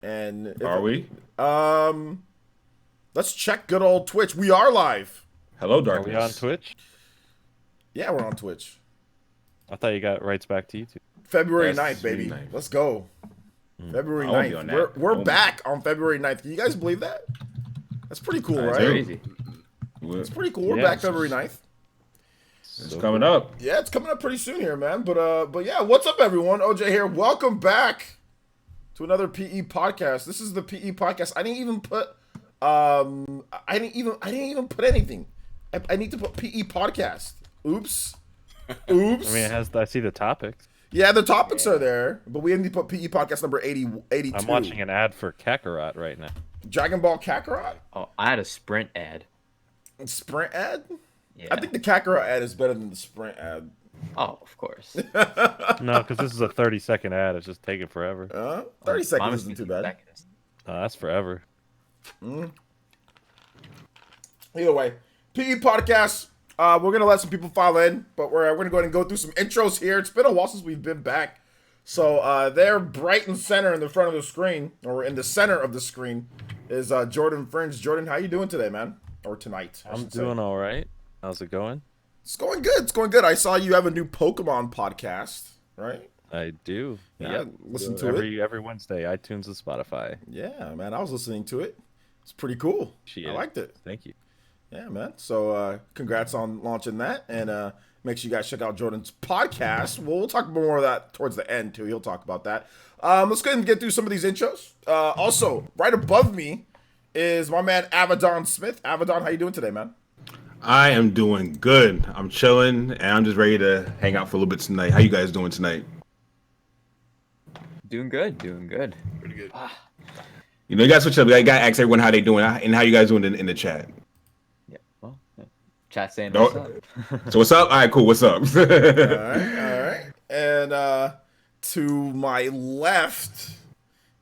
And if Are we? let's check good old Twitch. We are live. Hello, Are we on darkness. Twitch? Yeah, we're on Twitch. I thought you got rights back to YouTube. February That's 9th, baby. really nice. Let's go. February I won't be on 9th. that. We're Oh. back on February 9th. Can you guys believe that? That's pretty cool, That's right? Crazy. It's pretty cool. We're Yeah. back February 9th. It's coming up. Yeah, it's coming up pretty soon here, man. But yeah, what's up, everyone? OJ here. Welcome back to another PE podcast. This is the PE podcast. I didn't even put I didn't even put anything. I need to put PE podcast. Oops. I mean, it has. I see the topics. Yeah, the topics are there, but we need to put PE podcast number 82. I'm watching an ad for Kakarot right now. Dragon Ball Kakarot? Oh, I had a Sprint ad. Sprint ad? Yeah. I think the Kakarot ad is better than the Sprint ad. Oh, of course. No, because this is a 30-second ad. It's just taking forever. 30 Mine seconds was isn't too 15 bad. seconds. That's forever. Either way, PE podcast. We're gonna let some people file in, but we're gonna go ahead and go through some intros here. It's been a while since we've been back, so they're bright and center in the front of the screen, or in the center of the screen, is Jordan Fringe. Jordan, how you doing today, man? Or tonight? I'm doing all right. How's it going? It's going good. It's going good. I saw you have a new Pokemon podcast, right? I do. Yeah, Yep. listen to every Wednesday, iTunes and Spotify. Yeah, man, I was listening to it. It's pretty cool. I liked it. Thank you. Yeah, man. So congrats on launching that, and make sure you guys check out Jordan's podcast. We'll talk more of that towards the end too. He'll talk about that. Let's go ahead and get through some of these intros. Also, right above me is my man Avedon Smith. Avedon, how you doing today, man? I am doing good. I'm chilling, and I'm just ready to hang out for a little bit tonight. How you guys doing tonight? Doing good, doing good. Pretty good. You know, you guys switch up. I gotta ask everyone how they doing and how you guys doing in the chat. Yeah, well, chat saying No. what's up. So what's up? All right, cool. What's up? All right. And to my left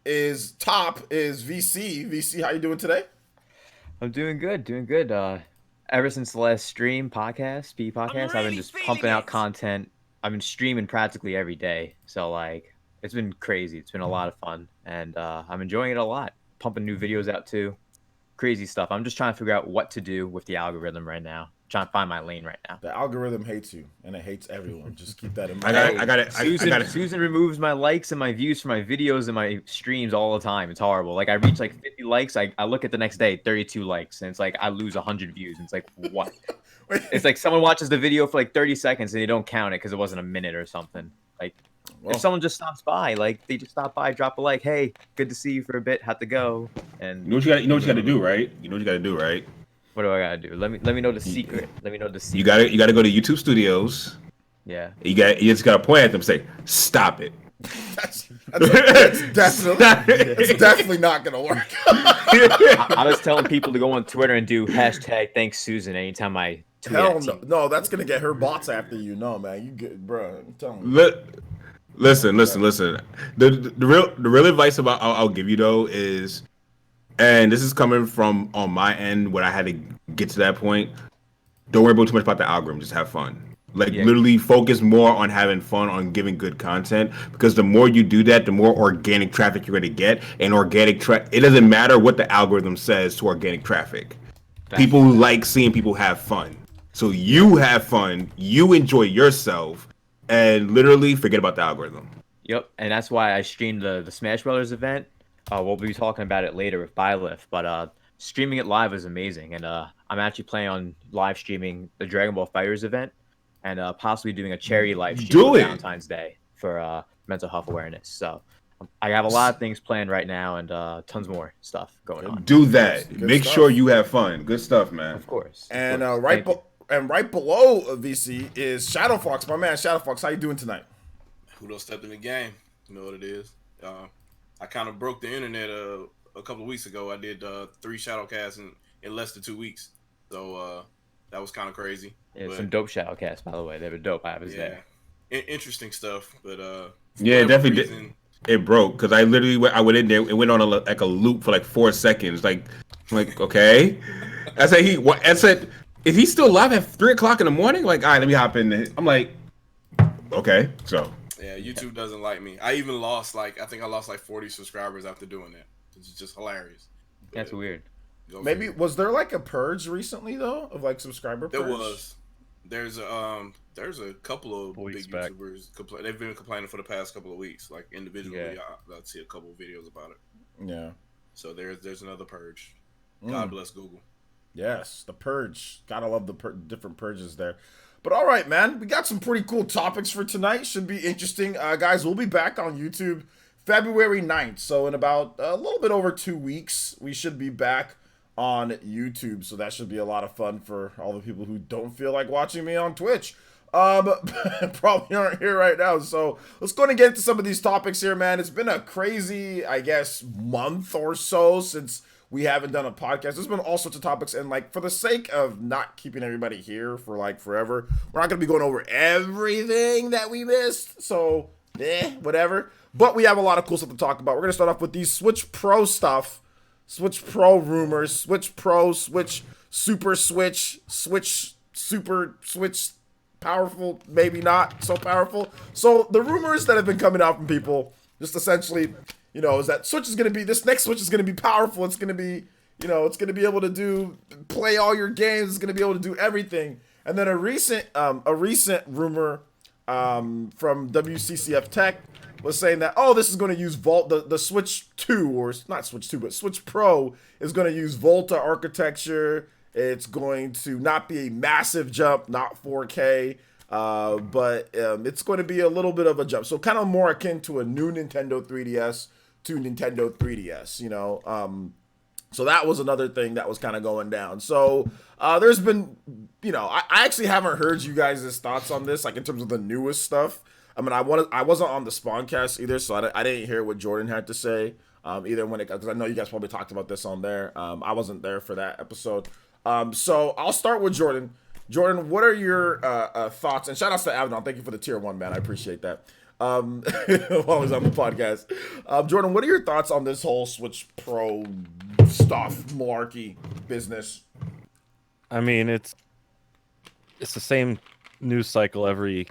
is VC. VC, how you doing today? I'm doing good, doing good. Ever since the last stream podcast, PE podcast, I've been just pumping out content. I've been streaming practically every day. So like, it's been crazy. It's been a lot of fun, and I'm enjoying it a lot. Pumping new videos out too. Crazy stuff. I'm just trying to figure out what to do with the algorithm right now. Trying to find my lane right now. The algorithm hates you, and it hates everyone. Just keep that in mind. I got it. Susan removes my likes and my views from my videos and my streams all the time. It's horrible. Like I reach like 50 likes, I look at the next day, 32 likes, and it's like I lose 100 views. And it's like what? It's like someone watches the video for like 30 seconds and they don't count it because it wasn't a minute or something. Like if someone just stops by, like they just stop by, drop a like, hey, good to see you for a bit, had to go. And You know what you got. You know what you got to do, right? You know what you got to do, right? what do I gotta do? Let me know the secret. Let me know the secret. You gotta go to YouTube Studios. Yeah. You just gotta point at them, and say, "Stop it." That's definitely not gonna work. I was telling people to go on Twitter and do hashtag thanks Susan anytime I tweet. Hell at no, you. no, that's gonna get her bots after you. No, man, you get, bro. I'm telling you. Listen. The real advice about I'll give you though is, and this is coming from on my end when I had to get to that point. Don't worry about too much about the algorithm. Just have fun. Like literally focus more on having fun, on giving good content, because the more you do that, the more organic traffic you're going to get. And it doesn't matter what the algorithm says to organic traffic. People like seeing people have fun. So you have fun, you enjoy yourself, and literally forget about the algorithm. Yep, and that's why I streamed the Smash Brothers event. We'll be talking about it later with Byleth, but streaming it live was amazing, and I'm actually planning on live streaming the Dragon Ball Fighters event, and possibly doing a charity live stream on Valentine's Day for mental health awareness. So I have a lot of things planned right now, and tons more stuff going on. Do that. Good Make stuff. sure you have fun. Good stuff, man. Of course. And of course. right below VC is Shadow Fox. My man, Shadow Fox. How you doing tonight? Who don't step in the game? You know what it is. I kind of broke the internet a couple of weeks ago. I did 3 Shadowcasts in less than 2 weeks, so that was kind of crazy. Yeah, but, some dope shadowcasts, by the way. They were dope. I was there. Interesting stuff. But Yeah, it definitely did. It broke because I went in there. It went on like a loop for like 4 seconds. Like okay. I said, is he still live at 3 o'clock in the morning? Like, all right, let me hop in. I'm like, okay, so Yeah, YouTube doesn't like me. I even lost I think I lost like 40 subscribers after doing that. It's just hilarious. That's weird. Maybe Figure. was there like a purge recently though of like subscriber purge? There was. There's a couple of big YouTubers they've been complaining for the past couple of weeks. Like individually, I'll see a couple of videos about it. Yeah. So there's another purge. God bless Google. Yes, the purge. Gotta love the different purges there. But all right, man, we got some pretty cool topics for tonight. Should be interesting. Guys, we'll be back on YouTube February 9th. So in about a little bit over 2 weeks, we should be back on YouTube. So that should be a lot of fun for all the people who don't feel like watching me on Twitch. Probably aren't here right now. So let's go and get into some of these topics here, man. It's been a crazy, I guess, month or so since we haven't done a podcast. There's been all sorts of topics, and like for the sake of not keeping everybody here for like forever, we're not gonna be going over everything that we missed. So, whatever. But we have a lot of cool stuff to talk about. We're gonna start off with these Switch Pro stuff, Switch Pro rumors, Switch Pro, Switch Super Switch, Switch Super Switch powerful, maybe not so powerful. So the rumors that have been coming out from people, just essentially, you know, is that Switch is going to be, this next Switch is going to be powerful. It's going to be, you know, it's going to be able to play all your games. It's going to be able to do everything. And then a recent rumor from WCCF Tech was saying that, oh, this is going to use the Switch 2, or not Switch 2, but Switch Pro is going to use Volta architecture. It's going to not be a massive jump, not 4K. But it's going to be a little bit of a jump. So kind of more akin to a new Nintendo 3DS to Nintendo 3DS, you know. So that was another thing that was kind of going down. So there's been, you know, I actually haven't heard you guys' thoughts on this, like in terms of the newest stuff. I mean, I wasn't on the Spawncast either, so I didn't hear what Jordan had to say either when it, because I know you guys probably talked about this on there. I wasn't there for that episode. So I'll start with Jordan. Jordan, what are your thoughts? And shout outs to Abaddon. Thank you for the tier 1, man. I appreciate that. While I was on the podcast. Jordan, what are your thoughts on this whole Switch Pro stuff, malarkey business? I mean, it's the same news cycle every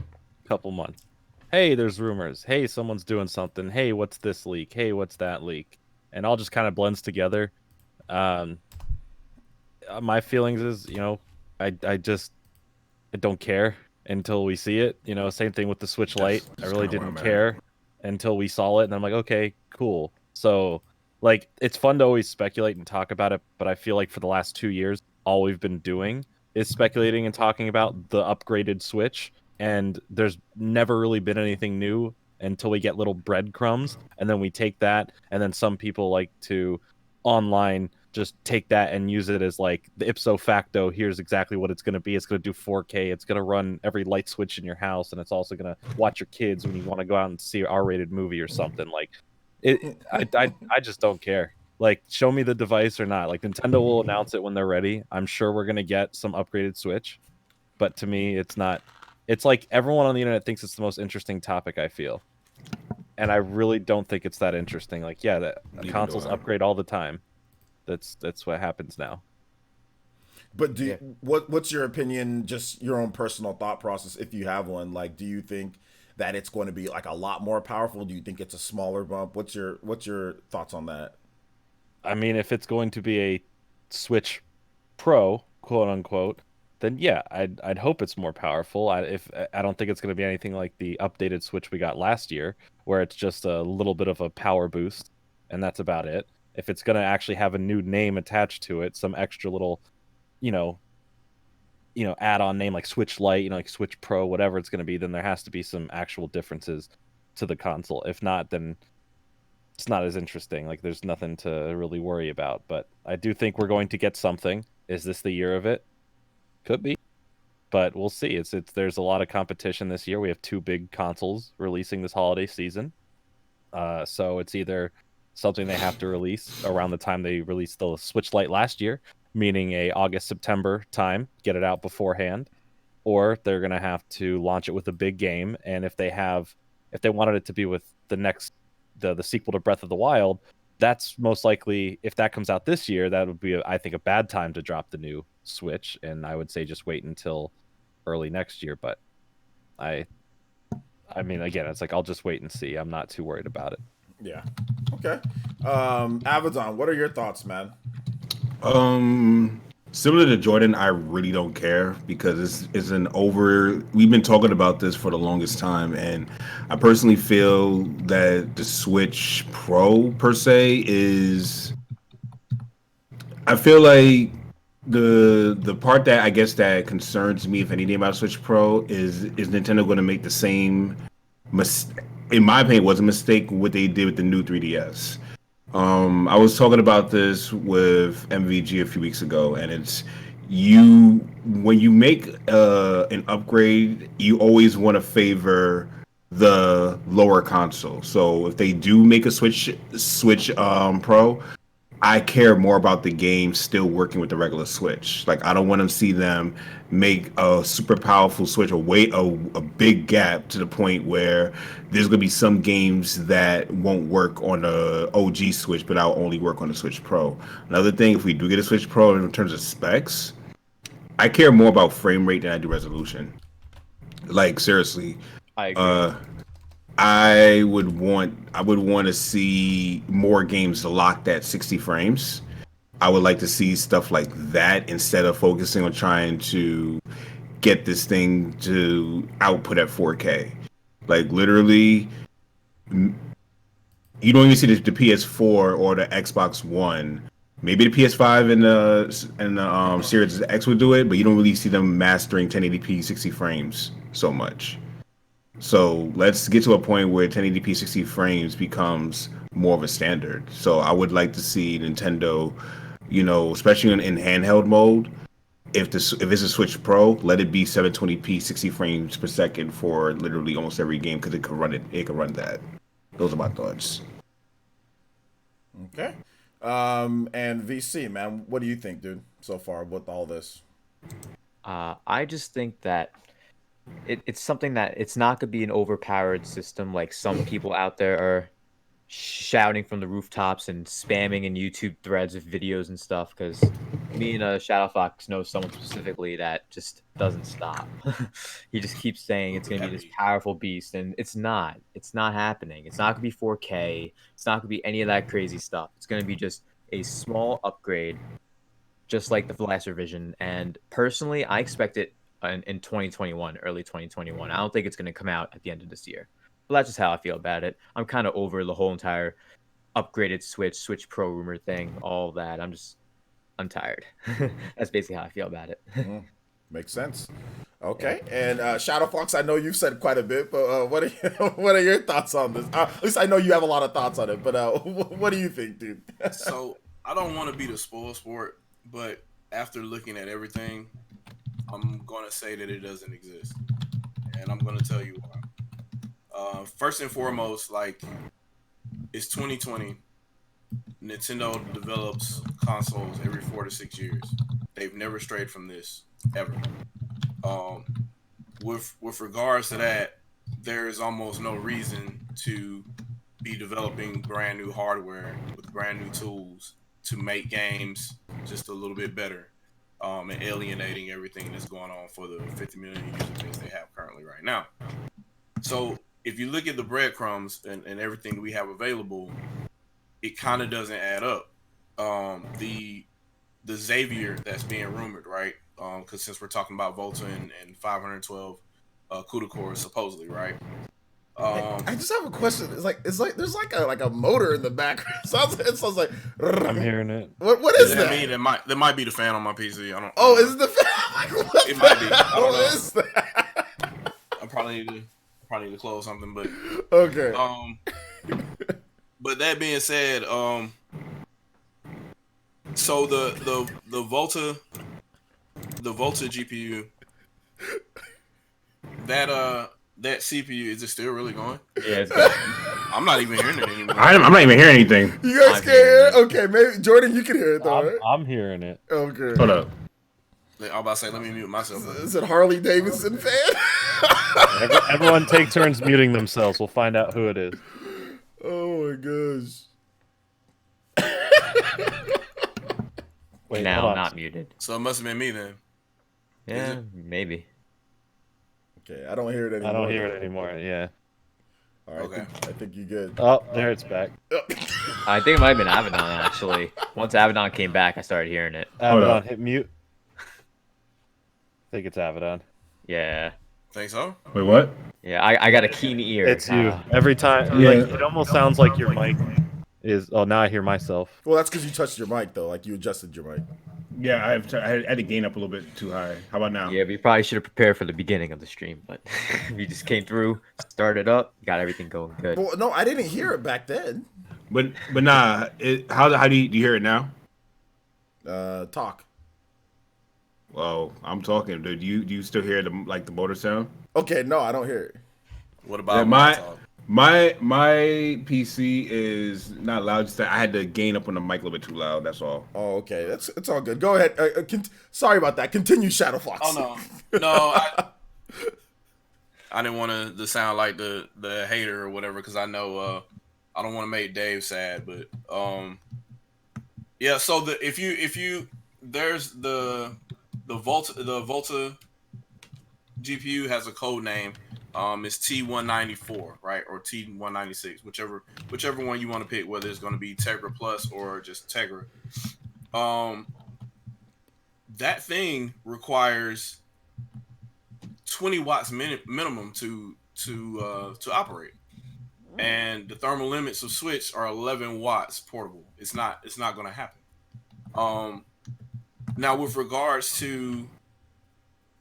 couple months. Hey, there's rumors. Hey, someone's doing something. Hey, what's this leak? Hey, what's that leak? And all just kind of blends together. My feelings is, you know, I don't care until we see it. You know, same thing with the Switch Lite. I really didn't care until we saw it, and I'm like, okay, cool. So, like, it's fun to always speculate and talk about it, but I feel like for the last 2 years, all we've been doing is speculating and talking about the upgraded Switch, and there's never really been anything new until we get little breadcrumbs, and then we take that, and then some people like to online just take that and use it as like the ipso facto, here's exactly what it's going to be. It's going to do 4K. It's going to run every light switch in your house, and it's also going to watch your kids when you want to go out and see an R-rated movie or something. Like, I just don't care. Like, show me the device or not. Like, Nintendo will announce it when they're ready. I'm sure we're going to get some upgraded Switch, but to me, it's not. It's like everyone on the internet thinks it's the most interesting topic, I feel. And I really don't think it's that interesting. Like, yeah, the consoles upgrade all the time. That's what happens now. But what's your opinion, just your own personal thought process, if you have one? Like, do you think that it's going to be like a lot more powerful? Do you think it's a smaller bump? What's your thoughts on that? I mean, if it's going to be a Switch Pro, quote unquote, then yeah, I'd hope it's more powerful. I don't think it's going to be anything like the updated Switch we got last year, where it's just a little bit of a power boost, and that's about it. If it's going to actually have a new name attached to it, some extra little, you know, add-on name like Switch Lite, you know, like Switch Pro, whatever it's going to be, then there has to be some actual differences to the console. If not, then it's not as interesting. Like, there's nothing to really worry about. But I do think we're going to get something. Is this the year of it? Could be, but we'll see. There's a lot of competition this year. We have 2 big consoles releasing this holiday season, so it's either something they have to release around the time they released the Switch Lite last year, meaning a August-September time, get it out beforehand, or they're gonna have to launch it with a big game. And if they wanted it to be with the sequel to Breath of the Wild, that's most likely, if that comes out this year, that would be, I think, a bad time to drop the new Switch, and I would say just wait until early next year. But I I mean, again, it's like I'll just wait and see. I'm not too worried about it. Yeah. Okay. Abaddon, what are your thoughts, man? Similar to Jordan, I really don't care because it's an over. We've been talking about this for the longest time, and I personally feel that the Switch Pro per se is. I feel like the part that I guess that concerns me, if anything, about Switch Pro is Nintendo going to make the same in my opinion, was a mistake what they did with the new 3DS. I was talking about this with MVG a few weeks ago, and it's you when you make an upgrade, you always want to favor the lower console. So if they do make a Switch Pro, I care more about the game still working with the regular Switch. Like I don't want to see them make a super powerful Switch or wait a big gap to the point where there's gonna be some games that won't work on the OG Switch, but I'll only work on the Switch Pro. Another thing, if we do get a Switch Pro in terms of specs, I care more about frame rate than I do resolution. Like seriously, I agree. I would want to see more games locked at 60 frames. I would like to see stuff like that instead of focusing on trying to get this thing to output at 4K. Like literally, you don't even see the PS4 or the Xbox One. Maybe the PS5 and the Series X would do it, but you don't really see them mastering 1080p 60 frames so much. So let's get to a point where 1080p 60 frames becomes more of a standard. So I would like to see Nintendo, especially in handheld mode, if it's a Switch Pro, let it be 720p 60 frames per second for literally almost every game because it could run it. It could run that. Those are my thoughts. Okay. And VC, man, what do you think, dude, so far with all this? I just think that it's something that it's not going to be an overpowered system like some people out there are shouting from the rooftops and spamming in YouTube threads of videos and stuff. Because me and Shadow Fox know someone specifically that just doesn't stop. He just keeps saying it's going to be this powerful beast, and it's not. It's not happening. It's not going to be 4K. It's not going to be any of that crazy stuff. It's going to be just a small upgrade, just like the last revision. And personally, I expect it in 2021, early 2021. I don't think it's going to come out at the end of this year. But that's just how I feel about it. I'm kind of over the whole entire upgraded Switch Pro rumor thing, all of that. I'm tired. That's basically how I feel about it. Makes sense. Okay, and Shadow Fox, I know you've said quite a bit, but what are your thoughts on this? At least I know you have a lot of thoughts on it, but what do you think, dude? So I don't want to be the spoil sport, but after looking at everything, I'm gonna say that it doesn't exist, and I'm gonna tell you why. First and foremost, like it's 2020. Nintendo develops consoles every 4 to 6 years. They've never strayed from this ever. With regards to that, there is almost no reason to be developing brand new hardware with brand new tools to make games just a little bit better, and alienating everything that's going on for the 50 million user base they have currently right now. So if you look at the breadcrumbs and everything we have available, it kind of doesn't add up. The Xavier that's being rumored, right? Because since we're talking about Volta and 512 CUDA cores supposedly, right? I just have a question. It's like there's like a motor in the background. It sounds like I'm hearing it. What is that? I mean, that might be the fan on my PC. I don't. Oh, is it the fan? Like, it might be. I don't know. Is that? I probably need to close something, but okay. But that being said, so the Volta GPU, that CPU, is it still really going? Yeah, it's good. I'm not even hearing it anymore. I'm not even hearing anything. You guys can hear it? Okay, maybe Jordan, you can hear it though, right? I'm hearing it. Okay. Hold up. I'm about to say, let me mute myself. Is it Harley Davidson fan? Everyone take turns muting themselves. We'll find out who it is. Oh my gosh. Wait, now hold on. not muted. So it must have been me then. Yeah, maybe. Okay, I don't hear it anymore. I don't hear it anymore. Yeah. All right, Okay. I think you're good. Oh, there it's back. I think it might have been Abaddon actually. Once Abaddon came back, I started hearing it. Hold Abaddon, up. hit mute. I think it's Abaddon. Yeah. Think so? Wait, what? Yeah, I got a keen ear. It's you. Every time, Yeah. like, it almost sounds like your mic is. Oh, now I hear myself. Well, that's because you touched your mic though. Like you adjusted your mic. Yeah, I had to gain up a little bit too high. How about now? Yeah, we probably should have prepared for the beginning of the stream, but we just came through, started up, got everything going good. Well, no, I didn't hear it back then. But nah, how do you hear it now? Talk. Well, I'm talking. Do you still hear the motor sound? Okay, no, I don't hear it. What Yeah, about my talk? my PC is not loud. Just that I had to gain up on the mic a little bit too loud. That's all. Oh, okay, it's all good. Go ahead. Sorry about that. Continue, Shadow Fox. Oh no, I didn't want to sound like the hater or whatever because I know I don't want to make Dave sad, but yeah. So if you there's the Volta GPU has a code name. It's T194, right, or T196, whichever one you want to pick, whether it's going to be Tegra Plus or just Tegra. That thing requires 20 watts minimum to operate, and the thermal limits of Switch are 11 watts portable. It's not going to happen. Now with regards to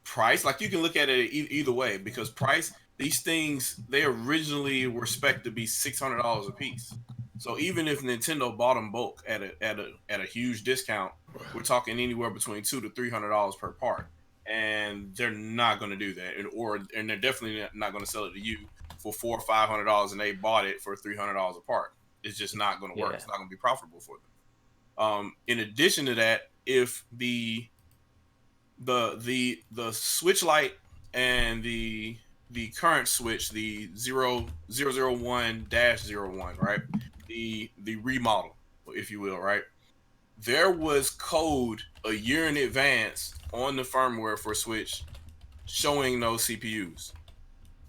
price, like you can look at it either way because price, these things, they originally were spec'd to be $600 a piece. So even if Nintendo bought them bulk at a huge discount, we're talking anywhere between $200 to $300 per part, and they're not going to do that, and they're definitely not going to sell it to you for $400 or $500, and they bought it for $300 a part. It's just not going to work. Yeah. It's not going to be profitable for them. In addition to that, if the Switch Lite and the current Switch, the 001-01, right? The remodel, if you will, right? There was code a year in advance on the firmware for Switch showing those CPUs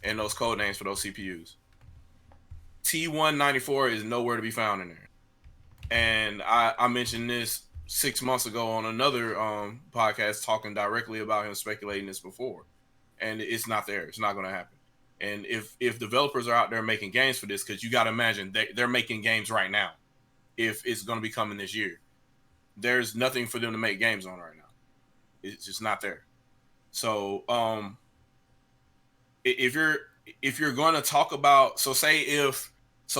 and those code names for those CPUs. T194 is nowhere to be found in there. And I mentioned this 6 months ago on another podcast talking directly about him speculating this before, and it's not there. It's not going to happen. And if developers are out there making games for this, because you got to imagine they're making games right now, if it's going to be coming this year, there's nothing for them to make games on right now. It's just not there. So if you're going to talk about, so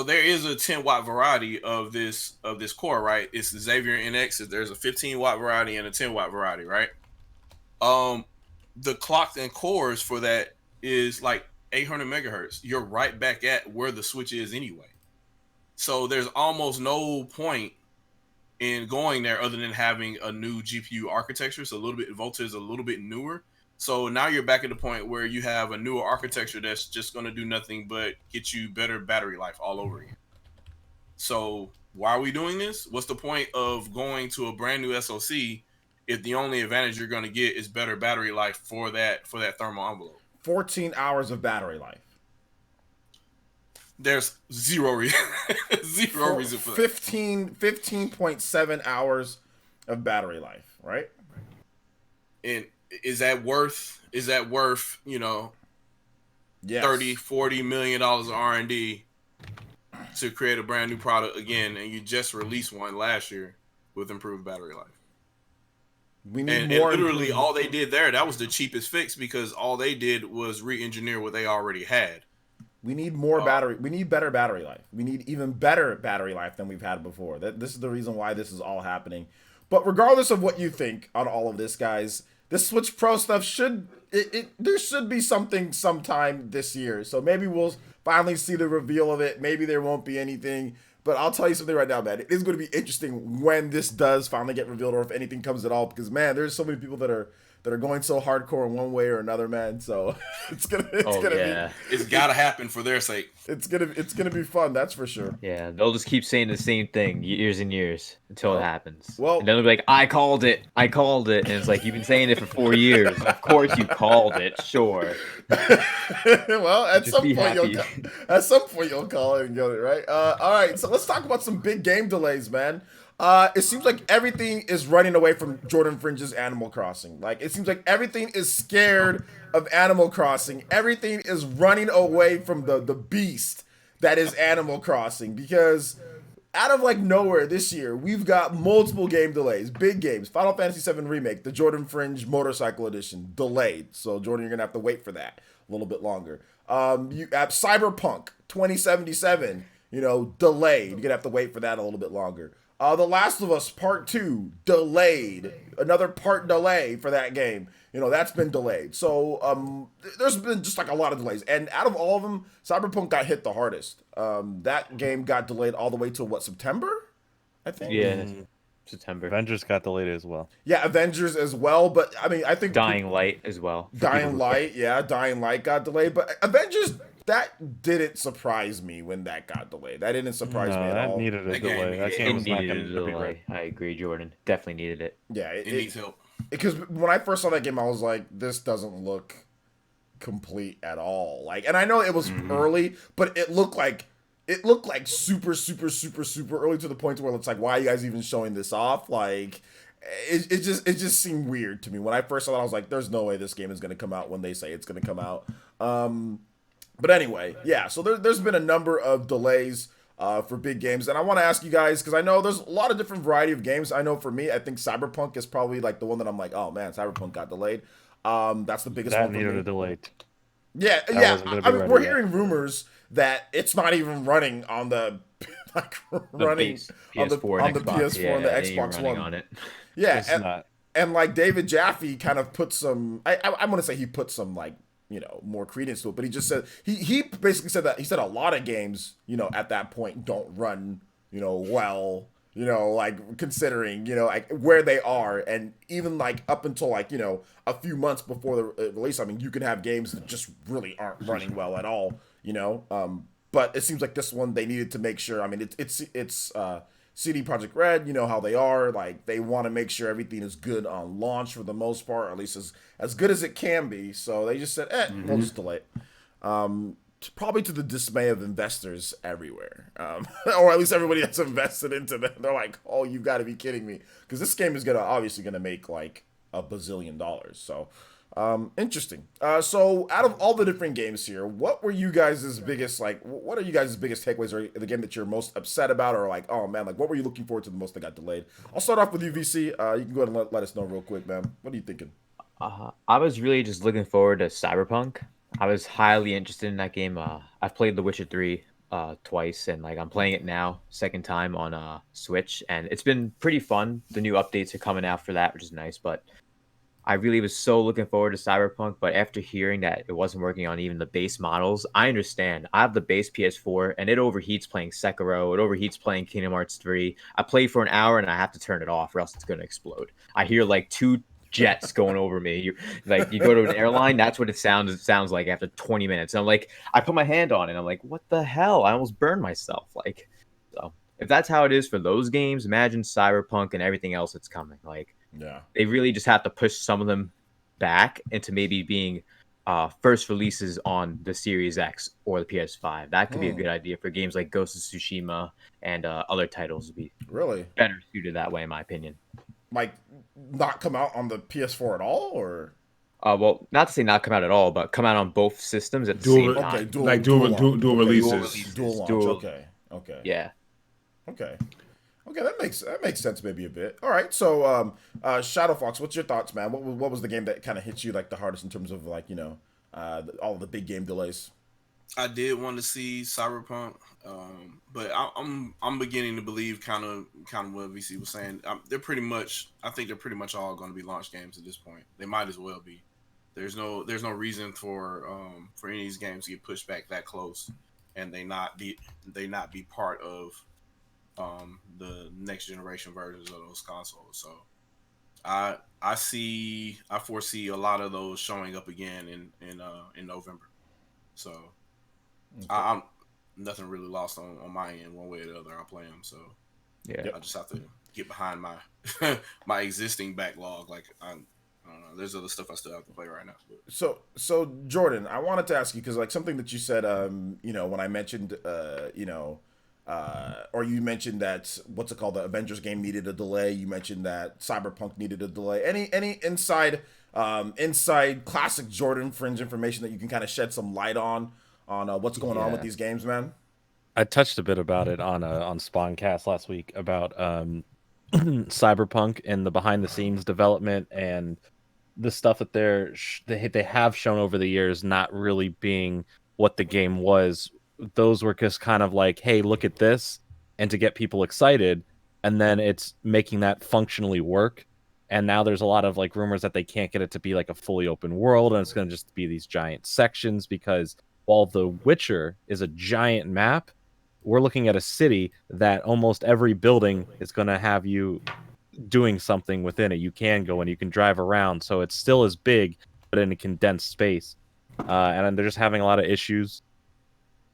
there is a 10-watt variety of this core, right? It's the Xavier NX. There's a 15-watt variety and a 10-watt variety, right? The clocks and cores for that is like 800 megahertz. You're right back at where the Switch is anyway. So there's almost no point in going there other than having a new GPU architecture. So Volta is a little bit newer. So now you're back at the point where you have a newer architecture that's just going to do nothing but get you better battery life all over again. So why are we doing this? What's the point of going to a brand new SoC if the only advantage you're going to get is better battery life for that thermal envelope? 14 hours of battery life. There's zero reason for that. 15.7 hours of battery life, right? And is that worth, Yes. 30-40 million dollars of R&D to create a brand new product again, and you just released one last year with improved battery life? We need And more. literally all they did there, that was the cheapest fix because all they did was re-engineer what they already had. We need more battery. We need better battery life. We need even better battery life than we've had before. This is the reason why this is all happening. But regardless of what you think on all of this, guys, this Switch Pro stuff there should be something sometime this year. So maybe we'll finally see the reveal of it. Maybe there won't be anything. But I'll tell you something right now, man. It is going to be interesting when this does finally get revealed or if anything comes at all. Because, man, there's so many people that are that are going so hardcore in one way or another, man. So it's gonna be It's gotta happen for their sake. it's gonna be fun, that's for sure. Yeah, they'll just keep saying the same thing years and years until it happens. well- and then they'll be like, I called it, and it's like, you've been saying it for 4 years. Of course you called it, sure. Well, at Just some be point happy. you'll call it and get it right. All right, so let's talk about some big game delays, man. It seems like everything is running away from Jordan Fringe's Animal Crossing. Like, it seems like everything is scared of Animal Crossing. Everything is running away from the beast that is Animal Crossing, because out of like nowhere this year, we've got multiple game delays, big games. Final Fantasy VII Remake, the Jordan Fringe Motorcycle Edition, delayed. So Jordan, you're gonna have to wait for that a little bit longer. You have Cyberpunk 2077, delayed. You're gonna have to wait for that a little bit longer. The Last of Us Part 2, delayed. Another part delay for that game. That's been delayed. So there's been just like a lot of delays. And out of all of them, Cyberpunk got hit the hardest. That game got delayed all the way to September? I think. Yeah, September. Avengers got delayed as well. Yeah, Avengers as well. But I mean, I think Dying Light as well. Dying Light got delayed. But Avengers, that didn't surprise me when that got delayed. That didn't surprise me at that all. needed a That delay. game- That it game was not needed going a to be delay. right. I agree, Jordan. Definitely needed it. Yeah, It needs help. because when I first saw that game, I was like, this doesn't look complete at all. Like, and I know it was early, but it looked like super early, to the point where it's like, why are you guys even showing this off? Like, it just seemed weird to me. When I first saw that, I was like, there's no way this game is going to come out when they say it's going to come out. But anyway, yeah, so there's been a number of delays for big games. And I want to ask you guys, because I know there's a lot of different variety of games. I know for me, I think Cyberpunk is probably like the one that I'm like, oh man, Cyberpunk got delayed. That's the biggest That one for needed me. a delay. Yeah, That yeah. wasn't gonna be I mean, ready we're yet. hearing rumors that it's not even running on the like running base on the PS4 and on the Xbox. PS4 Yeah, and the it ain't Xbox running One. on it. Yeah, It's not. and like David Jaffe kind of put some. I want to say he put some like more credence to it, but he just said he basically said that he said a lot of games at that point don't run well. Like considering, like where they are, and even like up until like, a few months before the release, I mean, you can have games that just really aren't running well at all, but it seems like this one, they needed to make sure, I mean, it's CD Projekt Red, how they are, like they want to make sure everything is good on launch for the most part, or at least as good as it can be. So they just said, we'll just delay it. Probably to the dismay of investors everywhere, or at least everybody that's invested into them. They're like, "Oh, you've got to be kidding me!" Because this game is obviously gonna make like $1 bazillion. So, interesting. So out of all the different games here, what were you guys' biggest What are you guys' biggest takeaways, or the game that you're most upset about, or like, oh man, like what were you looking forward to the most that got delayed? I'll start off with you, VC. You can go ahead and let us know real quick, man. What are you thinking? I was really just looking forward to Cyberpunk. I was highly interested in that game. I've played The Witcher 3 twice, and like I'm playing it now, second time on Switch, and it's been pretty fun. The new updates are coming out for that, which is nice, but I really was so looking forward to Cyberpunk, but after hearing that it wasn't working on even the base models, I understand. I have the base PS4, and it overheats playing Sekiro. It overheats playing Kingdom Hearts 3. I play for an hour, and I have to turn it off, or else it's going to explode. I hear like 2 jets going over me. You go to an airline, that's what it sounds like after 20 minutes. And I'm like, I put my hand on it, and I'm like, what the hell? I almost burned myself. Like, so if that's how it is for those games, imagine Cyberpunk and everything else that's coming. Like, Yeah. they really just have to push some of them back into maybe being first releases on the Series X or the PS5. That could be a good idea for games like Ghost of Tsushima and other titles to be Really? better suited that way, in my opinion. Like, not come out on the PS4 at all, or? Well, not to say not come out at all, but come out on both systems at the Dual- same time. Okay, dual dual launch. releases. Dual launch. Dual- Okay. Yeah. Okay, that makes sense maybe a bit. All right, so Shadow Fox, what's your thoughts, man? What was the game that kind of hit you like the hardest in terms of like all the big game delays? I did want to see Cyberpunk, but I'm beginning to believe kind of what VC was saying. I think they're pretty much all going to be launch games at this point. They might as well be. There's no reason for any of these games to get pushed back that close, and they not be part of the next generation versions of those consoles. So I foresee a lot of those showing up again in November. So I'm nothing really lost on my end one way or the other. I'll play them. So Yeah. I just have to get behind my my existing backlog. Like I don't know. There's other stuff I still have to play right now. But. So Jordan, I wanted to ask you because like something that you said, when I mentioned, or you mentioned that what's it called, the Avengers game needed a delay. You mentioned that Cyberpunk needed a delay. Any inside classic Jordan fringe information that you can kind of shed some light on what's going on with these games, man? I touched a bit about it on Spawncast last week about Cyberpunk and the behind the scenes development and the stuff that they have shown over the years not really being what the game was. Those were just kind of like, hey, look at this, and to get people excited, and then it's making that functionally work. And now there's a lot of like rumors that they can't get it to be like a fully open world, and it's going to just be these giant sections because while The Witcher is a giant map, we're looking at a city that almost every building is going to have you doing something within it. You can go and you can drive around, so it's still as big, but in a condensed space. And they're just having a lot of issues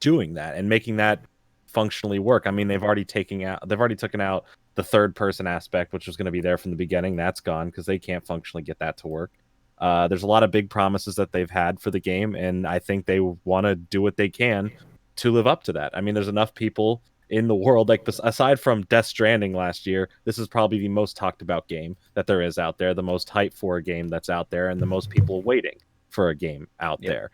doing that and making that functionally work. I mean, they've already taken out the third person aspect, which was going to be there from the beginning. That's gone because they can't functionally get that to work. There's a lot of big promises that they've had for the game, and I think they want to do what they can to live up to that. I mean, there's enough people in the world, like aside from Death Stranding last year, this is probably the most talked about game that there is out there, the most hype for a game that's out there, and the most people waiting for a game out there.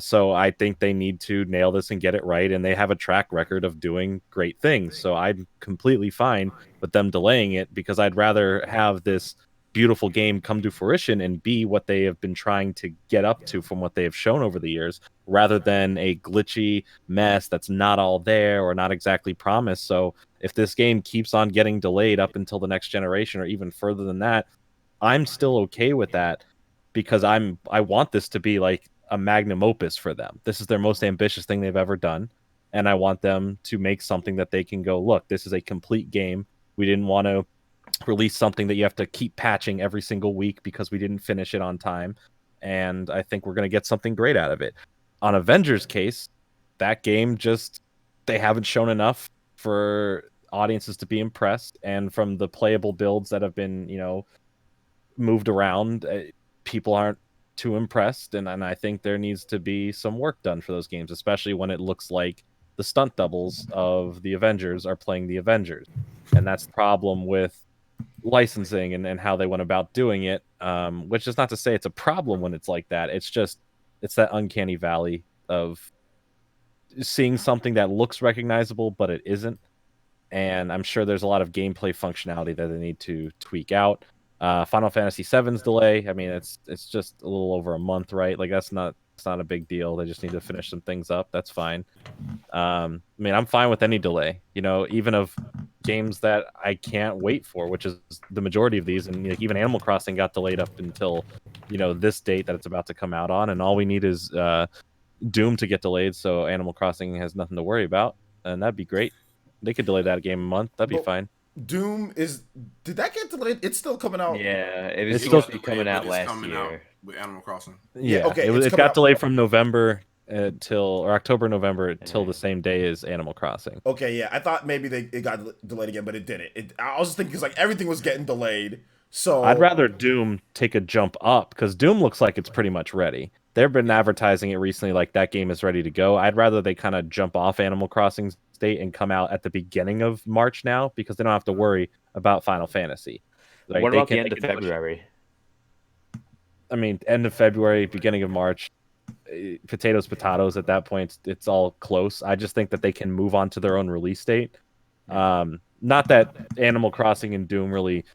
So I think they need to nail this and get it right, and they have a track record of doing great things. So I'm completely fine with them delaying it because I'd rather have this beautiful game come to fruition and be what they have been trying to get up to from what they have shown over the years, rather than a glitchy mess that's not all there or not exactly promised. So if this game keeps on getting delayed up until the next generation or even further than that, I'm still okay with that because I want this to be like a magnum opus for them. This is their most ambitious thing they've ever done, and I want them to make something that they can go, look, this is a complete game. We didn't want to release something that you have to keep patching every single week because we didn't finish it on time. And I think we're going to get something great out of it. On Avengers case, that game they haven't shown enough for audiences to be impressed. And from the playable builds that have been, moved around, people aren't too impressed. And I think there needs to be some work done for those games, especially when it looks like the stunt doubles of the Avengers are playing the Avengers. And that's the problem with licensing and how they went about doing it, which is not to say it's a problem when it's like that. It's that uncanny valley of seeing something that looks recognizable but it isn't, and I'm sure there's a lot of gameplay functionality that they need to tweak out. Final Fantasy VII's delay, I mean, it's just a little over a month, right? Like it's not a big deal. They just need to finish some things up. That's fine. I mean, I'm fine with any delay, even of games that I can't wait for, which is the majority of these. And even Animal Crossing got delayed up until, this date that it's about to come out on. And all we need is Doom to get delayed, so Animal Crossing has nothing to worry about. And that'd be great. They could delay that game a month. That'd be fine. Doom did that get delayed? It's still coming out. Yeah, it's supposed to be coming out last year with Animal Crossing. Yeah, okay. It got delayed from November October, November till the same day as Animal Crossing. Okay, yeah, I thought maybe it got delayed again, but it didn't. I was just thinking because like everything was getting delayed. So I'd rather Doom take a jump up because Doom looks like it's pretty much ready. They've been advertising it recently like that game is ready to go. I'd rather they kind of jump off Animal Crossing's date and come out at the beginning of March now because they don't have to worry about Final Fantasy. Like, what about the end of February? I mean, end of February, beginning of March, potatoes at that point, it's all close. I just think that they can move on to their own release date. Not that Animal Crossing and Doom really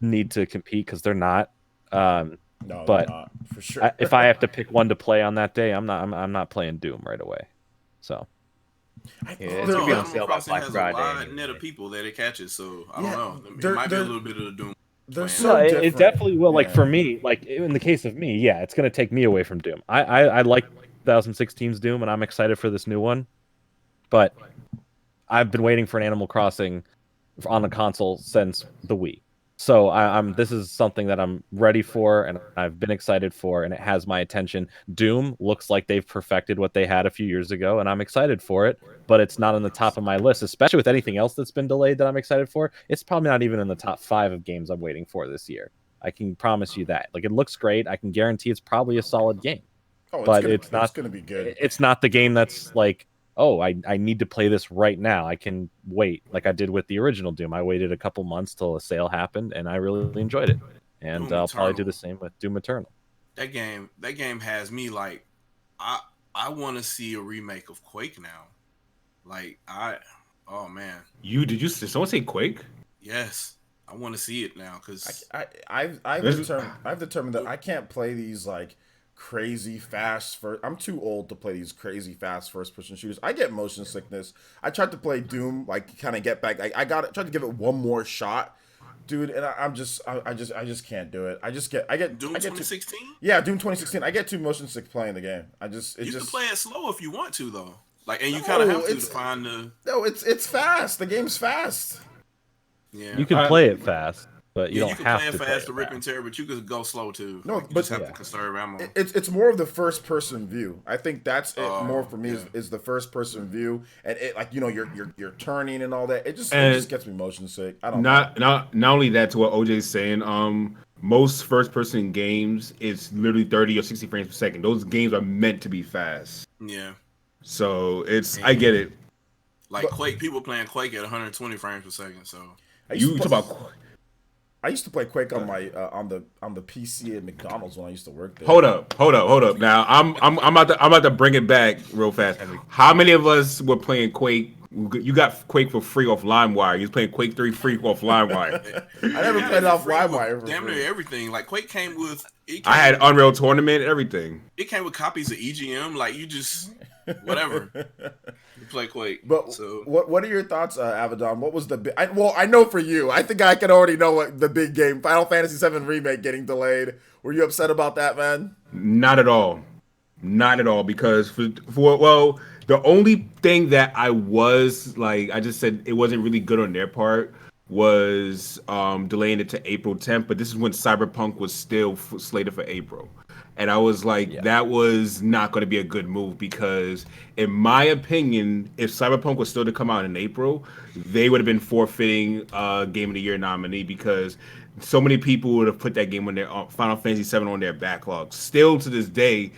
need to compete because they're not. No, but not, for sure. If I have to pick one to play on that day, I'm not playing Doom right away. So it's gonna be on sale by Black Friday. A wide net of people that it catches, so I don't know. It might be a little bit of the Doom. It definitely will. Like for me, like in the case of me, yeah, it's gonna take me away from Doom. I like 2016's Doom, and I'm excited for this new one. But I've been waiting for an Animal Crossing on the console since the Wii. So this is something that I'm ready for and I've been excited for, and it has my attention. Doom looks like they've perfected what they had a few years ago, and I'm excited for it, but it's not on the top of my list, especially with anything else that's been delayed that I'm excited for. It's probably not even in the top 5 of games I'm waiting for this year. I can promise you that. Like, it looks great. I can guarantee it's probably a solid game. Oh, But it's gonna be good. it's not the game that's like, oh, I need to play this right now. I can wait, like I did with the original Doom. I waited a couple months till a sale happened, and I really enjoyed it. And Doom I'll probably do Eternal. the same with Doom Eternal. That game has me like, I want to see a remake of Quake now. Like oh man, Did someone say Quake? yes, I want to see it now because I've determined that I can't play these like crazy fast first. I'm too old to play these crazy fast first person shooters. I get motion sickness. I tried to play Doom, like kind of get back. Tried to give it one more shot, dude, and I just can't do it. I get Doom 2016. Yeah, Doom 2016. I get too motion sick playing the game. You can play it slow if you want to though. Like, and you No, kind of have to it's- find the No, it's fast. The game's fast. yeah. You can play it fast, but you yeah, don't you can have play to it play fast it to rip and fast. tear, but you could go slow too. No, You but- just have yeah. to conserve ammo. It's more of the first person view. I think that's it Oh, more for me yeah. is the first person view, and it like you're turning and all that. It just gets me motion sick. I don't know. Not only that, to what OJ's saying, most first person games it's literally 30 or 60 frames per second. Those games are meant to be fast. Yeah, So I get it. like Quake. People playing Quake at 120 frames per second. So I used You to talk play, about I used to play Quake on my on the PC at McDonald's when I used to work there. hold up. Now I'm about to bring it back real fast. How many of us were playing Quake? You got Quake for free off LimeWire. You was playing Quake 3 free off LimeWire. I never Yeah, played it for off free LimeWire. with damn near everything. Like Quake came with. I had Unreal Tournament, everything. It came with copies of EGM. Like you just whatever. You play Quake. But so what are your thoughts, Avedon? What was the big? I know for you. I think I can already know what the big game, Final Fantasy VII remake getting delayed. Were you upset about that, man? Not at all. Not at all. Because well, the only thing that I was like, I just said it wasn't really good on their part was delaying it to April 10th. But this is when Cyberpunk was still slated for April. And I was like, that was not going to be a good move because, in my opinion, if Cyberpunk was still to come out in April, they would have been forfeiting Game of the Year nominee because so many people would have put that game on their Final Fantasy VII on their backlog. Still to this day,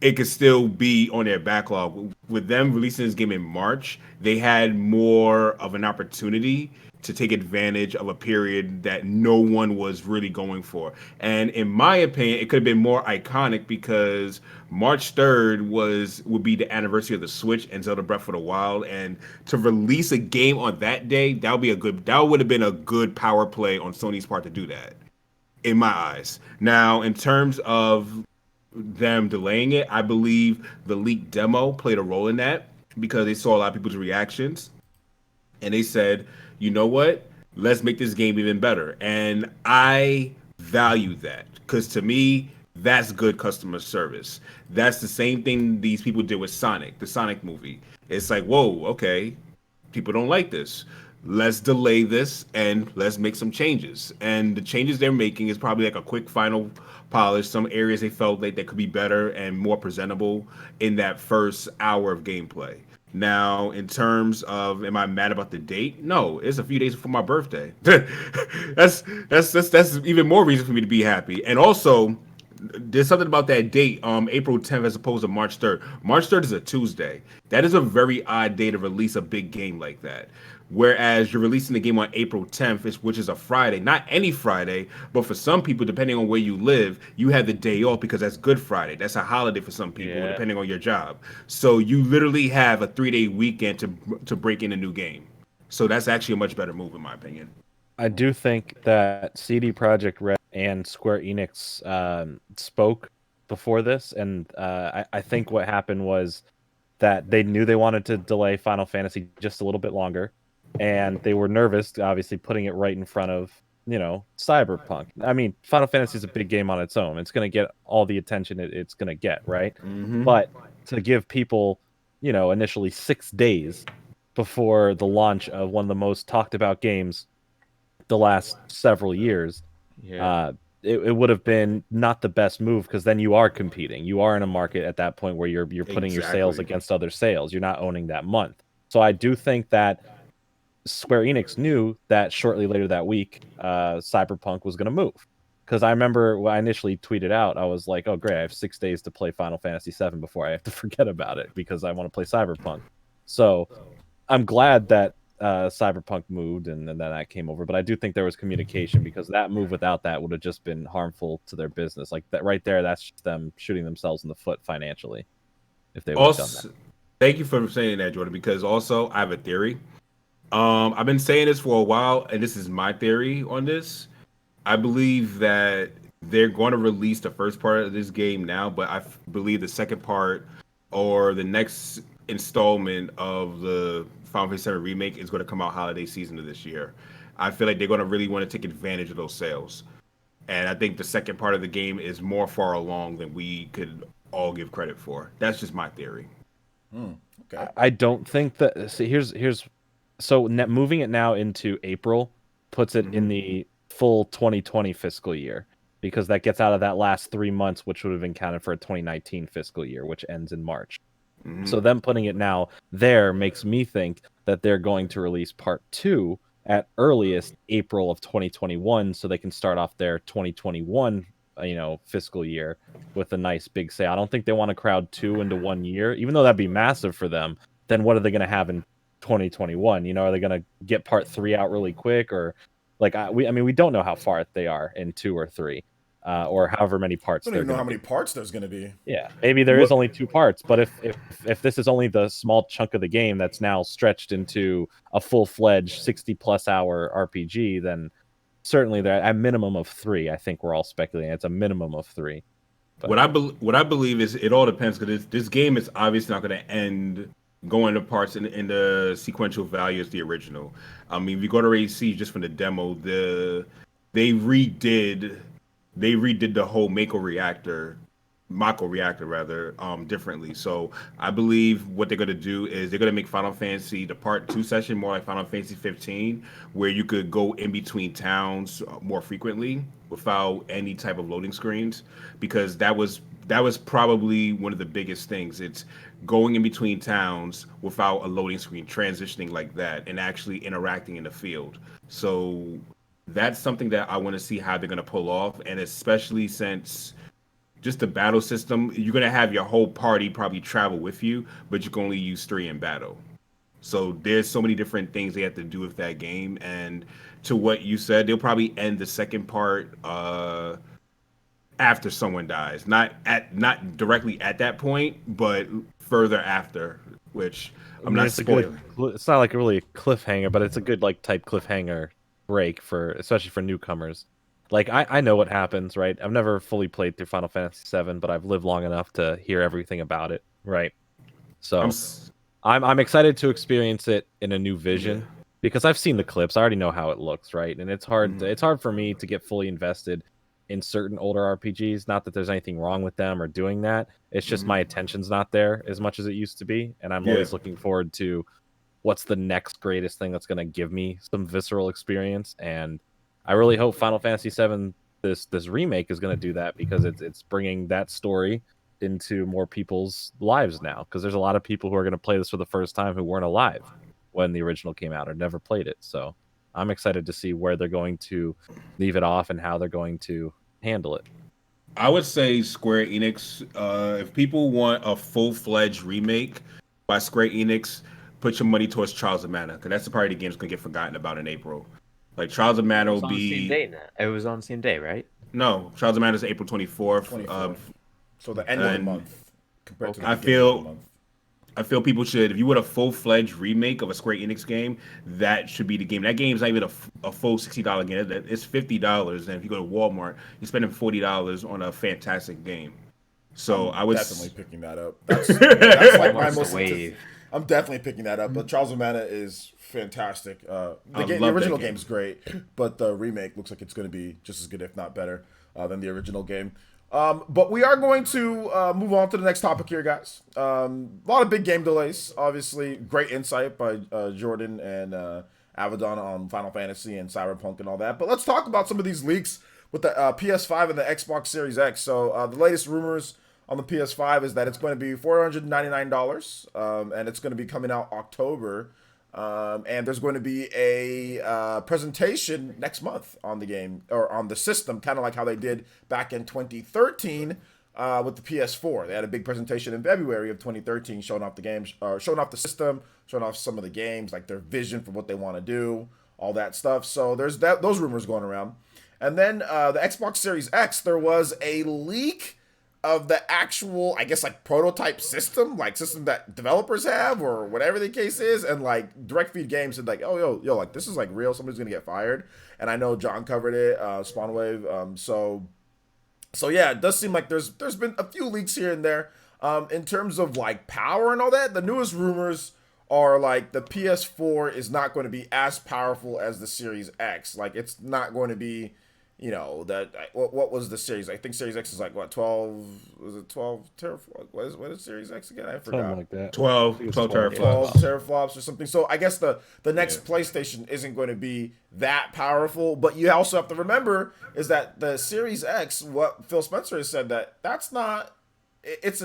it could still be on their backlog. With them releasing this game in March, they had more of an opportunity to take advantage of a period that no one was really going for. And in my opinion, it could have been more iconic because March 3rd would be the anniversary of the Switch and Zelda Breath of the Wild. And to release a game on that day, that would have been a good power play on Sony's part to do that, in my eyes. Now, in terms of them delaying it, I believe the leaked demo played a role in that because they saw a lot of people's reactions and they said, you know what? Let's make this game even better. And I value that because to me, that's good customer service. That's the same thing these people did with Sonic, the Sonic movie. It's like, whoa, okay, people don't like this. Let's delay this and let's make some changes. And the changes they're making is probably like a quick final polish. Some areas they felt like they could be better and more presentable in that first hour of gameplay. Now, in terms of, am I mad about the date? No, it's a few days before my birthday. that's even more reason for me to be happy. And also, there's something about that date, April 10th as opposed to March 3rd. March 3rd is a Tuesday. That is a very odd day to release a big game like that. Whereas you're releasing the game on April 10th, which is a Friday. Not any Friday, but for some people, depending on where you live, you have the day off because that's Good Friday. That's a holiday for some people, Yeah. depending on your job. So you literally have a 3-day weekend to break in a new game. So that's actually a much better move, in my opinion. I do think that CD Projekt Red and Square Enix spoke before this, and I think what happened was that they knew they wanted to delay Final Fantasy just a little bit longer, and they were nervous, obviously, putting it right in front of, Cyberpunk. I mean, Final Fantasy is a big game on its own. It's going to get all the attention it's going to get, right? Mm-hmm. But to give people, initially 6 days before the launch of one of the most talked about games the last several years, Yeah. it would have been not the best move, because then you are competing. You are in a market at that point where you're putting your sales Exactly. against other sales. You're not owning that month. So I do think that Square Enix knew that shortly later that week, Cyberpunk was going to move. Because I remember when I initially tweeted out, I was like, "Oh, great! I have 6 days to play Final Fantasy VII before I have to forget about it because I want to play Cyberpunk." So I'm glad that Cyberpunk moved and then that came over. But I do think there was communication, because that move without that would have just been harmful to their business. Like that right there, that's just them shooting themselves in the foot financially if they would have done that. Also, thank you for saying that, Jordan, because also I have a theory. I've been saying this for a while, and this is my theory on this. I believe that they're going to release the first part of this game now, but believe the second part or the next installment of the Final Fantasy VII remake is going to come out holiday season of this year. I feel like they're going to really want to take advantage of those sales, and I think the second part of the game is more far along than we could all give credit for. That's just my theory. Okay. I don't think that. See, here's so moving it now into April puts it in the full 2020 fiscal year, because that gets out of that last 3 months, which would have been counted for a 2019 fiscal year, which ends in March. So them putting it now there makes me think that they're going to release part 2 at earliest April of 2021, so they can start off their 2021 fiscal year with a nice big sale. I don't think they want to crowd 2 into 1 year, even though that'd be massive for them. Then what are they going to have in 2021? Are they going to get part 3 out really quick, or like we don't know how far they are in 2 or 3, or however many parts I don't they're even know going how to many be. parts there's going to be. Yeah, maybe there is only 2 parts, but if this is only the small chunk of the game that's now stretched into a full-fledged 60+ hour RPG, then certainly there at minimum of 3. I think we're all speculating it's a minimum of 3. But What I believe is it all depends, because this game is obviously not going to end going to parts in the sequential value as the original. I mean, if you go to already see just from the demo, they redid they redid the whole Mako reactor rather, differently. So I believe what they're gonna do is they're gonna make Final Fantasy the part 2 session more like Final Fantasy 15, where you could go in between towns more frequently without any type of loading screens, because that was probably one of the biggest things. It's going in between towns without a loading screen, transitioning like that, and actually interacting in the field. So that's something that I want to see how they're going to pull off, and especially since just the battle system, you're going to have your whole party probably travel with you, but you can only use 3 in battle. So there's so many different things they have to do with that game, and to what you said, they'll probably end the second part after someone dies, not directly at that point, but further after, which I I'm mean, not it's a good. spoiling. It's not like really a cliffhanger, but it's a good like type cliffhanger break for especially for newcomers. Like I know what happens, right? I've never fully played through Final Fantasy VII, but I've lived long enough to hear everything about it, right? I'm So s- I'm excited to experience it in a new yeah. vision, because I've seen the clips. I already know how it looks, right? And it's hard for me to get fully invested in certain older RPGs. Not that there's anything wrong with them or doing that. It's just my attention's not there as much as it used to be, and I'm Yeah. always looking forward to what's the next greatest thing that's going to give me some visceral experience. And I really hope Final Fantasy VII, this remake, is going to do that, because it's bringing that story into more people's lives now, because there's a lot of people who are going to play this for the first time who weren't alive when the original came out or never played it. So I'm excited to see where they're going to leave it off and how they're going to handle it. I would say Square Enix. If people want a full-fledged remake by Square Enix, put your money towards Trials of Mana, because that's the part of the game's gonna get forgotten about in April. Like Trials of It Mana will was on the same be day now. It was on the same day, right? no Trials of Mana is April 24th. 24th. So the end of the And month compared to the I beginning of the feel month. I feel people should, if you want a full-fledged remake of a Square Enix game, that should be the game. That game's not even a full $60 game. It's $50, and if you go to Walmart, you're spending $40 on a fantastic game. So I'm I would definitely picking that up. That's like my Walmart's the most. wave. I'm definitely picking that up. But Trials of Mana is fantastic. I The love that original game. game's great, but the remake looks like it's going to be just as good, if not better, than the original game. But we are going to move on to the next topic here, guys. A lot of big game delays, obviously. Great insight by Jordan Abaddon on Final Fantasy and Cyberpunk and all that. But let's talk about some of these leaks with the PS5 and the Xbox Series X. So the latest rumors on the PS5 is that it's going to be $499, and it's going to be coming out October. And there's going to be a presentation next month on the game or on the system, kind of like how they did back in 2013 with the PS4. They had a big presentation in February of 2013 showing off the games, showing off the system, showing off some of the games, like their vision for what they want to do, all that stuff. So there's those rumors going around. And then the Xbox Series X, there was a leak of the actual, I guess, like prototype system, like system that developers have or whatever the case is, and like Direct Feed Games said like, oh yo, like this is like real, somebody's gonna get fired. And I know John covered it, Spawnwave. So yeah, it does seem like there's been a few leaks here and there. In terms of like power and all that, the newest rumors are like the PS4 is not going to be as powerful as the Series X. Like it's not going to be, you know, that what was the Series? I think Series X is like what 12? Was it 12 teraflops? What is Series X again? I forgot. Something like that. 12 teraflops. 12 teraflops or something. So I guess the next PlayStation isn't going to be that powerful. But you also have to remember is that the Series X, what Phil Spencer has said that's not. It's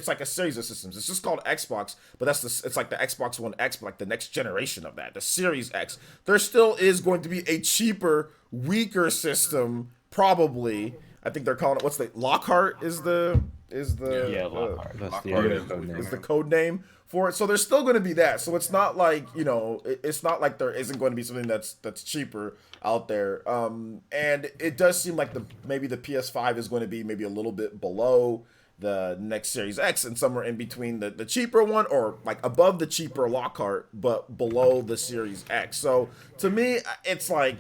like a series of systems. It's just called Xbox, but it's like the Xbox One X, but like the next generation of that, the Series X. There still is going to be a cheaper, weaker system, probably. I think they're calling it Lockhart is the Lockhart. That's the Lockhart other code name. is the code name for it. So there's still going to be that. So it's not like, you know, it's not like there isn't going to be something that's cheaper out there. And it does seem like maybe the PS5 is going to be maybe a little bit below the next Series X and somewhere in between the cheaper one or like above the cheaper Lockhart, but below the Series X. So to me, it's like,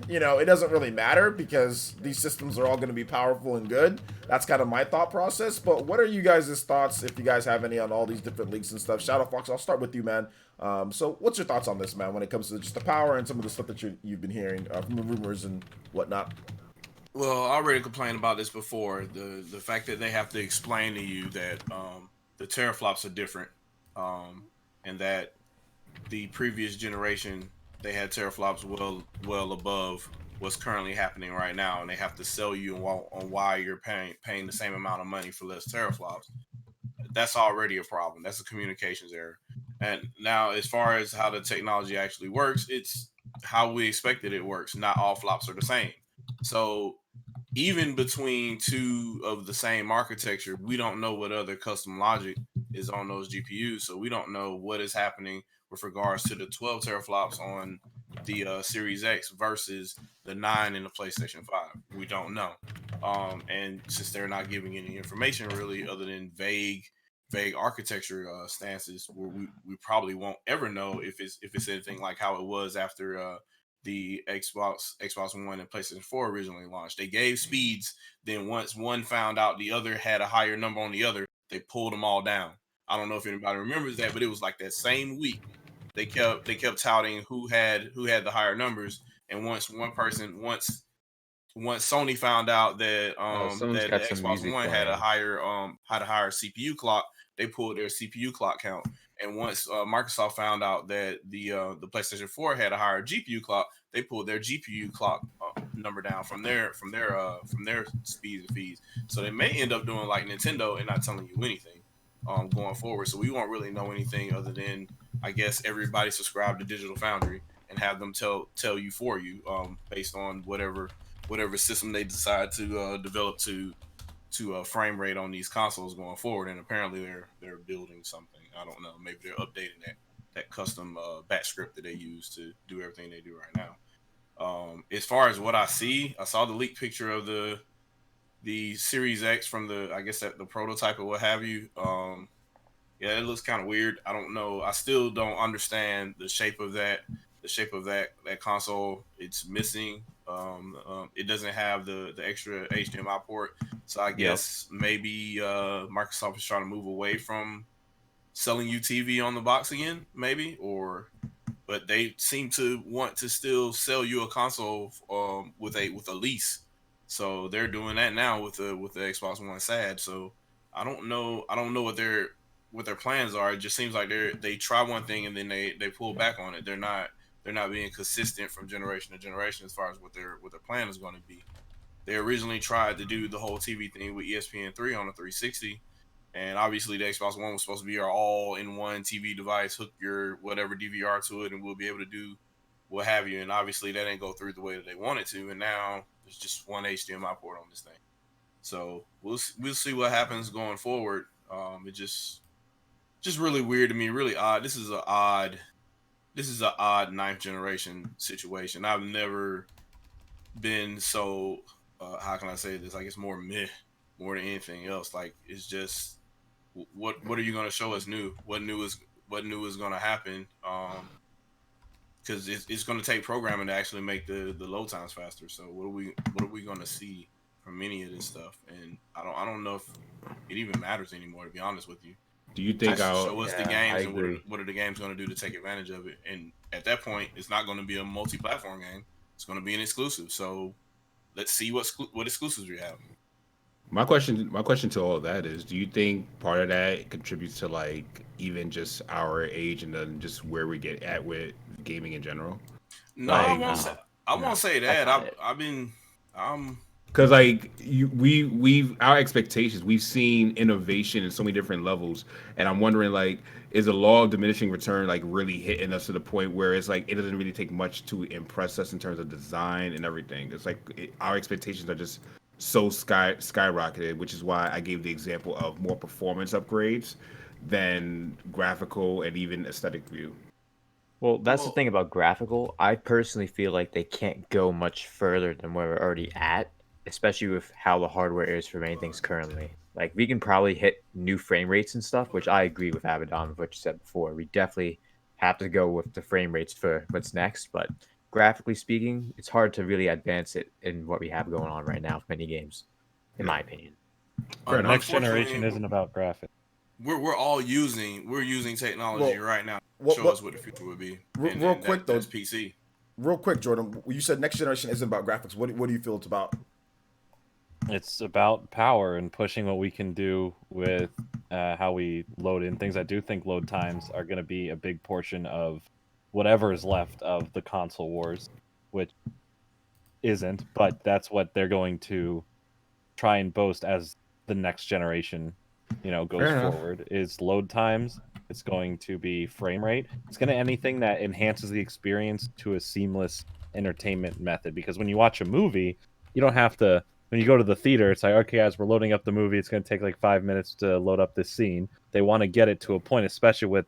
you know, it doesn't really matter because these systems are all going to be powerful and good. That's kind of my thought process. But what are you guys' thoughts, if you guys have any, on all these different leaks and stuff? Shadow Fox, I'll start with you, man. So what's your thoughts on this, man, when it comes to just the power and some of the stuff that you've been hearing from the rumors and whatnot? Well, I already complained about this before. The fact that they have to explain to you that the teraflops are different, and that the previous generation they had teraflops well above what's currently happening right now, and they have to sell you on why you're paying the same amount of money for less teraflops. That's already a problem. That's a communications error. And now, as far as how the technology actually works, it's how we expected it works. Not all flops are the same. So even between two of the same architecture, we don't know what other custom logic is on those GPUs. So we don't know what is happening with regards to the 12 teraflops on the Series X versus the 9 in the PlayStation 5. We don't know. And since they're not giving any information really other than vague architecture stances, where we probably won't ever know if it's anything like how it was after the Xbox One and PlayStation 4 originally launched. They gave speeds, then once one found out the other had a higher number on the other, they pulled them all down. I don't know if anybody remembers that, but it was like that same week they kept touting who had the higher numbers, and once Sony found out that that the Xbox One had a higher CPU clock, they pulled their CPU clock count. And once Microsoft found out that the PlayStation 4 had a higher GPU clock, they pulled their GPU clock number down from their speeds and feeds. So they may end up doing like Nintendo and not telling you anything going forward. So we won't really know anything other than, I guess, everybody subscribe to Digital Foundry and have them tell you for you based on whatever system they decide to develop to frame rate on these consoles going forward. And apparently they're building something. I don't know. Maybe they're updating that custom batch script that they use to do everything they do right now. As far as what I saw the leaked picture of the Series X from the prototype or what have you. Yeah, it looks kind of weird. I don't know. I still don't understand the shape of that console. It's missing. It doesn't have the extra HDMI port. So I guess maybe Microsoft is trying to move away from selling you TV on the box again, maybe, but they seem to want to still sell you a console with a lease. So they're doing that now with the Xbox One SAD. So I don't know what their plans are. It just seems like they try one thing and then they pull back on it. They're not they're not being consistent from generation to generation as far as what their plan is going to be. They originally tried to do the whole TV thing with ESPN3 on the 360, and obviously the Xbox One was supposed to be our all-in-one TV device. Hook your whatever DVR to it, and we'll be able to do what have you. And obviously that didn't go through the way that they wanted to, and now there's just one HDMI port on this thing. So we'll see what happens going forward. It just really weird to me, really odd. This is an odd ninth generation situation. I've never been so how can I say this? Like, it's more meh more than anything else. Like, it's just what are you gonna show us new? What new is gonna happen? Because it's gonna take programming to actually make the load times faster. So what are we gonna see from any of this stuff? And I don't know if it even matters anymore, to be honest with you. Do you think Just show us the games and agree. what are the games going to do to take advantage of it? And at that point, it's not going to be a multi-platform game. It's going to be an exclusive. So let's see what exclusives we have. My question to all of that is, do you think part of that contributes to like even just our age and then just where we get at with gaming in general? No, Like, I won't say that. Because like we've our expectations, we've seen innovation in so many different levels, and I'm wondering like, is the law of diminishing return like really hitting us to the point where it's like it doesn't really take much to impress us in terms of design and everything? It's like our expectations are just so skyrocketed, which is why I gave the example of more performance upgrades than graphical and even aesthetic view. Well, that's the thing about graphical. I personally feel like they can't go much further than where we're already at, especially with how the hardware is for many things currently. Like, we can probably hit new frame rates and stuff, which I agree with Abaddon, with what you said before. We definitely have to go with the frame rates for what's next, but graphically speaking, it's hard to really advance it in what we have going on right now for many games, in my opinion. The next generation isn't about graphics. We're using technology right now to show us what the future would be. Real quick though, that's PC. Real quick, Jordan, you said next generation isn't about graphics. What do you feel it's about? It's about power and pushing what we can do with how we load in things. I do think load times are going to be a big portion of whatever is left of the console wars, which isn't, but that's what they're going to try and boast as the next generation, goes forward, is load times. It's going to be frame rate. It's going to anything that enhances the experience to a seamless entertainment method. Because when you watch a movie, you don't have to. When you go to the theater, it's like, okay, guys, we're loading up the movie. It's going to take like 5 minutes to load up this scene. They want to get it to a point, especially with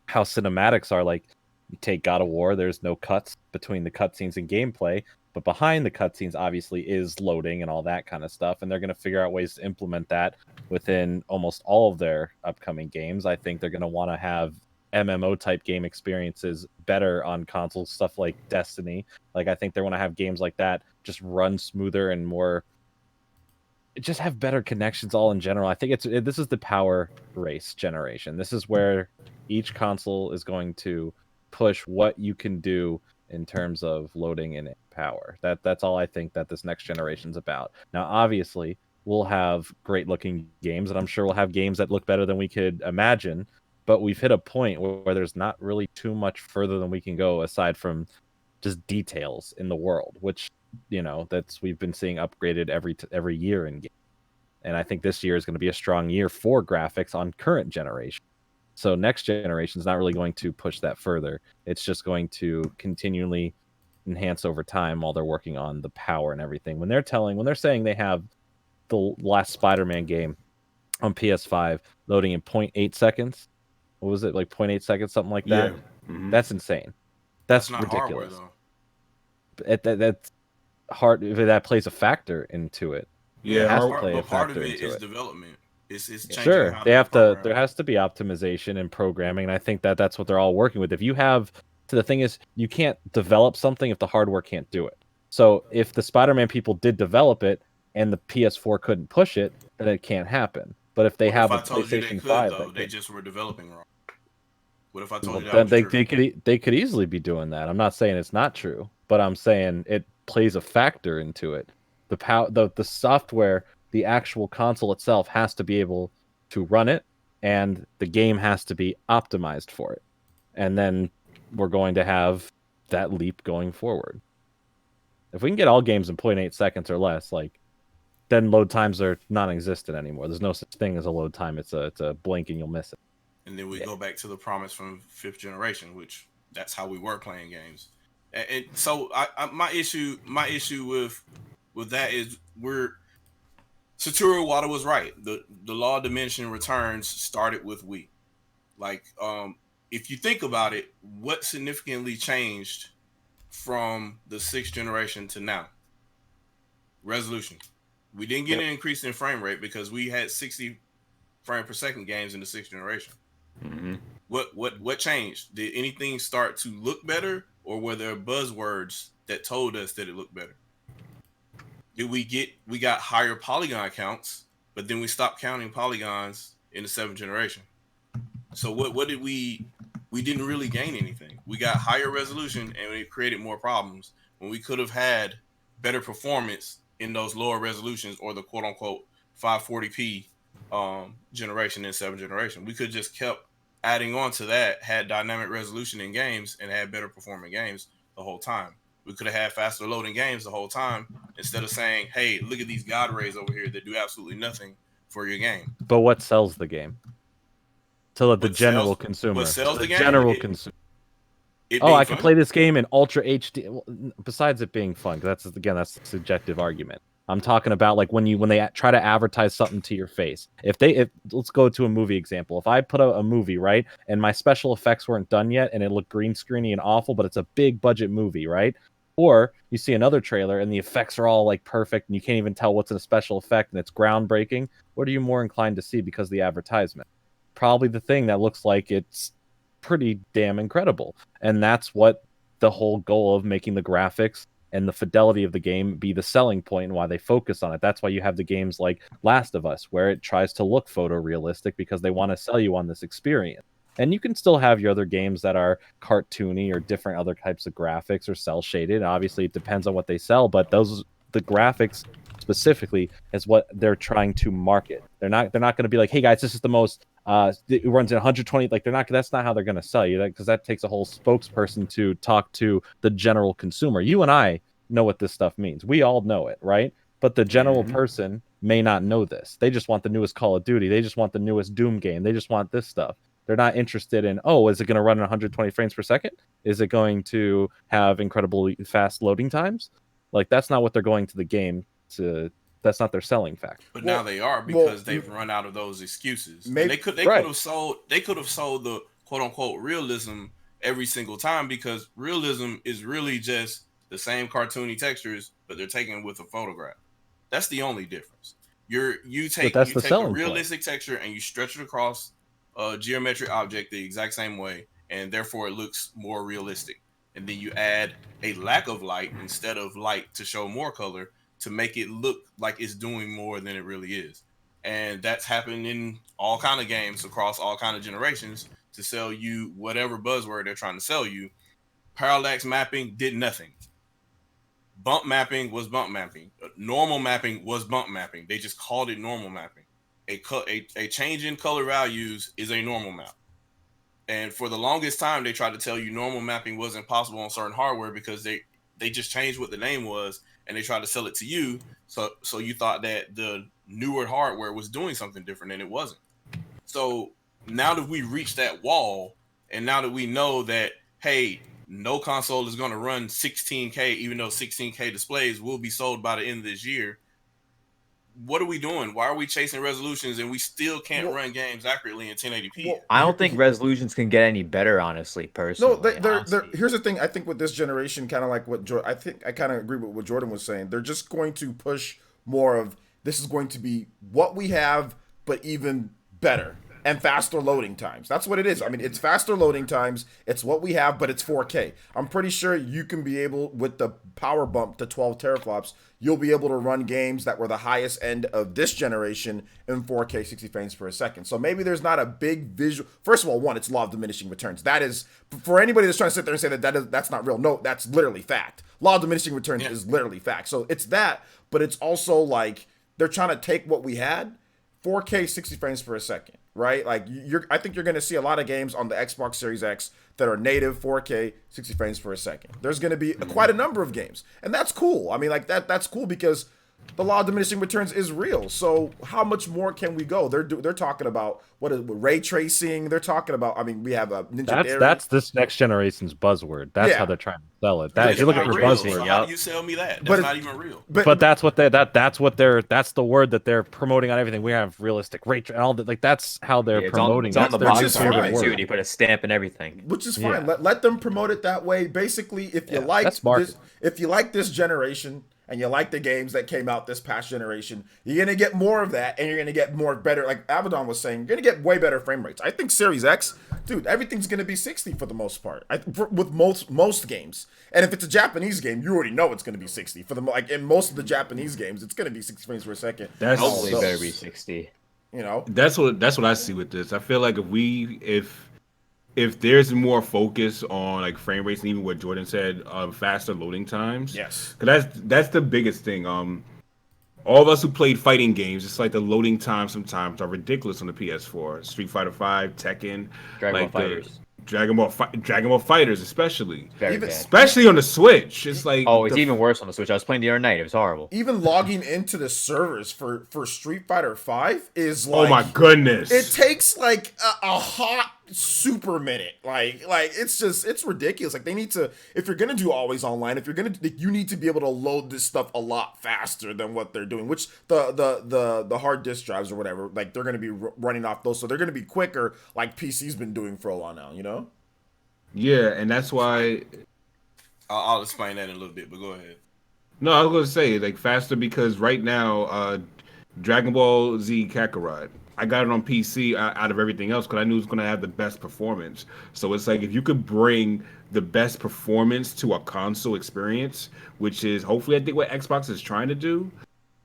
how cinematics are. Like, you take God of War, there's no cuts between the cutscenes and gameplay, but behind the cutscenes obviously is loading and all that kind of stuff. And they're going to figure out ways to implement that within almost all of their upcoming games. I think they're going to want to have MMO type game experiences better on consoles, stuff like Destiny. Like, I think they want to have games like that just run smoother and more, just have better connections all in general. I think this is the power race generation. This is where each console is going to push what you can do in terms of loading and power. That's all I think that this next generation's about. Now, obviously, we'll have great looking games, and I'm sure we'll have games that look better than we could imagine, but we've hit a point where there's not really too much further than we can go aside from just details in the world, which, we've been seeing upgraded every year in games. And I think this year is going to be a strong year for graphics on current generation. So next generation is not really going to push that further. It's just going to continually enhance over time while they're working on the power and everything. When they're saying they have the last Spider-Man game on PS5 loading in 0.8 seconds, what was it, like 0.8 seconds, something like that? Yeah. Mm-hmm. That's insane. That's not ridiculous. hardware, though. That's hard. If that plays a factor into it. Yeah, it has to part, play a but part of factor it into is it. development. It's changing Sure, how they have to. program. There has to be optimization and programming, and I think that that's what they're all working with. If you have, so the thing is, you can't develop something if the hardware can't do it. So if the Spider-Man people did develop it and the PS4 couldn't push it, then it can't happen. But if they What have if a I told you they PlayStation could, 5, though? They just were developing wrong. What if I told well, you that then was true? they could easily be doing that. I'm not saying it's not true, but I'm saying it plays a factor into it. The software, the actual console itself has to be able to run it, and the game has to be optimized for it. And then we're going to have that leap going forward. If we can get all games in 0.8 seconds or less, like, then load times are non-existent anymore. There's no such thing as a load time. It's a blink and you'll miss it. And then we go back to the promise from 5th generation, which that's how we were playing games. And so my issue with that is Satoru Iwata was right. The law of diminishing returns started with Wii. Like, if you think about it, what significantly changed from the 6th generation to now? Resolution. We didn't get an increase in frame rate because we had 60 frame per second games in the 6th generation. Mm-hmm. What changed? Did anything start to look better, or were there buzzwords that told us that it looked better? We got higher polygon counts, but then we stopped counting polygons in the 7th generation. So what did we didn't really gain anything. We got higher resolution and it created more problems when we could have had better performance in those lower resolutions, or the quote unquote 540p generation in 7th generation. We could have just kept adding on to that, had dynamic resolution in games, and had better performing games the whole time. We could have had faster loading games the whole time, instead of saying, hey, look at these God rays over here that do absolutely nothing for your game. But what sells the game? To let the What general sells- consumer. what sells the game? General consumer. Oh, I can play this game in Ultra HD. Well, besides it being fun, 'cause that's a subjective argument. I'm talking about like when they try to advertise something to your face. If let's go to a movie example. If I put a movie, right, and my special effects weren't done yet and it looked green screeny and awful, but it's a big budget movie, right? Or you see another trailer and the effects are all like perfect and you can't even tell what's in a special effect and it's groundbreaking. What are you more inclined to see because of the advertisement? Probably the thing that looks like it's pretty damn incredible. And that's what the whole goal of making the graphics and the fidelity of the game be the selling point and why they focus on it. That's why you have the games like Last of Us, where it tries to look photorealistic because they want to sell you on this experience. And you can still have your other games that are cartoony or different other types of graphics or cell shaded. Obviously, it depends on what they sell, but the graphics specifically is what they're trying to market. They're not going to be like, hey guys, this is the most it runs in 120. Like that's not how they're going to sell you, because that takes a whole spokesperson to talk to the general consumer. You and I know what this stuff means. We all know it, right? But the general person may not know this. They just want the newest Call of Duty. They just want the newest Doom game. They just want this stuff. They're not interested in, oh, is it going to run at 120 frames per second? Is it going to have incredibly fast loading times? Like, that's not what they're going to the game to. That's not their selling factor. But now they are, because they've run out of those excuses. Maybe, they could have sold the quote unquote realism every single time, because realism is really just the same cartoony textures, but they're taken with a photograph. That's the only difference. You take a realistic texture and you stretch it across a geometric object the exact same way, and therefore it looks more realistic. And then you add a lack of light instead of light to show more color, to make it look like it's doing more than it really is. And that's happened in all kind of games across all kind of generations to sell you whatever buzzword they're trying to sell you. Parallax mapping did nothing. Bump mapping was bump mapping. Normal mapping was bump mapping. They just called it normal mapping. A change in color values is a normal map. And for the longest time, they tried to tell you normal mapping wasn't possible on certain hardware because they just changed what the name was, and they tried to sell it to you. So you thought that the newer hardware was doing something different, and it wasn't. So now that we reached that wall, and now that we know that, hey, no console is going to run 16K, even though 16K displays will be sold by the end of this year, what are we doing? Why are we chasing resolutions and we still can't run games accurately in 1080p? Well, I don't think resolutions can get any better, honestly, personally. No, here's the thing. I think with this generation, kind of like I think I kind of agree with what Jordan was saying. They're just going to push more of, this is going to be what we have, but even better. And faster loading times. That's what it is. I mean, it's faster loading times. It's what we have, but it's 4K. I'm pretty sure you can be able, with the power bump to 12 teraflops, you'll be able to run games that were the highest end of this generation in 4K 60 frames per second. So maybe there's not a big visual. First of all, one, it's law of diminishing returns. That is, for anybody that's trying to sit there and say that's not real. No, that's literally fact. Law of diminishing returns is literally fact. So it's that, but it's also like they're trying to take what we had, 4K 60 frames per second. right? Like I think you're going to see a lot of games on the Xbox Series X that are native 4K 60 frames per second. There's going to be quite a number of games, and that's cool. I mean, like that's cool because the law of diminishing returns is real. So how much more can we go? They're talking about what ray tracing. They're talking about. I mean, we have a Ninja. That's this next generation's buzzword. That's how they're trying to sell it. That if you're looking for real, buzzword, so how do you sell me that? That's But not even real. but that's what that's the word that they're promoting on everything. We have realistic ray and all that. Like that's how they're promoting. It's on the their box new favorite too, word. and you put a stamp and everything. Which is fine. Yeah. Let them promote it that way. Basically, if you like this generation and you like the games that came out this past generation, you're gonna get more of that, and you're gonna get more better. Like Abaddon was saying, you're gonna get way better frame rates. I think Series X, dude, everything's gonna be 60 for the most part. With most games, and if it's a Japanese game, you already know it's gonna be 60 for the like in most of the Japanese games, it's gonna be 60 frames per second. That's Hopefully, it better be 60. You know, that's what I see with this. I feel like if there's more focus on like frame rates and even what Jordan said, faster loading times. yes, because that's the biggest thing. All of us who played fighting games, it's like the loading times sometimes are ridiculous on the PS4. Street Fighter 5, Tekken, Dragon Ball Fighters. Dragon Ball Fighters, especially Bad. especially on the Switch. It's like It's even worse on the Switch. I was playing the other night. It was horrible. even logging into the servers for Street Fighter 5 is like, oh my goodness, it takes like a hot super minute. Like it's ridiculous. Like they need to, if you're gonna do always online, you need to be able to load this stuff a lot faster than what they're doing. Which the hard disk drives or whatever, like they're gonna be running off those, so they're gonna be quicker, like PC's been doing for a while now. You know? Yeah, and that's why. I'll explain that in a little bit, but go ahead. No, I was gonna say like faster because right now, Dragon Ball Z Kakarot, I got it on PC out of everything else because I knew it was gonna have the best performance. So it's like if you could bring the best performance to a console experience, which is hopefully I think what Xbox is trying to do,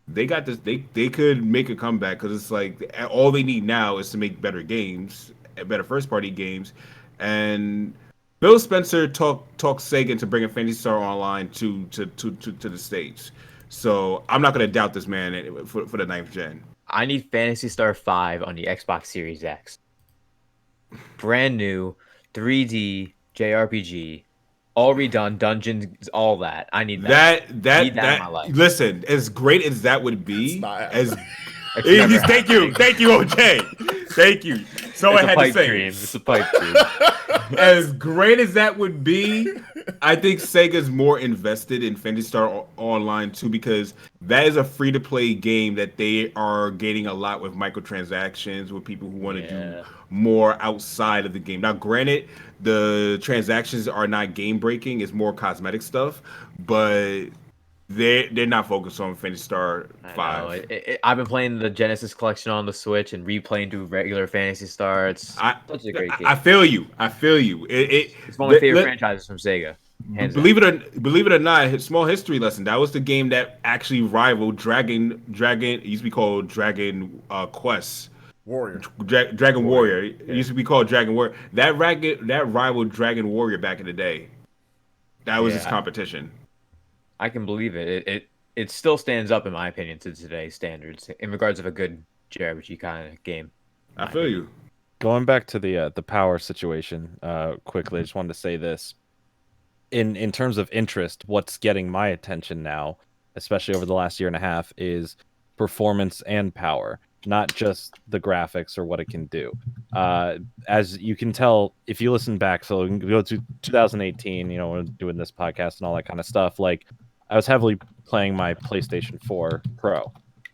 they got this. They could make a comeback because it's like all they need now is to make better games, better first party games, and Bill Spencer talked Sega into bringing Phantasy Star Online to the States. So I'm not gonna doubt this man for the 9th gen. I need Phantasy Star 5 on the Xbox Series X. Brand new, 3D JRPG, all redone, dungeons, all that. I need that. Need that in my life. Listen, as great as that would be, thank you, OJ, thank you. So I had to say, it's a pipe dream. As great as that would be, I think Sega's more invested in Phantasy Star Online too because that is a free-to-play game that they are gaining a lot with microtransactions, with people who want to do more outside of the game. Now, granted, the transactions are not game-breaking; it's more cosmetic stuff, but they're not focused on Phantasy Star 5. I've been playing the Genesis collection on the Switch and replaying through regular Phantasy Star. It's such a great game. I feel you. It's one of my favorite franchises from Sega. Believe it or not, small history lesson. That was the game that actually rivaled Dragon. It used to be called Dragon Quest. Warrior. Dragon Warrior. It used to be called Dragon Warrior. That rivaled Dragon Warrior back in the day. That was its competition. I can believe it. It still stands up in my opinion to today's standards in regards of a good JRPG kind of game. I feel you. Going back to the power situation, quickly, I just wanted to say this. In terms of interest, what's getting my attention now, especially over the last year and a half, is performance and power, not just the graphics or what it can do. As you can tell, if you listen back, so we can go to 2018, we're doing this podcast and all that kind of stuff. Like, I was heavily playing my PlayStation 4 Pro.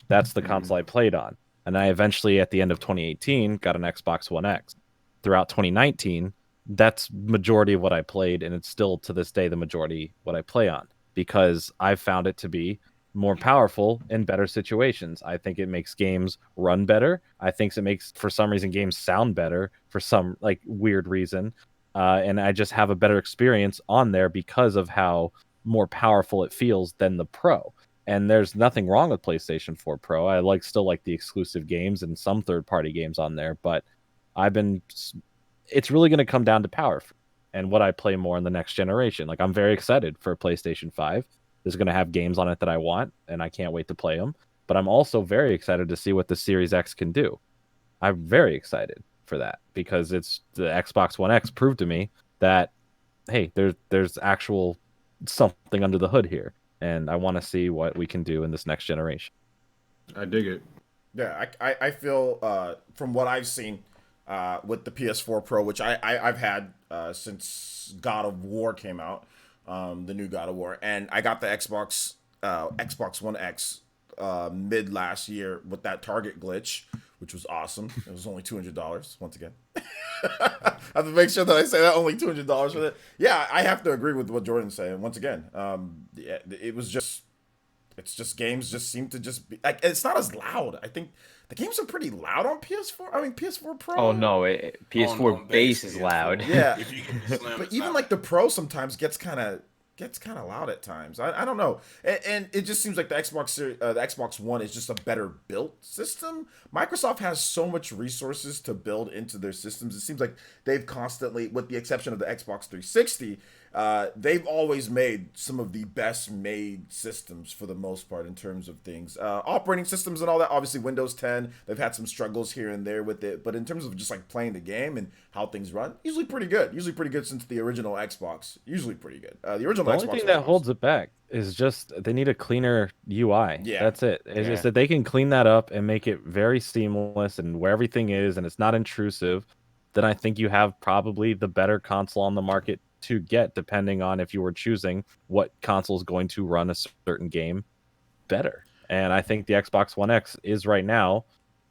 That's the console I played on. And I eventually, at the end of 2018, got an Xbox One X. Throughout 2019, that's majority of what I played, and it's still to this day the majority what I play on because I've found it to be more powerful in better situations. I think it makes games run better. I think it makes, for some reason, games sound better for some weird reason. And I just have a better experience on there because of how more powerful it feels than the Pro. And there's nothing wrong with PlayStation 4 Pro. I still like the exclusive games and some third-party games on there, but it's really going to come down to power and what I play more in the next generation. Like, I'm very excited for PlayStation 5. There's going to have games on it that I want, and I can't wait to play them. But I'm also very excited to see what the Series X can do. I'm very excited for that because it's the Xbox One X proved to me that hey, there's actual something under the hood here, and I want to see what we can do in this next generation. I dig it. Yeah, I feel from what I've seen with the PS4 Pro, which I've had since God of War came out, the new God of War, and I got the Xbox One X mid last year with that Target glitch, which was awesome. It was only $200 once again. I have to make sure that I say that only $200 for it. Yeah, I have to agree with what Jordan's saying. Once again, yeah, it was just it's just games just seem to just be like it's not as loud. I think the games are pretty loud on PS4. I mean PS4 Pro. Oh no, PS4 On bass base, is yeah. loud. Yeah, If you can slam but it's even not like bad. the Pro sometimes gets kind of loud at times. I don't know, and it just seems like the Xbox One is just a better built system. Microsoft has so much resources to build into their systems. It seems like they've constantly, with the exception of the Xbox 360, they've always made some of the best made systems for the most part in terms of things, operating systems and all that. Obviously, Windows 10, they've had some struggles here and there with it, but in terms of just like playing the game and how things run, usually pretty good. Usually pretty good since the original Xbox. Usually pretty good. The original The only Xbox thing was that awesome. holds it back is just they need a cleaner UI. Yeah. That's it. It's Yeah. just that they can clean that up and make it very seamless and where everything is and it's not intrusive. Then I think you have probably the better console on the market to get, depending on if you were choosing what console is going to run a certain game better. And I think the Xbox One X is right now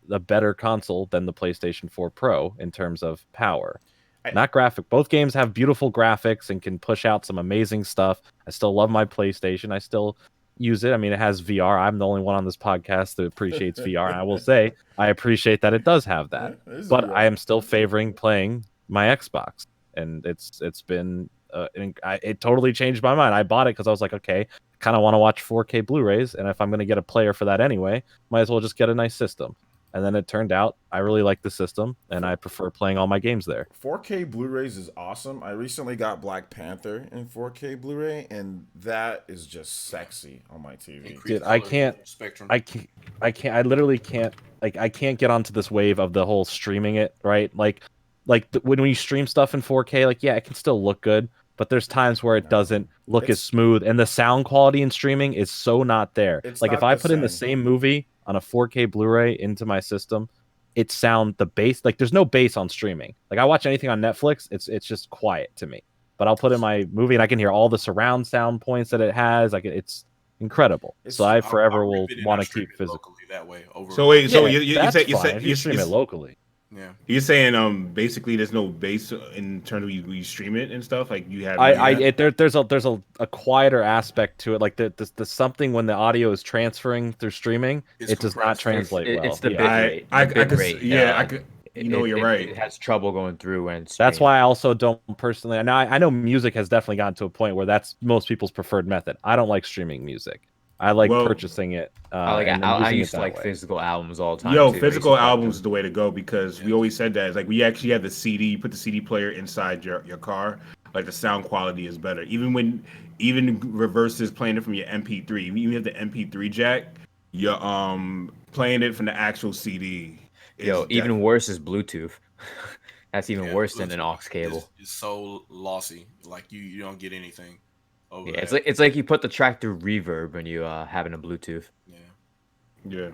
a better console than the PlayStation 4 Pro in terms of power. I, Not graphic. Both games have beautiful graphics and can push out some amazing stuff. I still love my PlayStation. I still use it. I mean, it has VR. I'm the only one on this podcast that appreciates VR, and I will say I appreciate that it does have that. This is But I VR. am still favoring playing my Xbox, and it's been it totally changed my mind. I bought it because I was like, okay, kind of want to watch 4K Blu-rays, and if I'm going to get a player for that anyway, might as well just get a nice system. And then it turned out I really like the system, and I prefer playing all my games there. 4K Blu-rays is awesome. I recently got Black Panther in 4K Blu-ray, and that is just sexy on my TV. Increase Dude, I color can't. spectrum. I literally can't. Like, I can't get onto this wave of the whole streaming it, right? When you stream stuff in 4K, like, yeah, it can still look good, but there's times where it doesn't look as It's smooth, and the sound quality in streaming is so not there. it's Like, if not I the put in the same. same movie on a 4K Blu-ray into my system, the bass, like, there's no bass on streaming. Like, I watch anything on Netflix, it's just quiet to me. But I'll put in my movie and I can hear all the surround sound points that it has. Like, it's incredible. So It's I I forever rip will it and I want to stream keep it physical. locally that way over. So wait, so Yeah, you that's say fine if you stream it locally. Yeah. you're saying basically there's no bass in terms of you stream it and stuff like you have. Yeah. There's a quieter aspect to it. Like the something when the audio is transferring through streaming, It's it does not compressed. translate well. It's the Yeah. bit I rate. I The I bit could rate. yeah I could. You know, you're right. It has trouble going through when it's That's streamed. why I also don't personally. Now I know music has definitely gotten to a point where that's most people's preferred method. I don't like streaming music. I like Well, purchasing it and then I using it used to that like way. physical albums all the time Yo, too. I used physical to collect albums them. is the way to go because we always said that. It's like we actually have the CD, you put the CD player inside your car, like the sound quality is better. Even reverses playing it from your MP3. Even if you have the MP3 jack, you're playing it from the actual CD. Yo, even worse is Bluetooth. That's even Yeah, worse than Bluetooth an aux cable. is so lossy. Like you don't get anything over Yeah, that. it's like you put the track through reverb when you having a Bluetooth. Yeah. Yeah.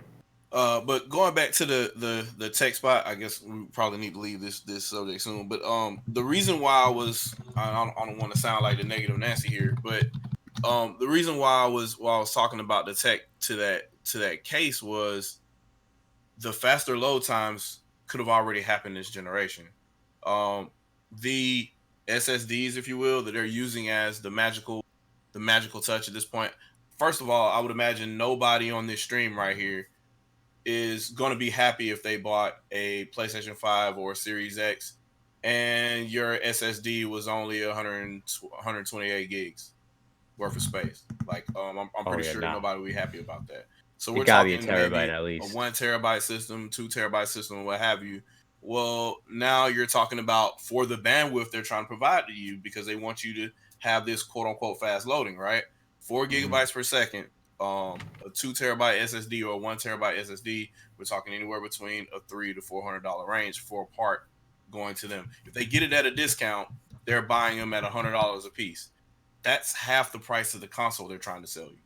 But going back to the tech spot, I guess we probably need to leave this subject soon. But the reason why I don't want to sound like the negative Nancy here, but the reason why I was talking about the tech to that case was the faster load times could have already happened this generation. The SSDs, if you will, that they're using as the magical touch at this point. First of all, I would imagine nobody on this stream right here is going to be happy if they bought a PlayStation 5 or a Series X and your SSD was only 128 gigs worth of space. Like, I'm pretty sure nobody will be happy about that. So we're gotta be a talking terabyte maybe at least. a 1 terabyte system, 2 terabyte system, what have you. Well, now you're talking about for the bandwidth they're trying to provide to you because they want you to have this quote unquote fast loading, right? 4 gigabytes per second a 2 terabyte SSD or a 1 terabyte SSD, we're talking anywhere between a $300 to $400 range for a part going to them. If they get it at a discount, they're buying them at $100 a piece. That's half the price of the console they're trying to sell you.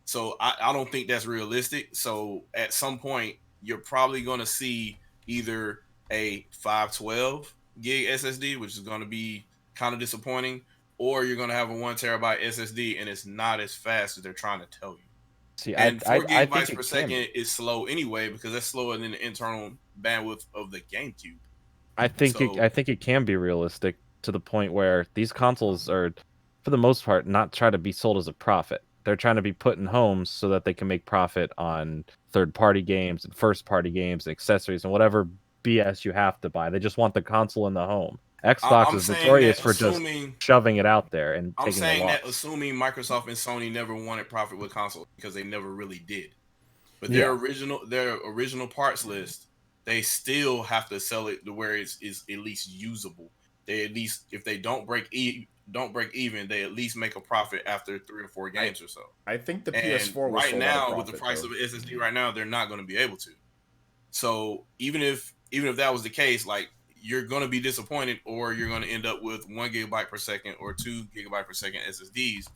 So I don't think that's realistic. So at some point, you're probably going to see either a 512 gig SSD, which is going to be kind of disappointing, or you're going to have a 1 terabyte SSD and it's not as fast as they're trying to tell you. See, And 4 I think gigabytes per second is slow anyway because that's slower than the internal bandwidth of the GameCube. I think it can be realistic to the point where these consoles are, for the most part, not trying to be sold as a profit. They're trying to be put in homes so that they can make profit on third-party games and first-party games and accessories and whatever BS you have to buy. They just want the console in the home. Xbox is notorious for just shoving it out there and taking the loss. I'm saying that assuming Microsoft and Sony never wanted profit with consoles because they never really did. But their original parts list, they still have to sell it to where it's at least usable. They at least, if they don't break even, they at least make a profit after 3 or 4 games or so. I think the PS4 was right now with the price of an SSD right now, they're not going to be able to. So even if that was the case, like, you're going to be disappointed, or you're going to end up with 1 gigabyte per second or 2 gigabyte per second SSDs,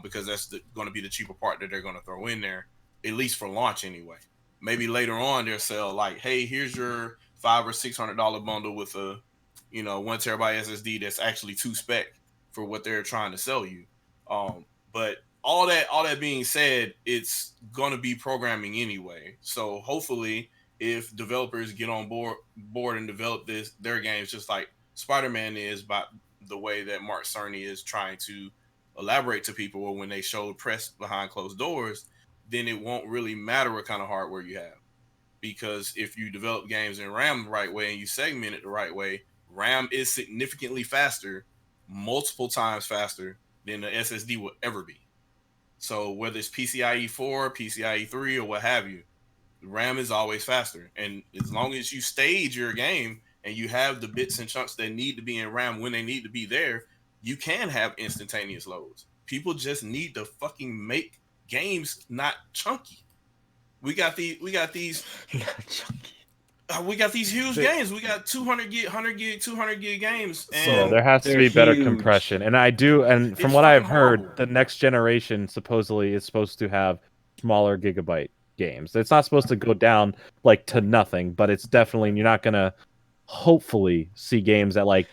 because that's going to be the cheaper part that they're going to throw in there, at least for launch anyway. Maybe later on they'll sell like, hey, here's your $500 or $600 bundle with a 1 terabyte SSD that's actually 2 spec for what they're trying to sell you. But all that being said, it's going to be programming anyway. So hopefully, if developers get on board and develop their games just like Spider-Man is, by the way that Mark Cerny is trying to elaborate to people, or when they show press behind closed doors, then it won't really matter what kind of hardware you have. Because if you develop games in RAM the right way and you segment it the right way, RAM is significantly faster, multiple times faster than the SSD will ever be. So whether it's PCIe 4, PCIe 3, or what have you, RAM is always faster. And as long as you stage your game and you have the bits and chunks that need to be in RAM when they need to be there, you can have instantaneous loads. People just need to fucking make games not chunky. We got these Not chunky. We got these huge games. We got 200 gig, 100 gig, 200 gig games. And so there has to be better compression. And from what I've heard, horrible. the next generation supposedly is supposed to have smaller gigabyte games. It's not supposed to go down like to nothing, but it's definitely, you're not going to hopefully see games at like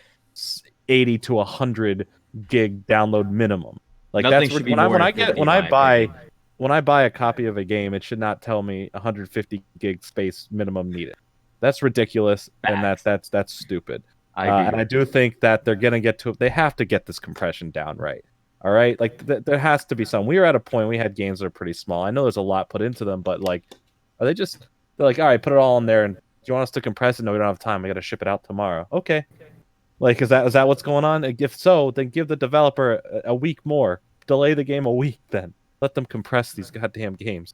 80 to 100 gig download minimum. Like Nothing that's should be when more I than 50, in my opinion. when I buy a copy of a game, it should not tell me 150 gig space minimum needed. That's ridiculous, and that's stupid. I agree. And I do think that they're gonna get to it. They have to get this compression down right. All right, like there has to be some. We were at a point we had games that are pretty small. I know there's a lot put into them, but like, they're like, all right, put it all in there, and do you want us to compress it? No, we don't have time. We got to ship it out tomorrow. Okay, like is that what's going on? If so, then give the developer a week more. Delay the game a week, then let them compress these goddamn games.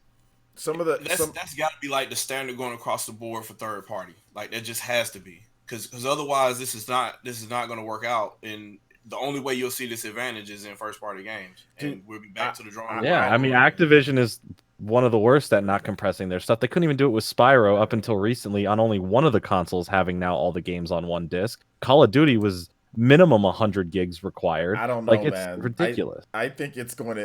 That's got to be like the standard going across the board for third party. Like that just has to be, because otherwise this is not going to work out. And the only way you'll see this advantage is in first party games, and we'll be back to the drawing board. Yeah, I mean, Activision is one of the worst at not compressing their stuff. They couldn't even do it with Spyro up until recently on only one of the consoles having now all the games on one disc. Call of Duty was minimum 100 gigs required. I don't know, like, man. It's ridiculous. I think it's going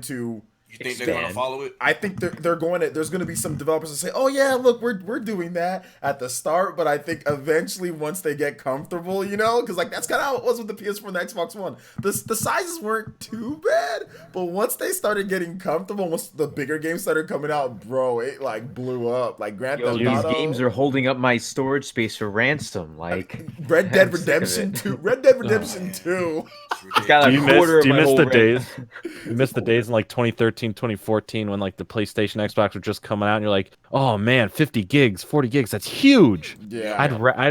to. You think they're going to follow it? I think they're going to. There's going to be some developers that say, "Oh yeah, look, we're doing that at the start," but I think eventually once they get comfortable, because like that's kind of how it was with the PS4 and the Xbox One. The sizes weren't too bad, but once they started getting comfortable, once the bigger games started coming out, bro, it like blew up. Like Grand Theft Auto. These games are holding up my storage space for ransom. Like Red Dead Redemption 2. Red Dead Redemption 2. Do you miss the days? You miss the days in like 2013. 2014 when like the PlayStation, Xbox were just coming out and you're like, oh man, 50 gigs, 40 gigs, that's huge. Yeah,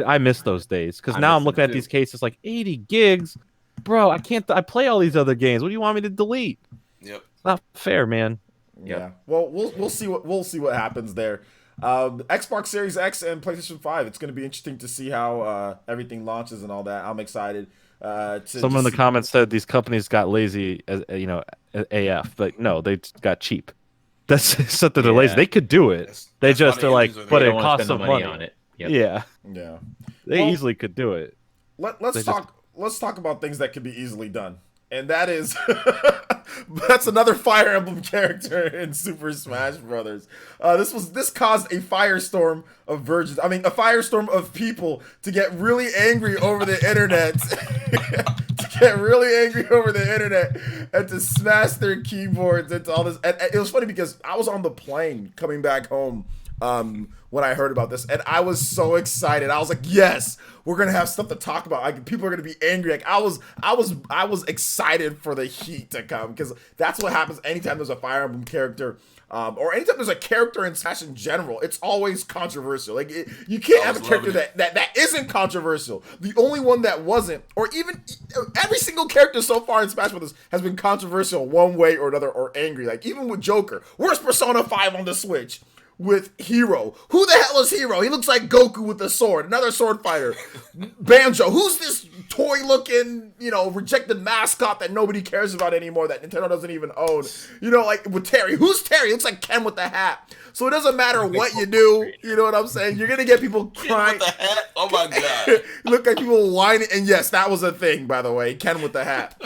I miss those days because now I'm looking at these cases like 80 gigs, bro. I play all these other games. What do you want me to delete? Yep, it's not fair, man. Yeah. Well, we'll see what happens there. Xbox Series X and PlayStation 5. It's going to be interesting to see how everything launches and all that. I'm excited. Someone in the comments said these companies got lazy, as AF, but no, they got cheap. That's something they're lazy. They could do it. They just are like, but it costs some money on it. Yep. Yeah. They easily could do it. Let's talk about things that could be easily done, and that is that's another Fire Emblem character in Super Smash Brothers. This caused a firestorm of virgins. I mean, a firestorm of people to get really angry over the internet. And to smash their keyboards into all this. And it was funny because I was on the plane coming back home when I heard about this, and I was so excited. I was like, yes, we're gonna have stuff to talk about. Like, people are gonna be angry. Like, I was excited for the heat to come, because that's what happens anytime there's a Fire Emblem character, or anytime there's a character in Smash in general. It's always controversial. Like, you can't have a character that isn't controversial. The only one that wasn't, or even every single character so far in Smash Bros. Has been controversial one way or another, or angry. Like, even with Joker, where's Persona 5 on the Switch? With Hero. Who the hell is Hero? He looks like Goku with a sword. Another sword fighter. Banjo. Who's this toy-looking, rejected mascot that nobody cares about anymore, that Nintendo doesn't even own? Like with Terry. Who's Terry? He looks like Ken with the hat. So it doesn't matter what you do. You know what I'm saying? You're going to get people crying. Ken with the hat? Oh my God. Look at people whining. And yes, that was a thing, by the way. Ken with the hat.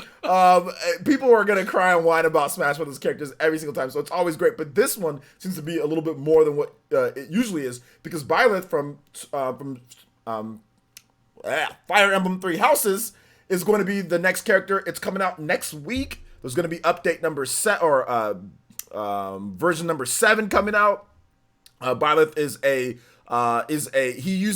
People are gonna cry and whine about Smash Brothers characters every single time, so it's always great. But this one seems to be a little bit more than what it usually is, because Byleth from Fire Emblem Three Houses is going to be the next character. It's coming out next week. There's going to be update number version number 7 coming out. Byleth he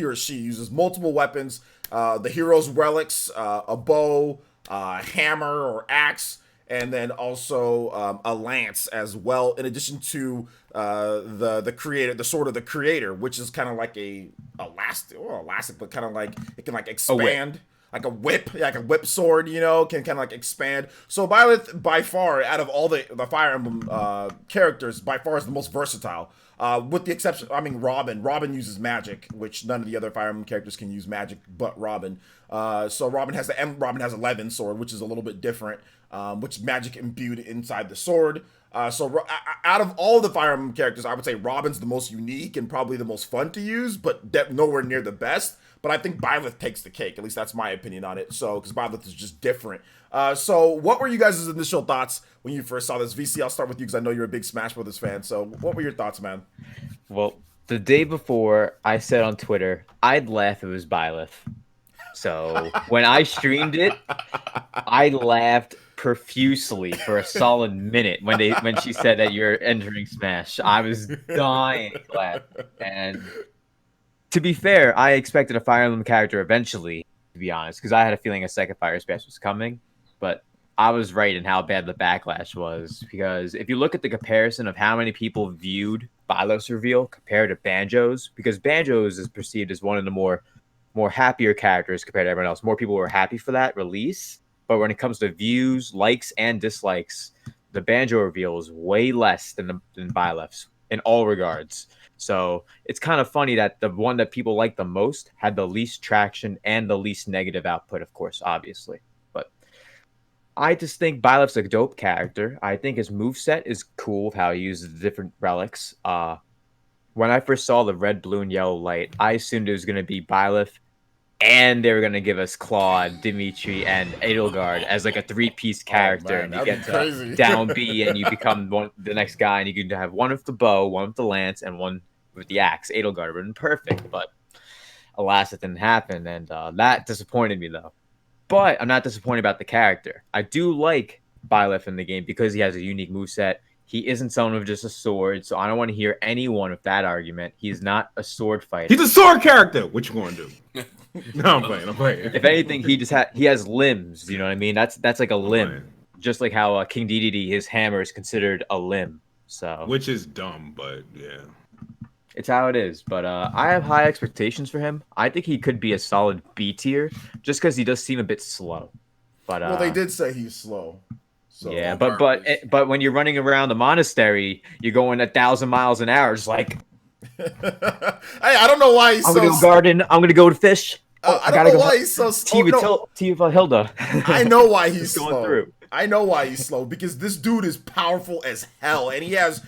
or she uses multiple weapons. The hero's relics, a bow, hammer or axe, and then also a lance as well, in addition to the creator, the sword of the creator, which is kind of like elastic, but kind of like it can like expand. Like a whip, like a whip sword, can kind of like expand. So Byleth, by far, out of all the Fire Emblem characters, by far is the most versatile. With the exception, Robin. Robin uses magic, which none of the other Fire Emblem characters can use magic, but Robin. So Robin has a Levin sword, which is a little bit different, which is magic imbued inside the sword. So out of all the Fire Emblem characters, I would say Robin's the most unique and probably the most fun to use, but nowhere near the best. But I think Byleth takes the cake. At least that's my opinion on it. So, because Byleth is just different. So, what were you guys' initial thoughts when you first saw this? VC, I'll start with you because I know you're a big Smash Brothers fan. So, what were your thoughts, man? Well, the day before, I said on Twitter, I'd laugh if it was Byleth. So, when I streamed it, I laughed profusely for a solid minute when she said that you're entering Smash. I was dying to laugh. And to be fair, I expected a Fire Emblem character eventually, to be honest, because I had a feeling a second Fire Smash was coming. But I was right in how bad the backlash was, because if you look at the comparison of how many people viewed Byleth's reveal compared to Banjo's, because Banjo's is perceived as one of the more happier characters compared to everyone else. More people were happy for that release. But when it comes to views, likes, and dislikes, the Banjo reveal is way less than Byleth's in all regards. So it's kind of funny that the one that people like the most had the least traction and the least negative output, of course, obviously. But I just think Byleth's a dope character. I think his moveset is cool with how he uses the different relics. When I first saw the red, blue, and yellow light, I assumed it was going to be Byleth, and they were going to give us Claude, Dimitri, and Edelgard as like a 3-piece character. Man, and you get to down B and you become the next guy, and you can have one with the bow, one with the lance, and one with the axe. Edelgard would have been perfect, but alas, it didn't happen, and that disappointed me, though. But I'm not disappointed about the character. I do like Byleth in the game because he has a unique moveset. He isn't someone with just a sword, so I don't want to hear anyone with that argument. He's not a sword fighter. He's a sword character. What you going to do? No, I'm playing. If anything, he has limbs. You know what I mean? That's like a limb, just like how King Dedede, his hammer is considered a limb. So, which is dumb, but yeah, it's how it is. But I have high expectations for him. I think he could be a solid B tier, just because he does seem a bit slow. But well, they did say he's slow. So, yeah, but when you're running around the monastery, you're going 1,000 miles an hour, just like I don't know why he's I'm so. gonna go garden. I'm gonna go to fish. I don't know why he's so. Tea with Hilda. I know why he's Just going slow. through. I know why he's slow because this dude is powerful as hell, and he has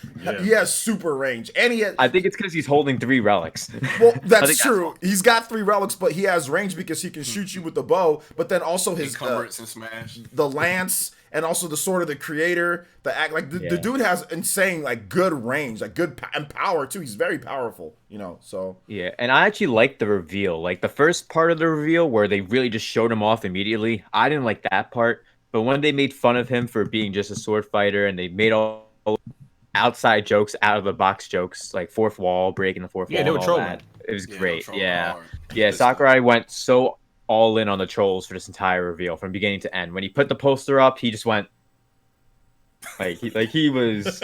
super range, and he has. I think it's because he's holding 3 relics. Well, that's true. He's got 3 relics, but he has range because he can shoot you with the bow. But then also his encumbrance and smash, the lance, and also the sword of the creator. The dude has insane good range, good and power too. He's very powerful, So Yeah, and I actually liked the reveal. Like the first part of the reveal where they really just showed him off immediately. I didn't like that part. But when they made fun of him for being just a sword fighter and they made all outside jokes, out of the box jokes, like fourth wall, breaking the fourth wall, they were and all trolling. that, it was they were great. trolling Yeah, hard. yeah. Sakurai went so all in on the trolls for this entire reveal from beginning to end. When he put the poster up, he just went he was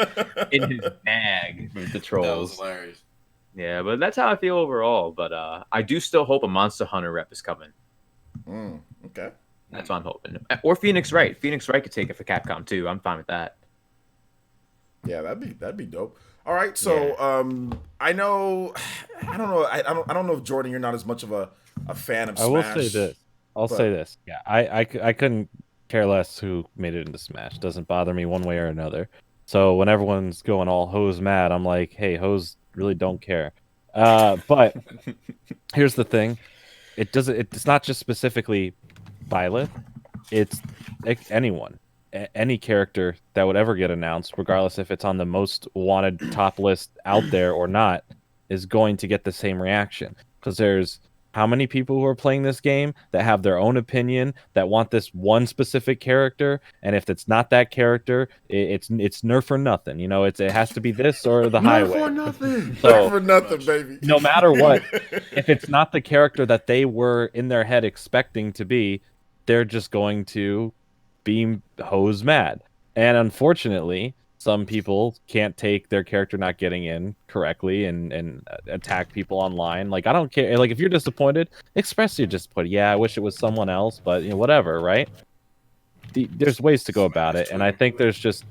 in his bag with the That was trolls. hilarious. Yeah, but that's how I feel overall. But I do still hope a Monster Hunter rep is coming. Okay. That's what I'm hoping. Or Phoenix Wright. Phoenix Wright could take it for Capcom too. I'm fine with that. Yeah, that'd be dope. All right, so I don't know if Jordan, you're not as much of a fan of Smash. I will say this. I'll say this. Yeah, I couldn't care less who made it into Smash. Doesn't bother me one way or another. So when everyone's going all Hose mad, I'm like, hey, Hose really don't care. But here's the thing. It's not just specifically Byleth. It's anyone. Any character that would ever get announced, regardless if it's on the most wanted top list out there or not, is going to get the same reaction. Because there's how many people who are playing this game that have their own opinion, that want this one specific character, and if it's not that character, it's nerf or nothing. It has to be this or the highway. Nerf or nothing. So, nerf or nothing, baby. No matter what, if it's not the character that they were in their head expecting to be, they're just going to be Hose mad. And unfortunately, some people can't take their character not getting in correctly and attack people online. Like, I don't care. Like, if you're disappointed, express your disappointment. Yeah, I wish it was someone else, but whatever, right? There's ways to go about it, and I think there's just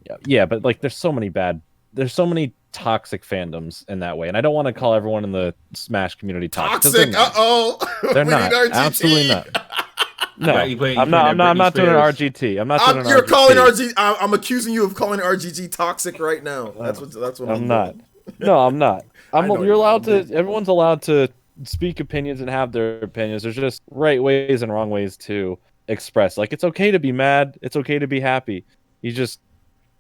but there's so many toxic fandoms in that way, and I don't want to call everyone in the Smash community toxic. They're not. Absolutely not. No, I'm not doing an RGT. I'm not doing an RGT. You're calling RGT. I'm accusing you of calling RGT toxic right now. That's what I'm not. Doing. No, I'm not. You're allowed to. Everyone's allowed to speak opinions and have their opinions. There's just right ways and wrong ways to express. Like, it's okay to be mad. It's okay to be happy. You just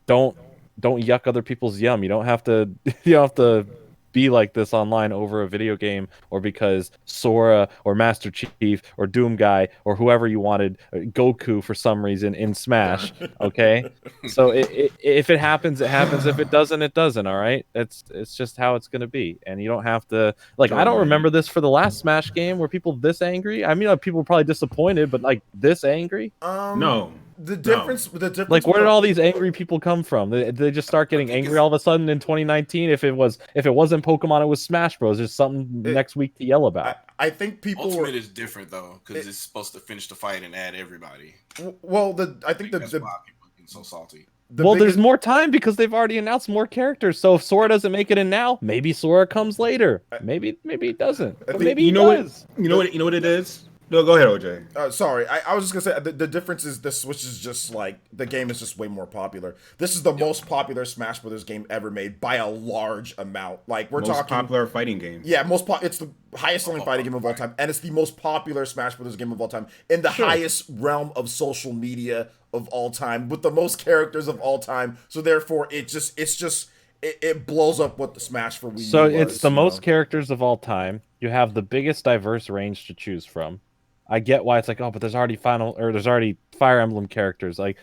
don't yuck other people's yum. You don't have to. You don't have to be like this online over a video game, or because Sora or Master Chief or Doom Guy or whoever you wanted, Goku for some reason in Smash. Okay, so if it happens, it happens. If it doesn't, it doesn't. All right, it's just how it's gonna be, and you don't have to I don't remember this for the last Smash game. Were people this angry? I mean, people were probably disappointed, but this angry? No. The difference. Like, where did all these angry people come from? Did they just start getting angry all of a sudden in 2019? If it wasn't Pokemon, it was Smash Bros. There's something next week to yell about. I think people. Ultimate is different though, because it's supposed to finish the fight and add everybody. Well, I think that's why people are so salty. There's more time because they've already announced more characters. So if Sora doesn't make it in now, maybe Sora comes later. Maybe it doesn't. But maybe he does. You know what it is? No, go ahead, OJ. Sorry, I was just gonna say the difference is the Switch is just the game is just way more popular. This is the most popular Smash Brothers game ever made by a large amount. Like, we're most talking popular fighting game. Yeah, it's the highest selling fighting game of all time, and it's the most popular Smash Brothers game of all time in the highest realm of social media of all time, with the most characters of all time. So therefore, it blows up what the Smash for Wii U So was, it's the most characters of all time. You have the biggest diverse range to choose from. I get why it's like, oh, but there's already Fire Emblem characters. Like,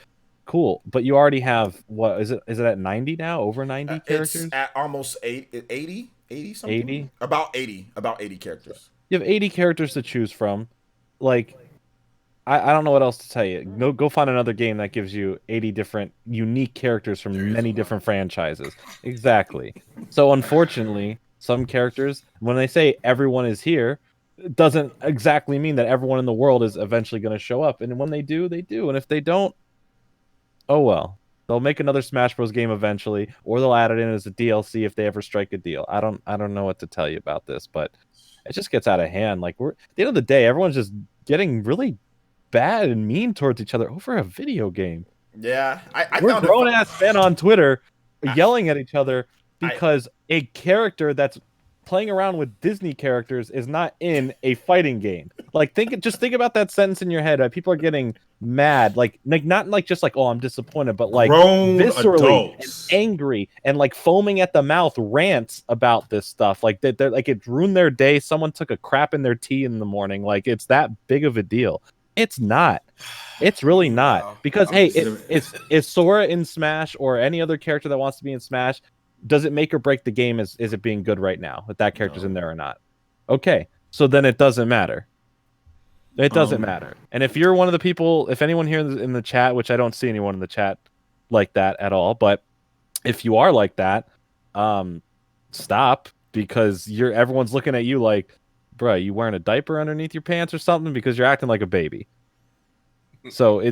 cool, but you already have what is it at 90 now? Over 90 characters? It's at almost 80 something. 80? About 80 characters. You have 80 characters to choose from. Like, I don't know what else to tell you. Go find another game that gives you 80 different unique characters from many different franchises. Exactly. So unfortunately, some characters, when they say everyone is here, it doesn't exactly mean that everyone in the world is eventually going to show up. And when they do, they do. And if they don't, oh well. They'll make another Smash Bros. Game eventually, or they'll add it in as a DLC if they ever strike a deal. I don't know what to tell you about this, but it just gets out of hand. Like we're at the end of the day, everyone's just getting really bad and mean towards each other over a video game. Yeah, I We're found grown ass men on Twitter I- yelling at each other I- because a character that's playing around with Disney characters is not in a fighting game. Like just think about that sentence in your head. People are getting mad, like not like just like, oh, I'm disappointed, but like Grown viscerally adults. and angry and like foaming at the mouth rants about this stuff. Like they're like it ruined their day. Someone took a crap in their tea in the morning. Like it's that big of a deal. It's not. It's really not. Wow. Because I'm hey, just- is Sora in Smash or any other character that wants to be in Smash? Does it make or break the game? Is it being good right now that character's in there or not? Okay, so then it doesn't matter. It doesn't matter. And if you're one of the people, if anyone here in the chat, which I don't see anyone in the chat like that at all, but if you are like that, stop, because everyone's looking at you like, bruh, you wearing a diaper underneath your pants or something because you're acting like a baby. So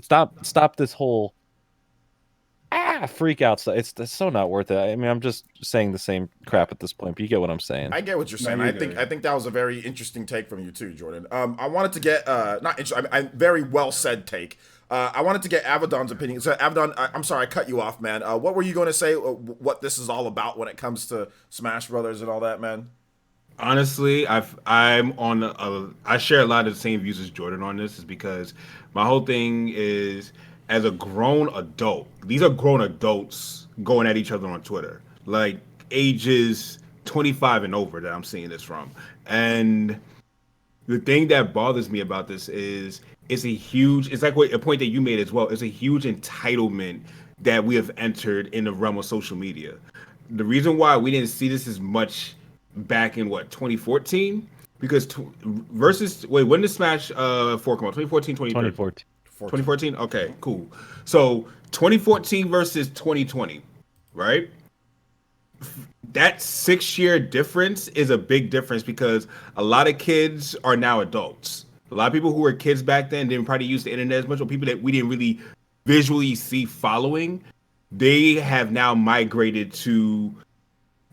stop this whole freak out stuff. It's so not worth it. I mean, I'm just saying the same crap at this point, but you get what I'm saying. I get what you're saying. No, I think that was a very interesting take from you too, Jordan. I wanted to get very well said take. I wanted to get Avedon's opinion. So Avedon, I'm sorry I cut you off, man. What were you going to say? What this is all about when it comes to Smash Brothers and all that, man? Honestly, I share a lot of the same views as Jordan on this, is because my whole thing is, as a grown adult, these are grown adults going at each other on Twitter, like ages 25 and over that I'm seeing this from. And the thing that bothers me about this is it's like a point that you made as well. It's a huge entitlement that we have entered in the realm of social media. The reason why we didn't see this as much back in 2014, because when did Smash 4 come out? 2014, 2014. 2014. Okay, cool. So 2014 versus 2020, right? That 6-year difference is a big difference, because a lot of kids are now adults. A lot of people who were kids back then didn't probably use the internet as much, or people that we didn't really visually see following, they have now migrated to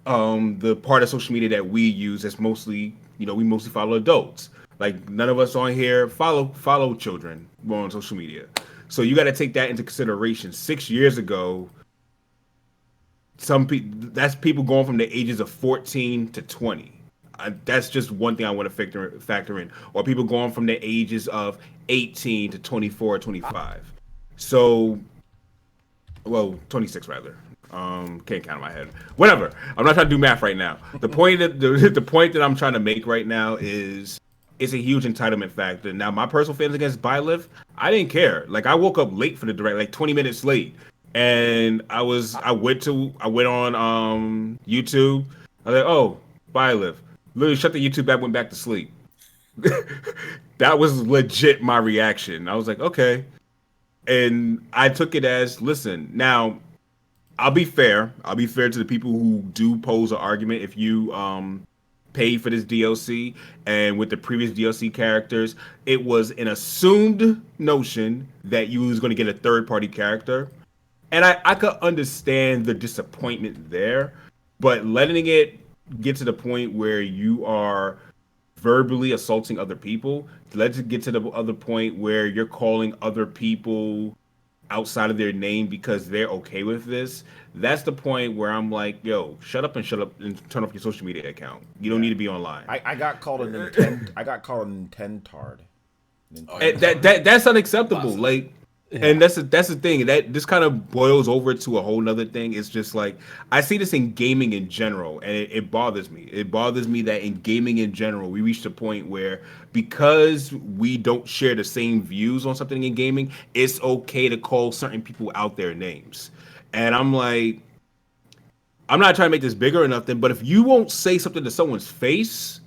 the part of social media that we use. That's mostly, we mostly follow adults. Like, none of us on here follow children on social media. So you got to take that into consideration. 6 years ago, that's people going from the ages of 14 to 20. That's just one thing I want to factor in. Or people going from the ages of 18 to 24, 25. So, well, 26 rather. Can't count in my head. Whatever. I'm not trying to do math right now. The point that I'm trying to make right now is, it's a huge entitlement factor. Now, my personal feelings against Byleth, I didn't care. Like, I woke up late for the direct, like 20 minutes late, and I went on YouTube. I was like, oh, Byleth. Literally shut the YouTube app, went back to sleep. That was legit my reaction. I was like, okay. And I took it as, listen, now, I'll be fair to the people who do pose an argument. If you paid for this DLC, and with the previous DLC characters, it was an assumed notion that you was going to get a third-party character. And I could understand the disappointment there, but letting it get to the point where you are verbally assaulting other people, let's get to the other point where you're calling other people outside of their name because they're okay with this. That's the point where I'm like, yo, shut up and turn off your social media account. You don't need to be online. I got called a Nintendard. That's unacceptable. Like, and that's the thing, that this kind of boils over to a whole nother thing. It's just like, I see this in gaming in general, and it bothers me. It bothers me that in gaming in general, we reached a point where, because we don't share the same views on something in gaming, it's okay to call certain people out their names. And I'm like, I'm not trying to make this bigger or nothing, but if you won't say something to someone's face,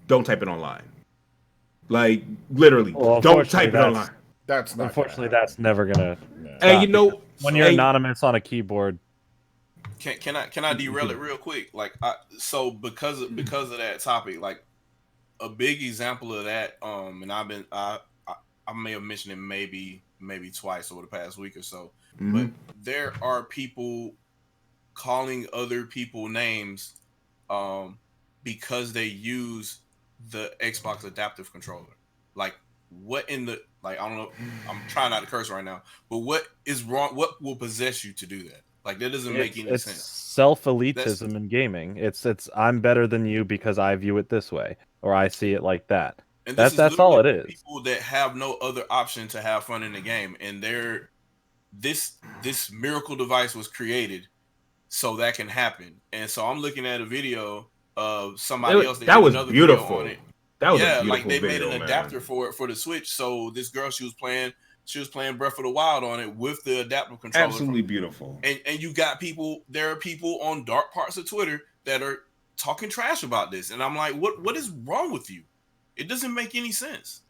don't type it online. Like, literally, don't type it online. That's not Unfortunately, that's never gonna. And when you're anonymous on a keyboard. Can I derail it real quick? Like, so because of that topic, like a big example of that, and I may have mentioned it maybe twice over the past week or so. but there are people calling other people names because they use the Xbox adaptive controller. Like, what in the, like, I don't know, I'm trying not to curse right now, but what is wrong? What will possess you to do that? Like, that doesn't make any sense. Self-elitism in gaming. It's I'm better than you because I view it this way, or I see it like that. And That's all it is. People that have no other option to have fun in the game, and this miracle device was created so that can happen. And so I'm looking at a video of somebody else that was beautiful. Video on it. That was yeah, a beautiful like they video, made an adapter for the Switch. So this girl, she was playing Breath of the Wild on it with the adaptive controller. Absolutely beautiful. And you got people. There are people on dark parts of Twitter that are talking trash about this, and I'm like, what is wrong with you? It doesn't make any sense.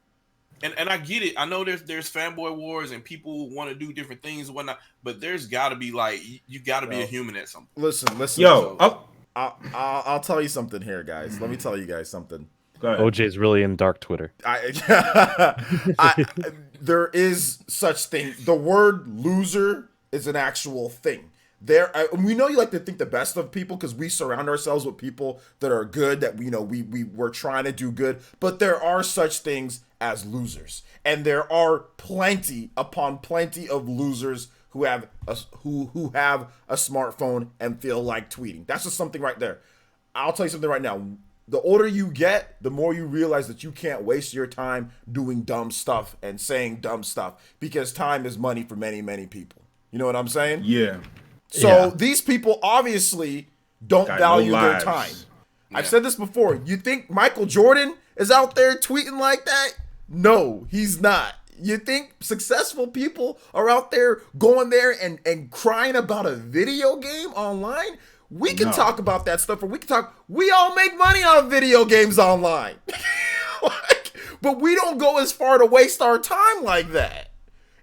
And I get it. I know there's fanboy wars and people want to do different things and whatnot, but there's got to be like, you got to be a human at some point. Listen. Yo, I'll tell you something here, guys. Let me tell you guys something. Go ahead. OJ's really in dark Twitter. There is such thing. The word loser is an actual thing. We know you like to think the best of people because we surround ourselves with people that are good, that we're trying to do good, but there are such things as losers, and there are plenty upon plenty of losers who have a smartphone and feel like tweeting. That's just something right there. I'll tell you something right now. The older you get, the more you realize that you can't waste your time doing dumb stuff and saying dumb stuff, because time is money for many, many people. You know what I'm saying? Yeah. So these people obviously don't value their time. Yeah. I've said this before. You think Michael Jordan is out there tweeting like that? No, he's not. You think successful people are out there going there and crying about a video game online? We can talk about that stuff, or we all make money on video games online. But we don't go as far to waste our time like that.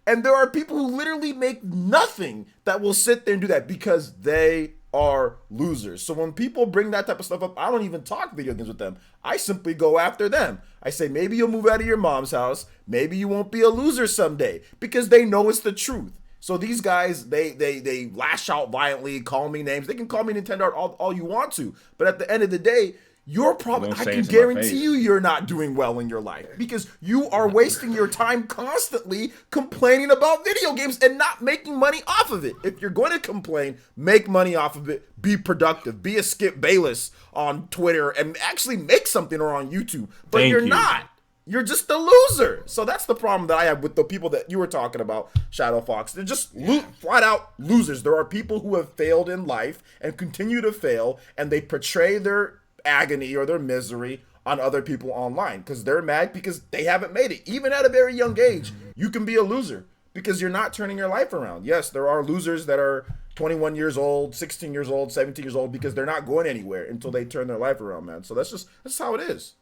And there are people who literally make nothing that will sit there and do that because they are losers. So when people bring that type of stuff up, I don't even talk video games with them. I simply go after them. I say, maybe you'll move out of your mom's house. Maybe you won't be a loser someday, because they know it's the truth. So these guys, they lash out violently, call me names. They can call me Nintendo all you want to. But at the end of the day, you're probably, I can guarantee you're not doing well in your life, because you are wasting your time constantly complaining about video games and not making money off of it. If you're going to complain, make money off of it. Be productive. Be a Skip Bayless on Twitter and actually make something, or on YouTube. But you're not. You're just a loser. So that's the problem that I have with the people that you were talking about, Shadow Fox. They're just flat out losers. There are people who have failed in life and continue to fail, and they portray their agony or their misery on other people online because they're mad because they haven't made it. Even at a very young age, you can be a loser because you're not turning your life around. Yes, there are losers that are 21 years old, 16 years old, 17 years old, because they're not going anywhere until they turn their life around, man. So that's how it is.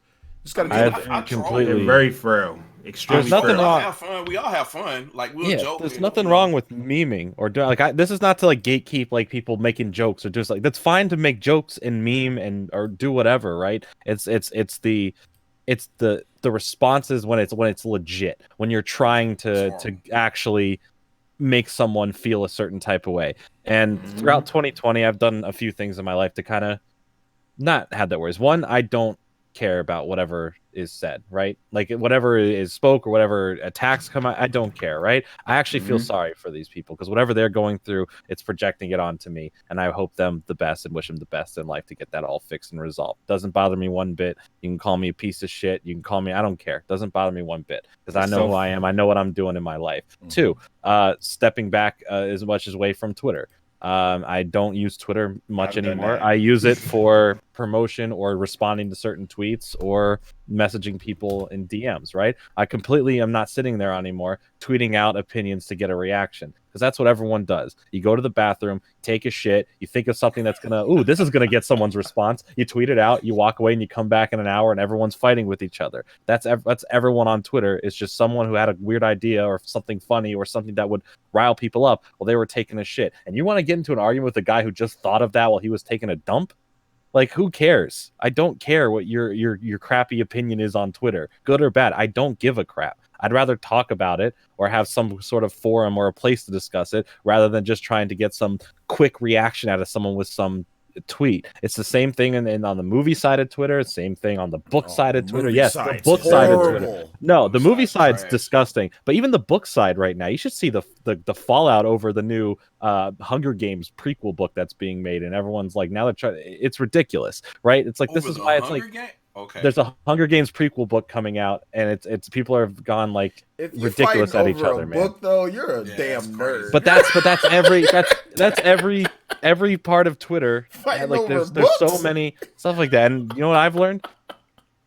Just gotta I completely very frail. Extremely There's nothing frail. wrong. Have fun. We all have fun. Like, we'll joke. There's nothing wrong with memeing or doing this is not to like gatekeep like people making jokes, or just like, that's fine to make jokes and meme and or do whatever, right? It's the responses when it's legit, when you're trying to actually make someone feel a certain type of way. And throughout 2020, I've done a few things in my life to kind of not have that worries. One, I don't care about whatever is said, right? Like whatever is spoke or whatever attacks come out, I don't care, right? I actually feel sorry for these people because whatever they're going through, it's projecting it onto me, and I hope them the best and wish them the best in life to get that all fixed and resolved. Doesn't bother me one bit. You can call me a piece of shit, you can call me, I don't care. Doesn't bother me one bit because I know who I am. I know what I'm doing in my life. Two, stepping back as much as away from Twitter. I don't use Twitter much anymore. I use it for promotion or responding to certain tweets or messaging people in DMs, right? I completely am not sitting there anymore tweeting out opinions to get a reaction, because that's what everyone does. You go to the bathroom, take a shit, you think of something that's this is gonna get someone's response, you tweet it out, you walk away, and you come back in an hour and everyone's fighting with each other. That's everyone on Twitter. It's just someone who had a weird idea or something funny or something that would rile people up while they were taking a shit, and you want to get into an argument with a guy who just thought of that while he was taking a dump? Like, who cares? I don't care what your crappy opinion is on Twitter, good or bad. I don't give a crap. I'd rather talk about it or have some sort of forum or a place to discuss it rather than just trying to get some quick reaction out of someone with some tweet. It's the same thing in on the movie side of Twitter, same thing on the book side of Twitter. Yes, the book side of Twitter. No, the movie side's disgusting. But even the book side right now, you should see the fallout over the new Hunger Games prequel book that's being made, and everyone's like, now they're trying. It's ridiculous, right? It's like, this is why it's like, there's a Hunger Games prequel book coming out, and it's people have gone like ridiculous at each other, man. Book though, you're a damn nerd. But that's every part of Twitter. Like there's so many stuff like that, and you know what I've learned?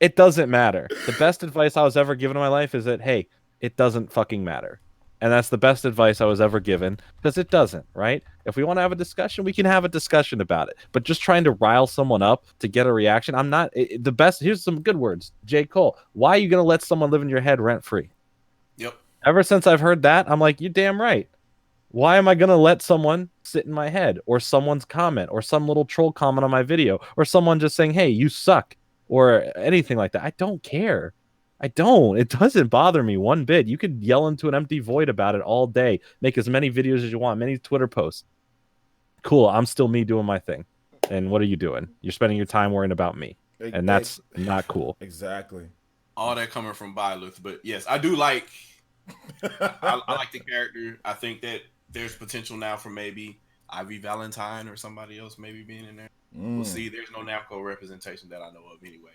It doesn't matter. The best advice I was ever given in my life is that, hey, it doesn't fucking matter. And that's the best advice I was ever given, because it doesn't, right? If we want to have a discussion, we can have a discussion about it. But just trying to rile someone up to get a reaction, I'm not the best. Here's some good words. J. Cole, why are you going to let someone live in your head rent free? Yep. Ever since I've heard that, I'm like, you're damn right. Why am I going to let someone sit in my head, or someone's comment, or some little troll comment on my video, or someone just saying, hey, you suck, or anything like that? I don't care. I don't. It doesn't bother me one bit. You could yell into an empty void about it all day, make as many videos as you want, many Twitter posts. Cool. I'm still me doing my thing. And what are you doing? You're spending your time worrying about me. And that's not cool. Exactly. All that coming from Byleth. But yes, I do like I like the character. I think that there's potential now for maybe Ivy Valentine or somebody else maybe being in there. We'll see. There's no Namco representation that I know of anyway.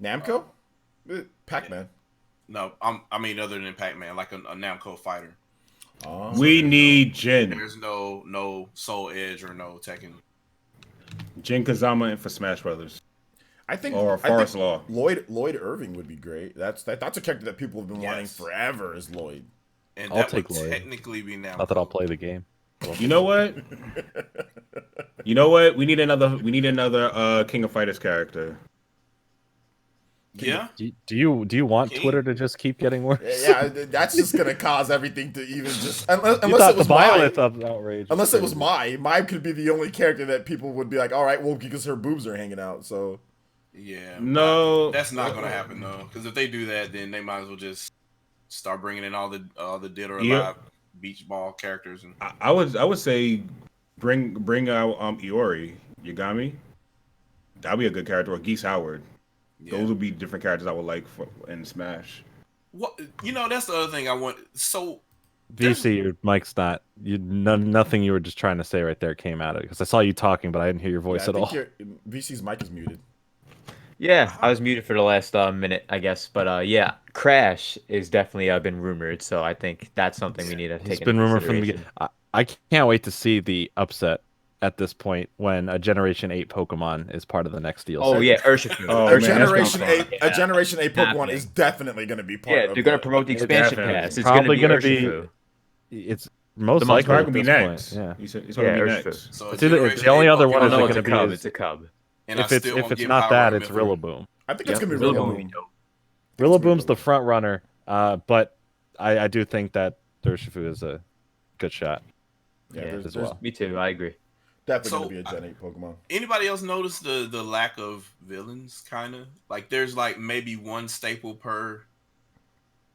Namco? Pac-Man. No, I mean other than Pac-Man, like a Namco fighter. Oh, we need Jin. There's no Soul Edge or no Tekken. Jin Kazama in for Smash Brothers. I think Forest Law. Lloyd Irving would be great. That's a character that people have been wanting forever, is Lloyd. And I'll that take would Lloyd. technically be Namco. Not that I'll play the game. You know what? You know what? We need another King of Fighters character. Yeah. Do you want Twitter to just keep getting worse? Yeah, that's just gonna cause everything to even just unless it was Byleth outrage. Unless it was Mai could be the only character that people would be like, all right, well, because her boobs are hanging out. So yeah, no, that's not gonna happen though. Because if they do that, then they might as well just start bringing in all the dead or alive beach ball characters. And I would say bring out Iori Yagami. That'd be a good character. Or Geese Howard. Yeah. Those would be different characters I would like in Smash. What that's the other thing I want. So VC, your mic's not. Nothing you were just trying to say right there came out of it, because I saw you talking, but I didn't hear your voice at all. VC's mic is muted. Yeah, I was muted for the last minute, I guess. But yeah, Crash is definitely been rumored, so I think that's something we need to take. It's been rumored from the beginning. I can't wait to see the upset at this point when a Generation 8 Pokemon is part of the next DLC. Oh yeah, Urshifu. A Generation 8 Pokemon is definitely going to be part of it. Yeah, they're going to promote the expansion pass. It's probably going to be it's most likely going to be next. Yeah, it's going to be next. So the only other one is going to be it's a Cub. And if it's not that, it's Rillaboom. I think it's going to be Rillaboom. Rillaboom's the front runner, but I do think that Urshifu is a good shot. Yeah, as well. Me too. I agree. Definitely gonna be a Gen 8 Pokemon. Anybody else notice the lack of villains? Kind of like there's like maybe one staple per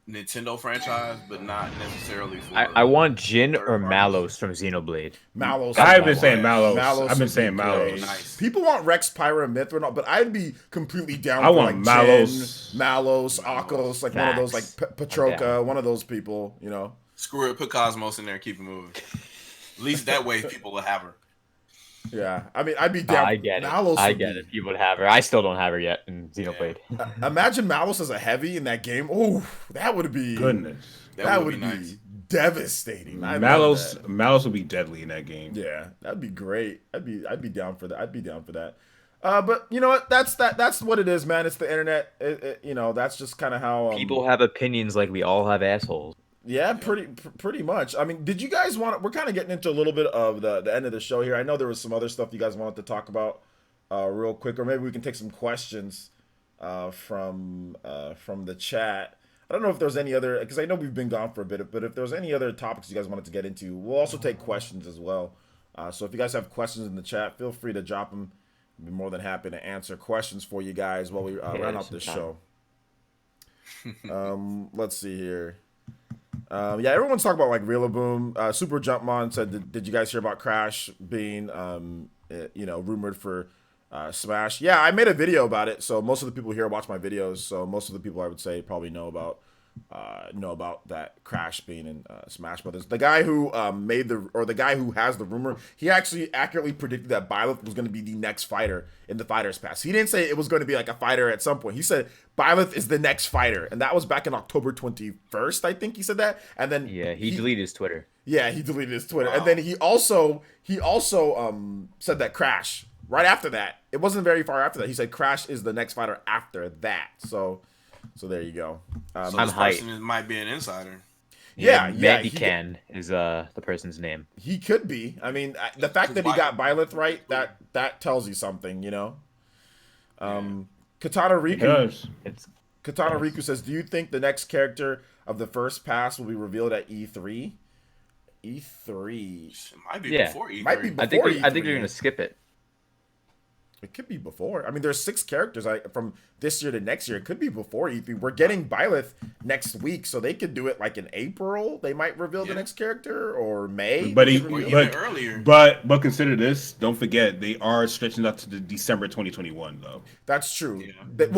Nintendo franchise, but not necessarily for. I want Jin or Malos from Xenoblade. Malos. I've been saying Malos. I've been saying Malos. Nice. People want Rex, Pyra, and Mithra, but I'd be completely down. I want like Malos, Jin, Malos, Akos, like one of those, like Patroka, one of those people. You know. Screw it. Put Cosmos in there. Keep it moving. At least that way people will have her. Yeah, I mean, I'd be down. I get it. I get it. You would have her. I still don't have her yet in Xenoblade. Yeah. Imagine Malos as a heavy in that game. Oh, that would be goodness. That would be nice. Devastating. Malos would be deadly in that game. Yeah, that'd be great. I'd be down for that. I'd be down for that. But you know what? That's what it is, man. It's the internet. That's just kind of how people have opinions. Like we all have assholes. Yeah, pretty much. I mean, did you guys want? We're kind of getting into a little bit of the end of the show here. I know there was some other stuff you guys wanted to talk about real quick, or maybe we can take some questions from the chat. I don't know if there's any other, because I know we've been gone for a bit, but if there's any other topics you guys wanted to get into, we'll also take questions as well. So if you guys have questions in the chat, feel free to drop them. I'd be more than happy to answer questions for you guys while we round out this show. Let's see here. Yeah, everyone's talking about like Rillaboom. Super Jumpmon said, did you guys hear about Crash being, rumored for Smash? Yeah, I made a video about it. So most of the people here watch my videos. So most of the people I would say probably know about that Crash being in Smash Brothers. The guy who the guy who has the rumor, he actually accurately predicted that Byleth was going to be the next fighter in the Fighters Pass. He didn't say it was going to be like a fighter at some point. He said Byleth is the next fighter, and that was back in October 21st, I think he said that. And then he deleted his Twitter. Yeah, he deleted his Twitter, and then he also said that Crash right after that. It wasn't very far after that. He said Crash is the next fighter after that. So there you go. So this person might be an insider. Mandy Can is the person's name. He could be. I mean, the fact that he got Byleth right, that tells you something, you know. Katana Riku says, "Do you think the next character of the first pass will be revealed at E3?" E3 it might be before E3. Might be before E3. I think they're gonna skip it. It could be before. I mean, there's 6 characters from this year to next year. It could be before E3. We're getting Byleth next week, so they could do it like in April. They might reveal the next character, or May. But earlier. But consider this. Don't forget, they are stretching out to the December 2021 though. That's true. Yeah.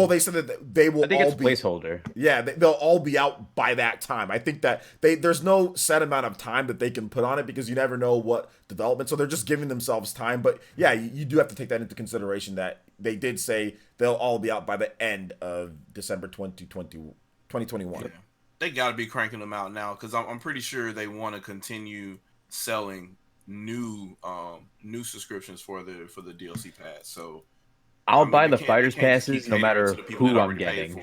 They said that they will. I think all it's be placeholder. Yeah, they'll all be out by that time. I think that there's no set amount of time that they can put on it because you never know what development. So they're just giving themselves time. But yeah, you do have to take that into consideration that they did say they'll all be out by the end of December 2021. Yeah. They got to be cranking them out now because I'm pretty sure they want to continue selling new subscriptions for the DLC pass. So I'll buy the fighters passes no matter who I'm getting.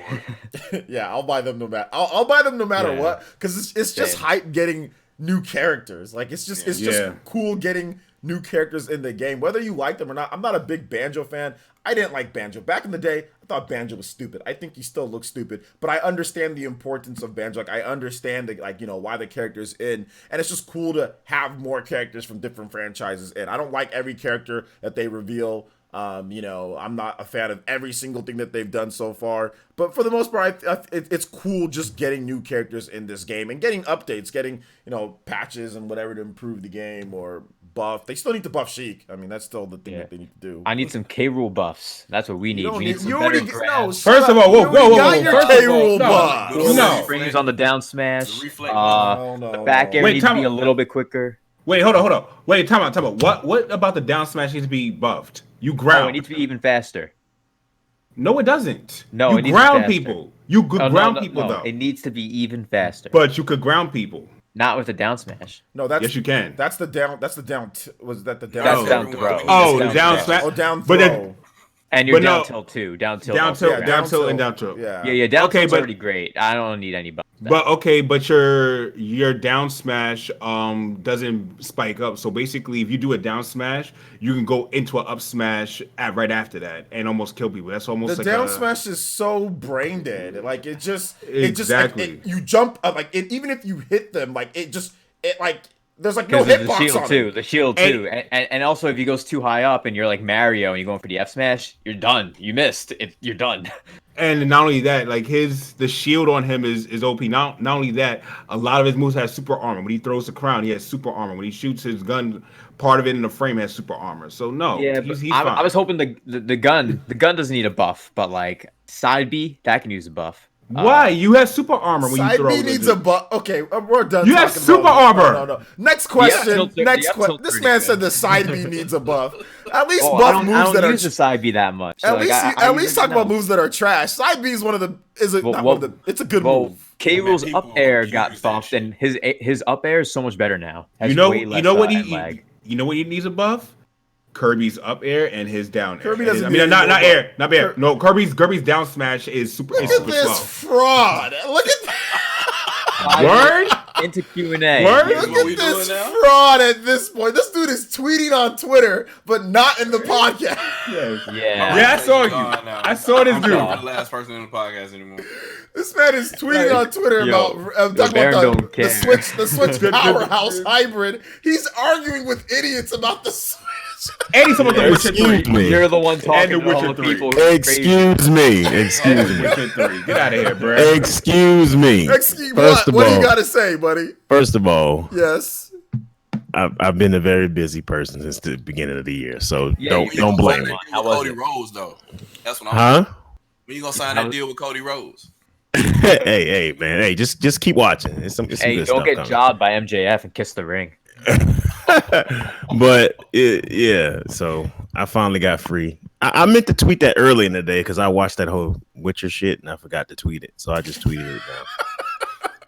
Yeah, I'll buy them no matter. I'll buy them no matter what because it's just hype getting new characters. Like it's just cool getting new characters in the game, whether you like them or not. I'm not a big Banjo fan. I didn't like Banjo back in the day. I thought Banjo was stupid. I think he still looks stupid, but I understand the importance of Banjo. Like I understand why the character's in, and it's just cool to have more characters from different franchises in. I don't like every character that they reveal. I'm not a fan of every single thing that they've done so far, but for the most part, it's cool just getting new characters in this game and getting updates, getting patches and whatever to improve the game or buff. They still need to buff Sheik. I mean, that's still the thing that they need to do. I need some K Rule buffs. That's what we need. We need some better grabs. First of all, whoa. Your K Rule buff. No. Springs on the down smash. The back air needs to be a little bit quicker. Wait, hold on. Wait, time out. What about the down smash needs to be buffed? You ground. Oh, it needs to be even faster. No, it doesn't. No, it needs ground to be people. You could ground people though. It needs to be even faster. But you could ground people. Not with the down smash. No, that's yes, you can. That's the down. Was that the down? That's down throw. Oh, the down smash. Oh, down throw. And you're down tilt too. Down tilt and down tilt. Yeah. Down tilt's already great. I don't need any buffs. But your down smash doesn't spike up. So basically, if you do a down smash, you can go into an up smash right after that and almost kill people. That's almost the like down smash is so brain dead. Like it just exactly. You jump up even if you hit them there's no hitbox on it. The shield too. And also if he goes too high up and you're like Mario and you're going for the F smash, you're done. You missed. You're done. And not only that, like the shield on him is OP. Not only that, a lot of his moves have super armor. When he throws the crown, he has super armor. When he shoots his gun, part of it in the frame has super armor. So no, he's fine. I was hoping the gun doesn't need a buff, but like side B, that can use a buff. Why? You have super armor when you throw. Side B needs a buff. Okay, we're done. You have super armor. No. Next question. This man said the side B needs a buff. At least buff moves that are. Use the side B that much. At least talk about moves that are trash. Side B is one of the. It's a good move. K Rool's up air got buffed, and his up air is so much better now. You know what he needs a buff? Kirby's up air and his down air. Kirby doesn't. Not air. No, Kirby's down smash is super. Look at this fraud. Look at that. Word into Q&A. Look at this fraud at this point. This dude is tweeting on Twitter, but not in the podcast. Yeah. I saw you. I saw this dude. I'm not the last person in the podcast anymore. This man is tweeting on Twitter about the Switch powerhouse hybrid. He's arguing with idiots about the Switch. And he's talking about The Witcher Excuse 3. me. You're the one talking And The to all Witcher the 3. people who are crazy. Excuse me. And Excuse me. Witcher 3. Get out of here, bro. Excuse me. Excuse First of what do you all- got to say, buddy? First of all, Yes. I've been a very busy person since the beginning of the year, so Yeah, don't you- blame me. How was Cody it? Rhodes though. That's what I'm. Huh? When you gonna sign that deal with Cody Rhodes? hey, man. Hey, just keep watching. It's some Hey, good don't stuff get coming. jobbed by MJF and kiss the ring. But yeah, so I finally got free. I meant to tweet that early in the day because I watched that whole Witcher shit and I forgot to tweet it, so I just tweeted it now.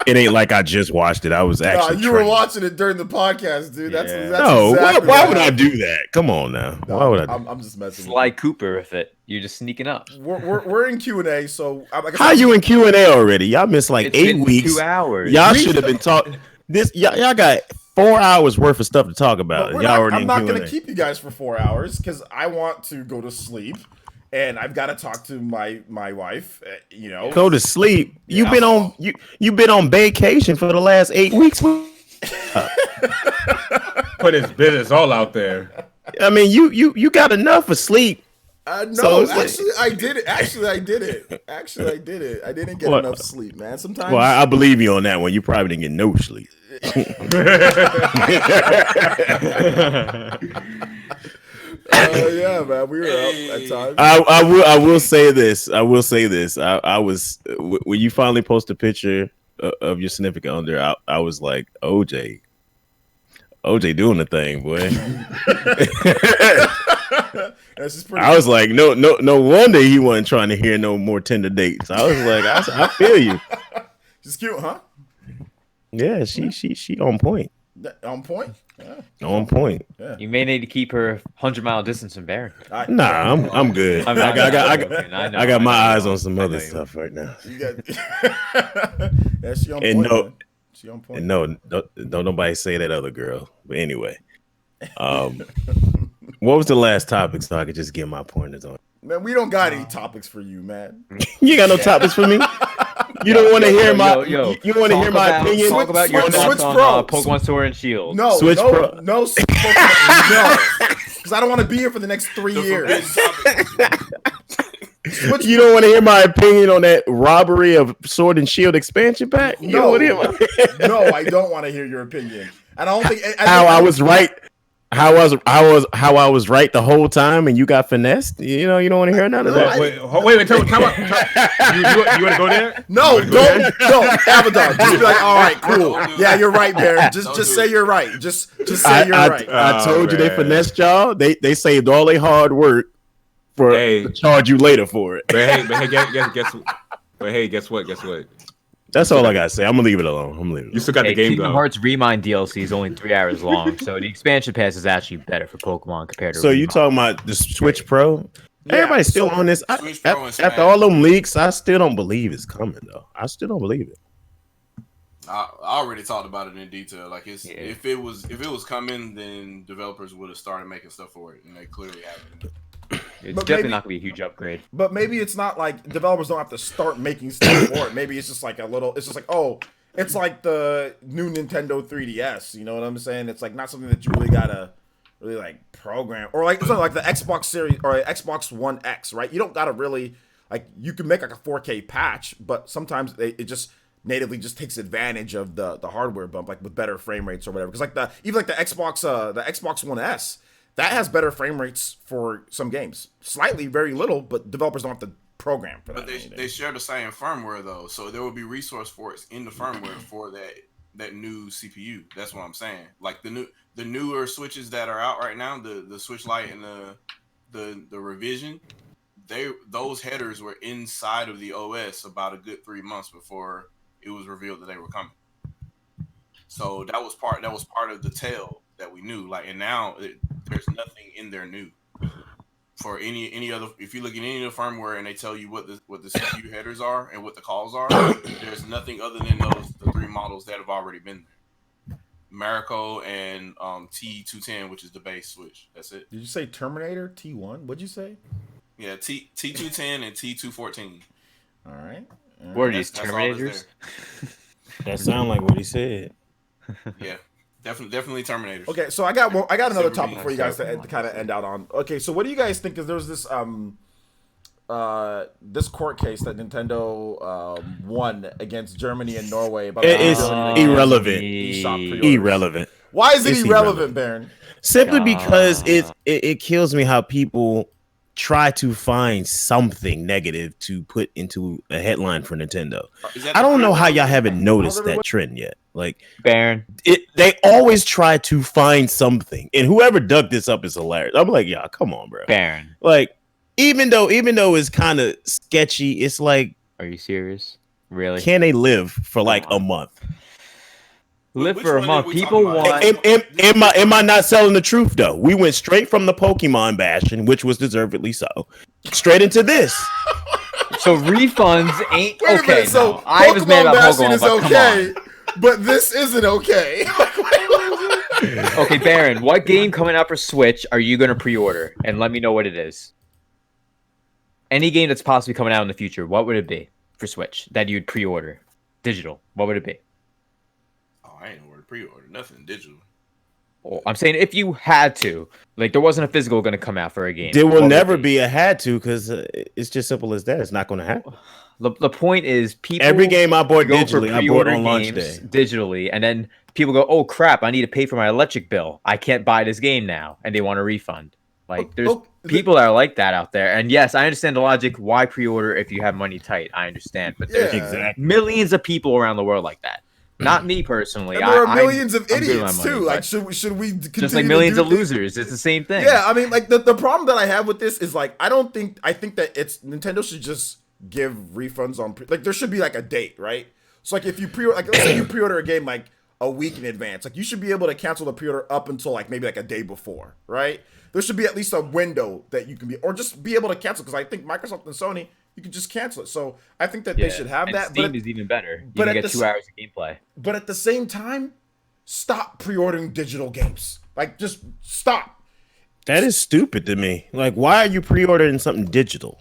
It ain't like I just watched it. I was actually. You were trained. watching it during the podcast, dude. That's Yeah. No, exactly why what would I happened. do that? Come on now. No, Why would I? Do I'm just messing. Sly Cooper with it. You're just sneaking up. We're in Q&A, so How you in Q&A already? Y'all missed like It's 8 been weeks. 2 hours. Y'all should have been talking. Y'all got 4 hours worth of stuff to talk about. But Y'all already I'm in not Q&A. going to keep you guys for 4 hours because I want to go to sleep, and I've got to talk to my wife. You know, Go to sleep. Yeah. You've been on vacation for the last 8 weeks. Put his business all out there. I mean, you got enough of sleep. no, So it's like- actually, I did it. Actually, I did it. I didn't get What? enough sleep, man. Sometimes. Well, I believe you on that one. You probably didn't get no sleep. Yeah, man, we were up at times. I will say this. I was when you finally post a picture of your significant other. I was like, OJ doing the thing, boy. That's just pretty. I was like, no wonder he wasn't trying to hear no more Tinder dates. I was like, I feel you. She's cute, huh? Yeah, she on point. On point. Yeah. On point. You may need to keep her 100-mile distance from Baron. Nah, I'm good. I'm I not- got my eyes on some I other know you. stuff right now. You got. Yeah, she on And point. no- man. She on point. And no, don't nobody say that other girl. But anyway, what was the last topic so I could just get my pointers on? Man, we don't got any topics for you, man. You got no topics for me? You don't want to hear my Yo, you want to hear my opinion? Talk about your Switch thoughts on Pro. Pokemon Sword and Shield. No, Switch no, Pro. no, no, because I don't want to be here for the next 3 The years. forbidden topic. Switch You don't want to hear my opinion on that robbery of Sword and Shield expansion pack? You don't No, want to hear my no, I don't want to hear your opinion. I don't think how I was right. How I was right the whole time, and you got finessed. You know, you don't want to hear none of that. Wait, time out. You want to go there? No, don't, Abaddon. Just be like, all right, cool. Don't do Yeah, that. you're right, Baron. Just Don't do say it. you're right. Just say you're right. I told you they man. finessed y'all. They saved all their hard work for Hey. to charge you later for it. But hey, guess what? That's all I gotta say. I'm gonna leave it alone. You still got the Hey, game Kingdom going. Hearts Remind DLC is only 3 hours long, so the expansion pass is actually better for Pokemon compared to. So you Remind. talking about the Switch Pro? Yeah, Everybody's still so on this. Switch Pro and After Smash. all them leaks, I still don't believe it's coming though. I still don't believe it. I already talked about it in detail. Like Yeah. if it was coming, then developers would have started making stuff for it, and they clearly haven't. It's But definitely maybe- not gonna be a huge upgrade. But maybe it's not like developers don't have to start making stuff for it. Maybe it's just like it's just like, oh, it's like the new Nintendo 3DS. You know what I'm saying? It's like not something that you really gotta really like program, or like something like the Xbox Series or Xbox One X, right? You don't gotta really like, you can make like a 4K patch, but sometimes it just natively just takes advantage of the hardware bump, like with better frame rates or whatever. Because like the Xbox One S, that has better frame rates for some games, slightly, very little, but developers don't have to program for that. But they share the same firmware though, so there will be resource ports in the firmware for that new CPU. That's what I'm saying. Like the newer switches that are out right now, the Switch Lite and the revision, those headers were inside of the OS about a good 3 months before it was revealed that they were coming. So that was part of the tale that we knew. Like, and now there's nothing in there new for any other. If you look at any of the firmware and they tell you what the CPU headers are and what the calls are, there's nothing other than the 3 models that have already been there. Marico and T210, which is the base switch. That's it. Did you say Terminator T1? What'd you say? Yeah, T210 and T214. All right. What are these That's all that's Terminators? That sound like what he said. Yeah. Definitely Terminators. Okay, so I got another Super topic for you guys to Seven. kind of end out on. Okay, so what do you guys think? Because there was this court case that Nintendo won against Germany and Norway about It the is ability to irrelevant. eShop pre-orders. Irrelevant. Why is it It's irrelevant, Baron? Simply because it kills me how people try to find something negative to put into a headline for Nintendo. I don't know how y'all haven't noticed that trend yet. Like Baron. they always try to find something, and whoever dug this up is hilarious. I'm like, y'all, come on, bro. Baron. Like, even though it's kind of sketchy, it's like, Are you serious? Really? can they live for like a month? Live Which for a one month. are we People talking about? want. Am I not selling the truth though? We went straight from the Pokemon bashing, which was deservedly so, straight into this. So refunds ain't Wait a okay. minute, so No. I was mad Pokemon about bashing Pokemon, is but okay, come but this isn't okay. on. Okay, Baron, what game coming out for Switch are you gonna pre-order? And let me know what it is. Any game that's possibly coming out in the future, what would it be for Switch that you'd pre-order? Digital. What would it be? Oh, I ain't know where to pre-order. Nothing digital. Well, I'm saying if you had to, like there wasn't a physical going to come out for a game. There what will would never it be a had to, because it's just simple as that. It's not going to happen. The point is, people Every game I bought go for digitally, I bought pre-order on launch games day. digitally, and then people go, "Oh crap! I need to pay for my electric bill. I can't buy this game now," and they want a refund. Like there's people that are like that out there. And yes, I understand the logic. Why pre-order if you have money tight? I understand, but there's Exactly. millions of people around the world like that. Not me personally. And there are millions of I'm good with my idiots money, too. but Like, should we continue just like to millions do of things? losers? It's the same thing. Yeah, I mean, like the problem that I have with this is like I think that it's Nintendo should just give refunds on like there should be like a date, right? So like if you let's say you pre-order a game like a week in advance, like you should be able to cancel the pre-order up until like maybe like a day before, right? There should be at least a window that you can be, or just be able to cancel, because I think Microsoft and Sony, you can just cancel it. So I think that they should have and that. Steam is even better. You but can at get the 2 hours of gameplay. But at the same time, stop pre-ordering digital games. Like, just stop. That is stupid to me. Like, why are you pre-ordering something digital?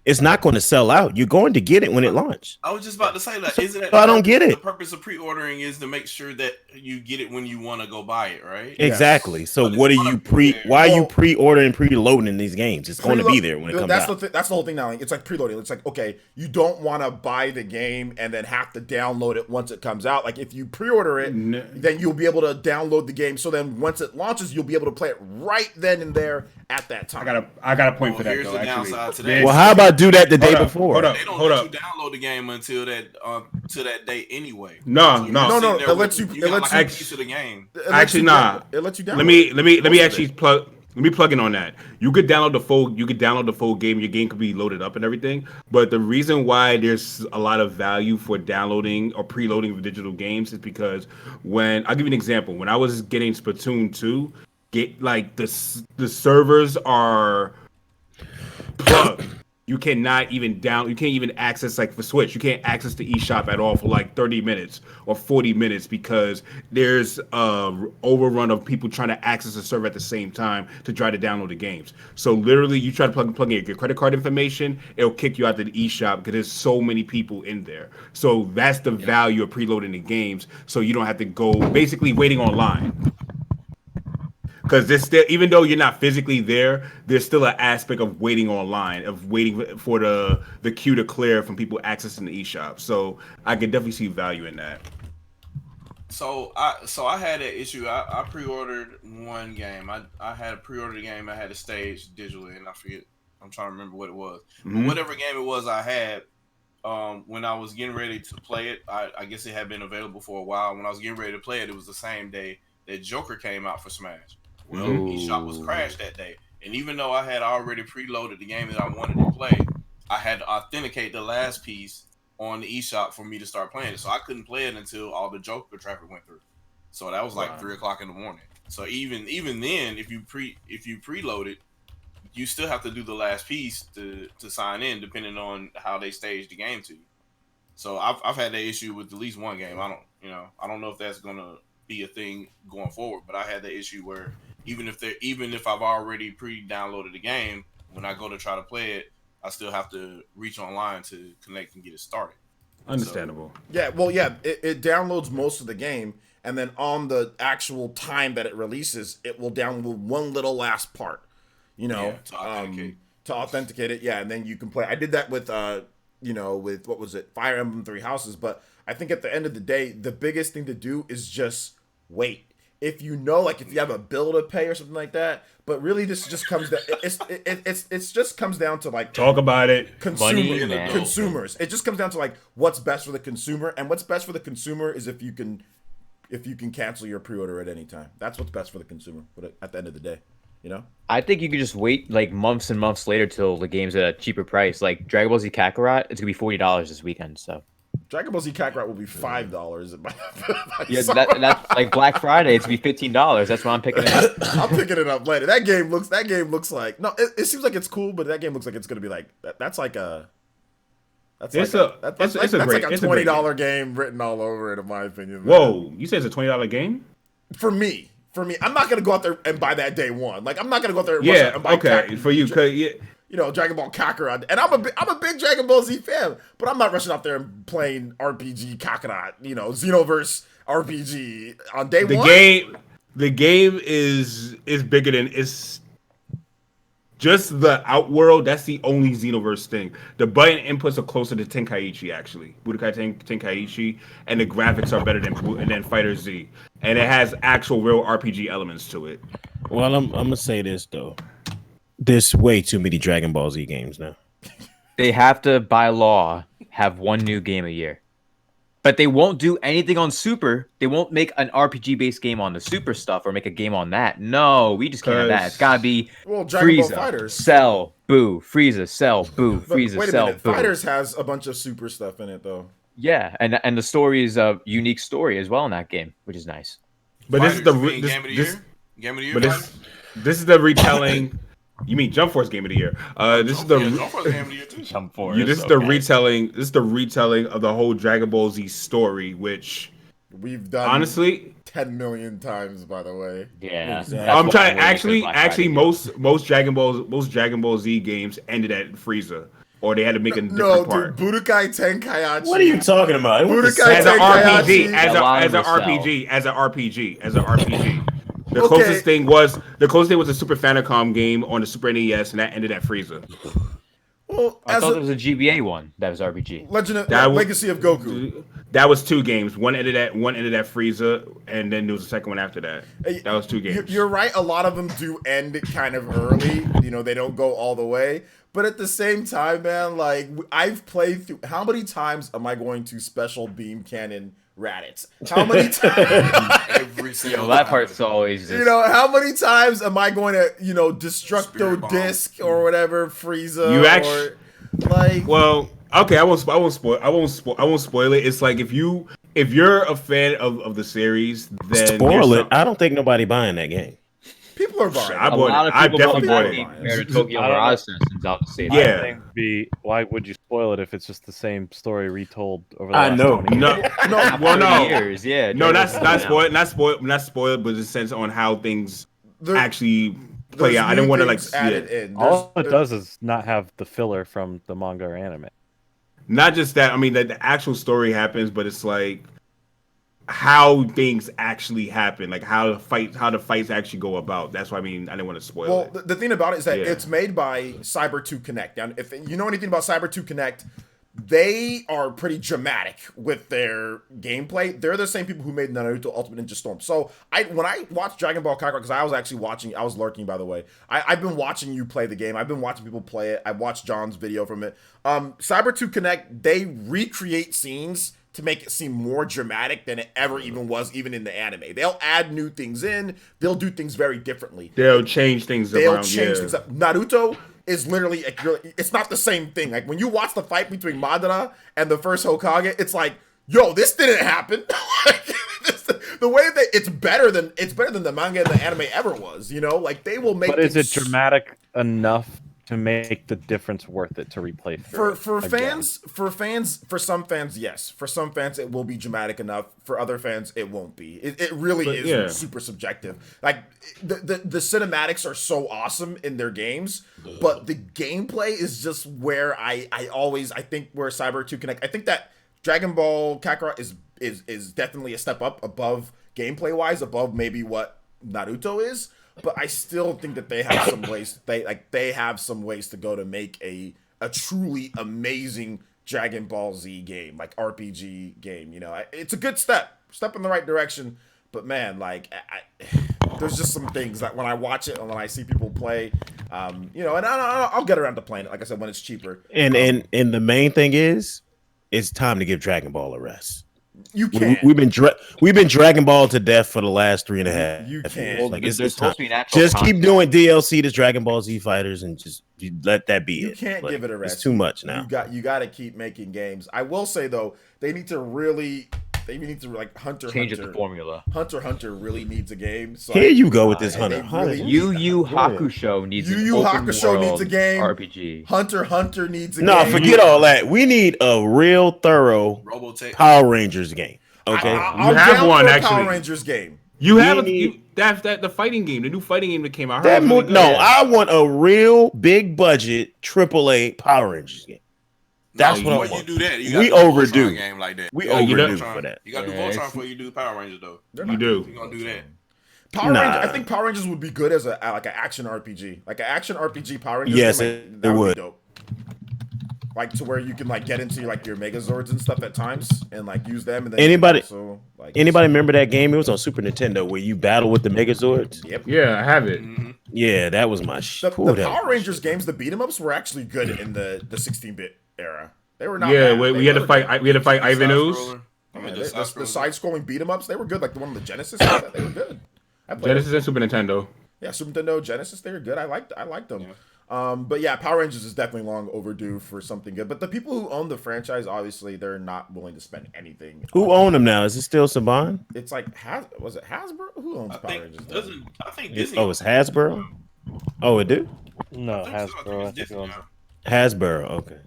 It's not going to sell out. You're going to get it when it launches. I was just about to say that. Isn't it? I don't get it. The purpose of pre-ordering is to make sure that you get it when you want to go buy it, right? Exactly. So But what are it's you not why are you Well, pre-ordering, preloading these games? It's going to be there when it comes that's out. that's the whole thing now. Like, it's like preloading. It's like, okay, you don't want to buy the game and then have to download it once it comes out. Like, if you pre-order it, then you'll be able to download the game. So then once it launches, you'll be able to play it right then and there at that time. I got a point for that Here's though. the Actually, downside to that. Well, how about do that the day Hold up, before? hold up. They don't Hold let up. you download the game until that to that date anyway. No, So you're no. sitting No, there it lets with- you- got it lets like you- a piece of the game. It lets Actually, you nah. It lets you download. Let me Most of actually it. plug. Let me plug in on that. You could download the full game. Your game could be loaded up and everything. But the reason why there's a lot of value for downloading or preloading of digital games is because I'll give you an example. When I was getting Splatoon 2, the servers are plugged. You can't even access, like for Switch, you can't access the eShop at all for like 30 minutes or 40 minutes because there's overrun of people trying to access the server at the same time to try to download the games. So literally you try to plug in your credit card information, it'll kick you out to the eShop because there's so many people in there. So that's the value of preloading the games, so you don't have to go basically waiting online. Because there's still, even though you're not physically there, there's still an aspect of waiting online, of waiting for the queue to clear from people accessing the eShop. So I could definitely see value in that. So I had that issue. I pre-ordered one game. I had pre-ordered a game. I had a stage digitally, and I forget. I'm trying to remember what it was. But whatever game it was, I had. When I was getting ready to play it, I guess it had been available for a while. When I was getting ready to play it, it was the same day that Joker came out for Smash. Well, eShop was crashed that day, and even though I had already preloaded the game that I wanted to play, I had to authenticate the last piece on the eShop for me to start playing it. So I couldn't play it until all the Joker traffic went through. So that was like 3:00 in the morning. So even then, if you preload it, you still have to do the last piece to sign in, depending on how they stage the game to you. So I've had that issue with at least one game. I don't know if that's gonna be a thing going forward, but I had the issue where even if I've already pre-downloaded the game, when I go to try to play it, I still have to reach online to connect and get it started. Understandable. Yeah, well, yeah, it downloads most of the game, and then on the actual time that it releases, it will download one little last part, to authenticate it. Yeah, and then you can play. I did that with with what was it, Fire Emblem Three Houses. But I think at the end of the day, the biggest thing to do is just wait. If you have a bill to pay or something like that, but really this just comes down. It's just comes down to like talk about it. Consumers. It just comes down to like what's best for the consumer, and what's best for the consumer is if you can cancel your pre-order at any time. That's what's best for the consumer. But at the end of the day, I think you could just wait like months and months later till the game's at a cheaper price. Like Dragon Ball Z Kakarot, it's gonna be $40 this weekend. So Dragon Ball Z Kakarot will be $5. Yeah, that's like Black Friday. It's gonna be $15. That's why I'm picking it up. I'm picking it up later. That game looks like it seems like it's cool, but that game looks like it's gonna be like that's like a $20 game written all over it, in my opinion. Man. Whoa, you said it's a $20 game? For me, I'm not gonna go out there and buy that day one. Like I'm not gonna go out there. And buy for you, Dragon Ball Kakarot, and I'm a big Dragon Ball Z fan, but I'm not rushing out there and playing RPG Kakarot, Xenoverse RPG on day one. The game is bigger than it's just the Outworld. That's the only Xenoverse thing. The button inputs are closer to Tenkaichi actually, Budokai Tenkaichi, and the graphics are better than Fighter Z, and it has actual real RPG elements to it. Well, I'm gonna say this though. There's way too many Dragon Ball Z games now. They have to, by law, have one new game a year. But they won't do anything on Super. They won't make an RPG-based game on the Super stuff or make a game on that. No, we just can't have that. It's got to be Dragon Ball Frieza, Fighters. Cell, Boo, Frieza, Cell, Boo, Frieza, wait a Cell, minute. Boo. Fighters has a bunch of Super stuff in it, though. Yeah, and the story is a unique story as well in that game, which is nice. But Fighters, this is the game of the year? Game of the year? But this is the retelling. You mean Jump Force Game of the Year? This is the Jump Force Game of the Year too. Jump Force. This is the retelling. This is the retelling of the whole Dragon Ball Z story, which we've done honestly 10 million times. By the way, yeah. I'm trying. Actually, most Dragon Ball Z games ended at Frieza, or they had to make a different part. Dude, Budokai Tenkaichi. What are you talking about? Budokai as an Tenkaichi. As an RPG. The closest thing was a Super Famicom game on the Super NES, and that ended at Frieza. Well, I thought there was a GBA one that was RPG. Legacy of Goku. That was two games. One ended at Frieza, and then there was a second one after that. That was two games. You're right. A lot of them do end kind of early. They don't go all the way. But at the same time, man, like I've played through. How many times am I going to special beam cannon Raditz? How many times? Every single that part's always just... how many times am I going to Destructo Disc or whatever Frieza? You actually okay. I won't spoil it. It's like if you're a fan of the series, then spoil it. I don't think nobody buying that game. People are buying. I definitely bought it. Tokyo Mirage since I'll say that. Yeah. Why would you spoil it if it's just the same story retold over the I last know. 20 years? No, years, yeah. No, not spoiled, but it depends on how things actually play out. I didn't want to in. All it does is not have the filler from the manga or anime. Not just that. I mean, the actual story happens, but it's like how things actually happen, like how the fights actually go about. That's why I didn't want to spoil it. Well, the thing about it is that it's made by Cyber 2 Connect. Now, if you know anything about Cyber 2 Connect, they are pretty dramatic with their gameplay. They're the same people who made Naruto Ultimate Ninja Storm. So when I watched Dragon Ball Kakarot, because I was actually watching, I was lurking, by the way. I've been watching you play the game. I've been watching people play it. I watched John's video from it. Cyber 2 Connect, they recreate scenes to make it seem more dramatic than it ever even was, even in the anime. They'll add new things in. They'll do things very differently. They'll change things around. Things up. Naruto is literally, it's not the same thing. Like when you watch the fight between Madara and the first Hokage, it's like, yo, this didn't happen. The way that it's better than the manga and the anime ever was. Like they will make. But is it dramatic enough to make the difference worth it to replay for some fans, yes. For some fans, it will be dramatic enough. For other fans, it won't be. It really is super subjective. Like the cinematics are so awesome in their games, but the gameplay is just where I think where Cyber 2 Connect. I think that Dragon Ball Kakarot is definitely a step up above gameplay wise above maybe what Naruto is, but I still think that they have some ways. They have some ways to go to make a truly amazing Dragon Ball Z game, like RPG game. You know, it's a good step in the right direction. But man, like, there's just some things that when I watch it and when I see people play, you know, and I'll get around to playing it. Like I said, when it's cheaper. And the main thing is, it's time to give Dragon Ball a rest. You can't. We've been Dragon Ball to death for the last 3.5. You can't. years. Like, there's it's supposed time. to be an actual Just keep concept. doing DLC to Dragon Ball Z Fighters and just let that be it. You can't Like, give it a rest. It's too much now. You got to keep making games. I will say though, they need to like Hunter Change Hunter. the formula. Hunter really needs a game. So Here you go with this and they Hunter. really- Yu Yu Hakusho needs Yu an Yu open Hakusho world needs a game. RPG. Hunter needs a No, game. forget all that. We need a real thorough Robotech. Power Rangers game. Okay. I'm You have down one, for a actually. Power Rangers game. You have need- that the fighting game, the new fighting game that came out. That Really mo- good. no, I want a real big budget AAA Power Rangers game. That's No, what I before want. you do that, you We gotta do a overdue. Voltron game like that. We Yeah, you overdue know- for that. You gotta do Yeah, Voltron it's- before you do the Power Rangers though. You do. You gonna do that? Power Nah. Rangers. I think Power Rangers would be good as like an action RPG, like an action RPG Power Rangers. Yes, game, it that would. would. Be dope. Like to where you can like get into like your Megazords and stuff at times and like use them. And then Anybody- So like Anybody remember that game? It was on Super Nintendo where you battle with the Megazords. Yep. Yeah, I have it. Mhm. Yeah, that was my The Ooh, that Power was- Rangers games, the beat 'em ups were actually good in the 16-bit era. They were not. Yeah, bad. we They had to were fight. good. We had to fight Ivan Ooze. Side-scroller. I Yeah, mean, the just side-scroller. side-scrolling beat 'em ups, they were good. Like the one on the Genesis, they were good. I played Genesis and Super Nintendo. Yeah, Super Nintendo, Genesis, they were good. I liked them. But yeah, Power Rangers is definitely long overdue for something good. But the people who own the franchise, obviously, they're not willing to spend anything. Who own them now? Is it still Saban? It's like was it Hasbro? Who owns I Power Rangers? think now? I think Disney. Oh, it's Hasbro. Oh, it do. No, I think so. I think Hasbro. I it's think Disney it owns- now. Hasbro. Okay.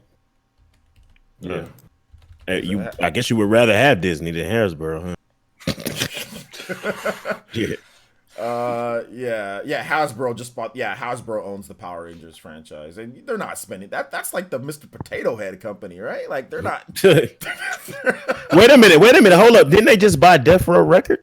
Yeah. I guess you would rather have Disney than Hasbro, huh? Yeah. Yeah. Hasbro just bought. Yeah, Hasbro owns the Power Rangers franchise, and they're not spending that. That's like the Mr. Potato Head company, right? Like they're not. Wait a minute. Hold up. Didn't they just buy Death Row Record?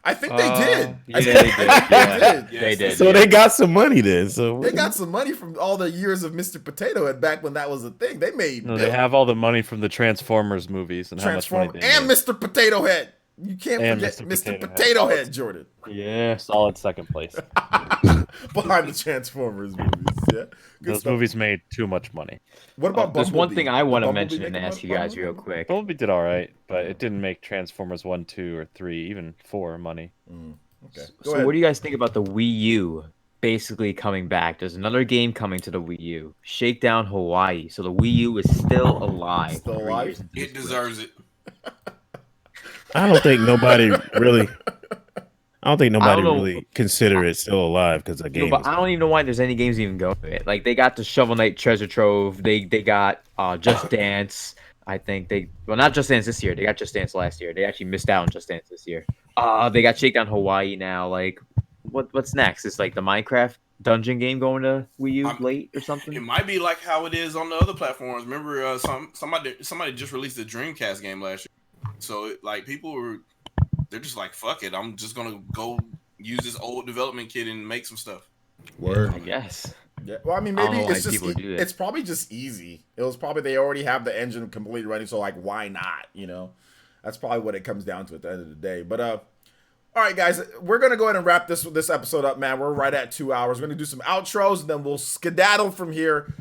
I think they did. Yeah, I they think did. they Yeah. did. Yes, They did. So they got some money then. So They got some money from all the years of Mr. Potato Head back when that was a thing. They made No, they have all the money from the Transformers movies and how much money Transform they and made. Mr. Potato Head. You can't And forget Mr. Mr. Potato Potato Head. Head, Jordan, Yeah, solid second place. behind the Transformers movies. Yeah, good Those stuff. movies made too much money. What about There's one Bumblebee? thing I Did want to Bumblebee mention make and a ask you bunch guys of real money? quick. Bumblebee did all right, but it didn't make Transformers 1, 2, or 3, even 4 money. Okay. So what do you guys think about the Wii U basically coming back? There's another game coming to the Wii U, Shakedown Hawaii. So the Wii U is still alive. Still 3 alive? years into It this deserves it. I don't think nobody really. I don't think nobody know. really consider it still alive because the No, game. but I don't even know why there's any games even going to it. Like they got the Shovel Knight Treasure Trove. They got Just Dance. I think not Just Dance this year. They got Just Dance last year. They actually missed out on Just Dance this year. They got Shakedown Hawaii now. Like what's next? It's like the Minecraft dungeon game going to Wii U late or something. It might be like how it is on the other platforms. Remember, somebody just released a Dreamcast game last year. So like they're just like, fuck it. I'm just gonna go use this old development kit and make some stuff. Word. I guess. Yeah. Well, I mean, I don't maybe know why it's just people do that. it's probably just easy. It was probably they already have the engine completely running, so like, why not? You know, that's probably what it comes down to at the end of the day. But all right, guys, we're gonna go ahead and wrap this episode up, man. We're right at 2 hours. We're gonna do some outros, and then we'll skedaddle from here.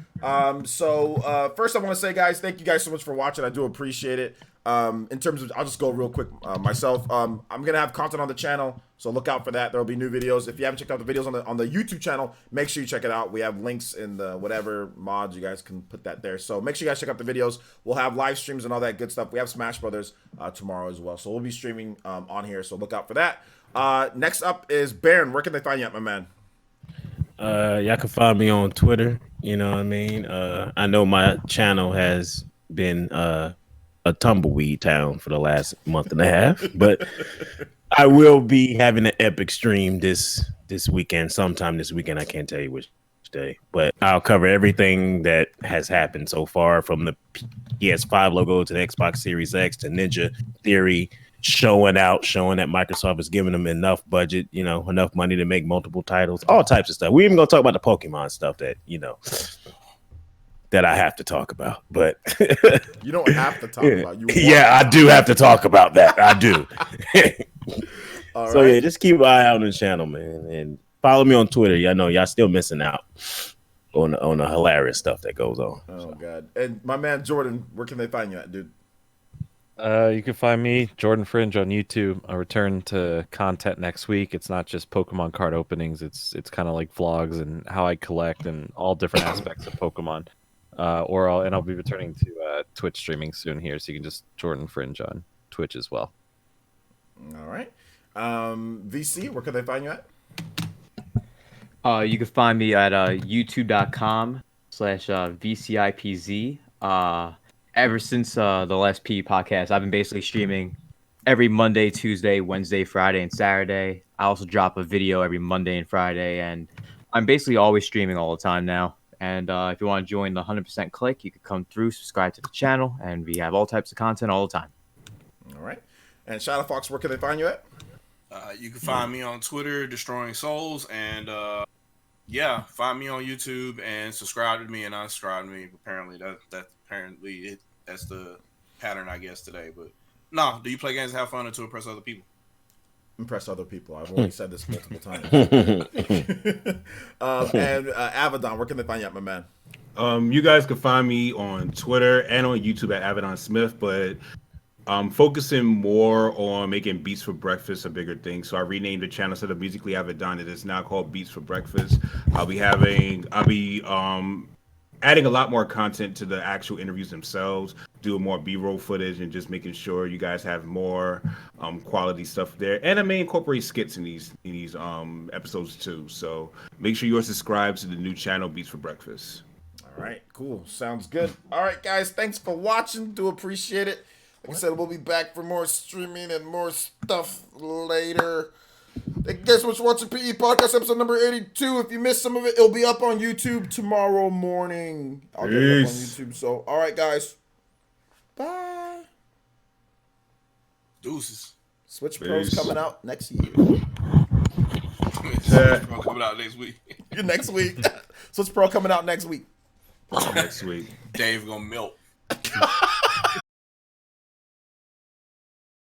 So first, I want to say, guys, thank you guys so much for watching. I do appreciate it. In terms of, I'll just go real quick myself. I'm gonna have content on the channel, so look out for that. There'll be new videos. If you haven't checked out the videos on the YouTube channel, make sure you check it out. We have links in the whatever mods, you guys can put that there. So make sure you guys check out the videos. We'll have live streams and all that good stuff. We have Smash Brothers tomorrow as well, so we'll be streaming on here. So look out for that. Next up is Baron. Where can they find you at, my man? Y'all can find me on Twitter. You know what I mean? I know my channel has been a tumbleweed town for the last month and a half, but I will be having an epic stream this weekend, sometime this weekend. I can't tell you which day, but I'll cover everything that has happened so far, from the PS5 logo to the Xbox Series X to Ninja Theory showing that Microsoft is giving them enough budget, enough money to make multiple titles, all types of stuff. We even gonna talk about the Pokemon stuff that that I have to talk about, but you don't have to talk about. I do have to talk about that. I do. So yeah, just keep an eye out on the channel, man, and follow me on Twitter. Y'all know y'all still missing out on the hilarious stuff that goes on. Oh God! And my man Jordan, where can they find you at, dude? You can find me, Jordan Fringe, on YouTube. I return to content next week. It's not just Pokemon card openings. It's kind of like vlogs and how I collect and all different aspects of Pokemon. I'll be returning to Twitch streaming soon here, so you can just Jordan Fringe on Twitch as well. All right. VC, where can they find you at? You can find me at youtube.com/VCIPZ. Ever since the last PE podcast, I've been basically streaming every Monday, Tuesday, Wednesday, Friday, and Saturday. I also drop a video every Monday and Friday, and I'm basically always streaming all the time now. And if you want to join the 100% Click, you can come through, subscribe to the channel, and we have all types of content all the time. All right. And Shadow Fox, where can they find you at? You can find me on Twitter, Destroying Souls, and find me on YouTube and subscribe to me and unsubscribe to me. Apparently, that's the pattern, I guess, today. But no, do you play games to have fun or to impress other people? Impress other people. I've already said this multiple times. And Avedon, where can they find you at, my man? You guys can find me on Twitter and on YouTube at Avedon Smith, but I'm focusing more on making Beats for Breakfast a bigger thing. So I renamed the channel instead of Musically Avedon. It is now called Beats for Breakfast. I'll be adding a lot more content to the actual interviews themselves, doing more B-roll footage, and just making sure you guys have more quality stuff there. And I may incorporate skits in these episodes too. So make sure you're subscribed to the new channel, Beats for Breakfast. All right, cool. Sounds good. All right, guys, thanks for watching. Do appreciate it. Like I said, we'll be back for more streaming and more stuff later. Thank you guys so much for watching PE Podcast episode number 82. If you missed some of it, it'll be up on YouTube tomorrow morning. I'll get it up on YouTube. So, all right, guys. Bye. Deuces. Switch Pro's coming out next year. Switch Pro coming out next week. Next week. Switch Pro coming out next week. Next week. Dave gonna melt.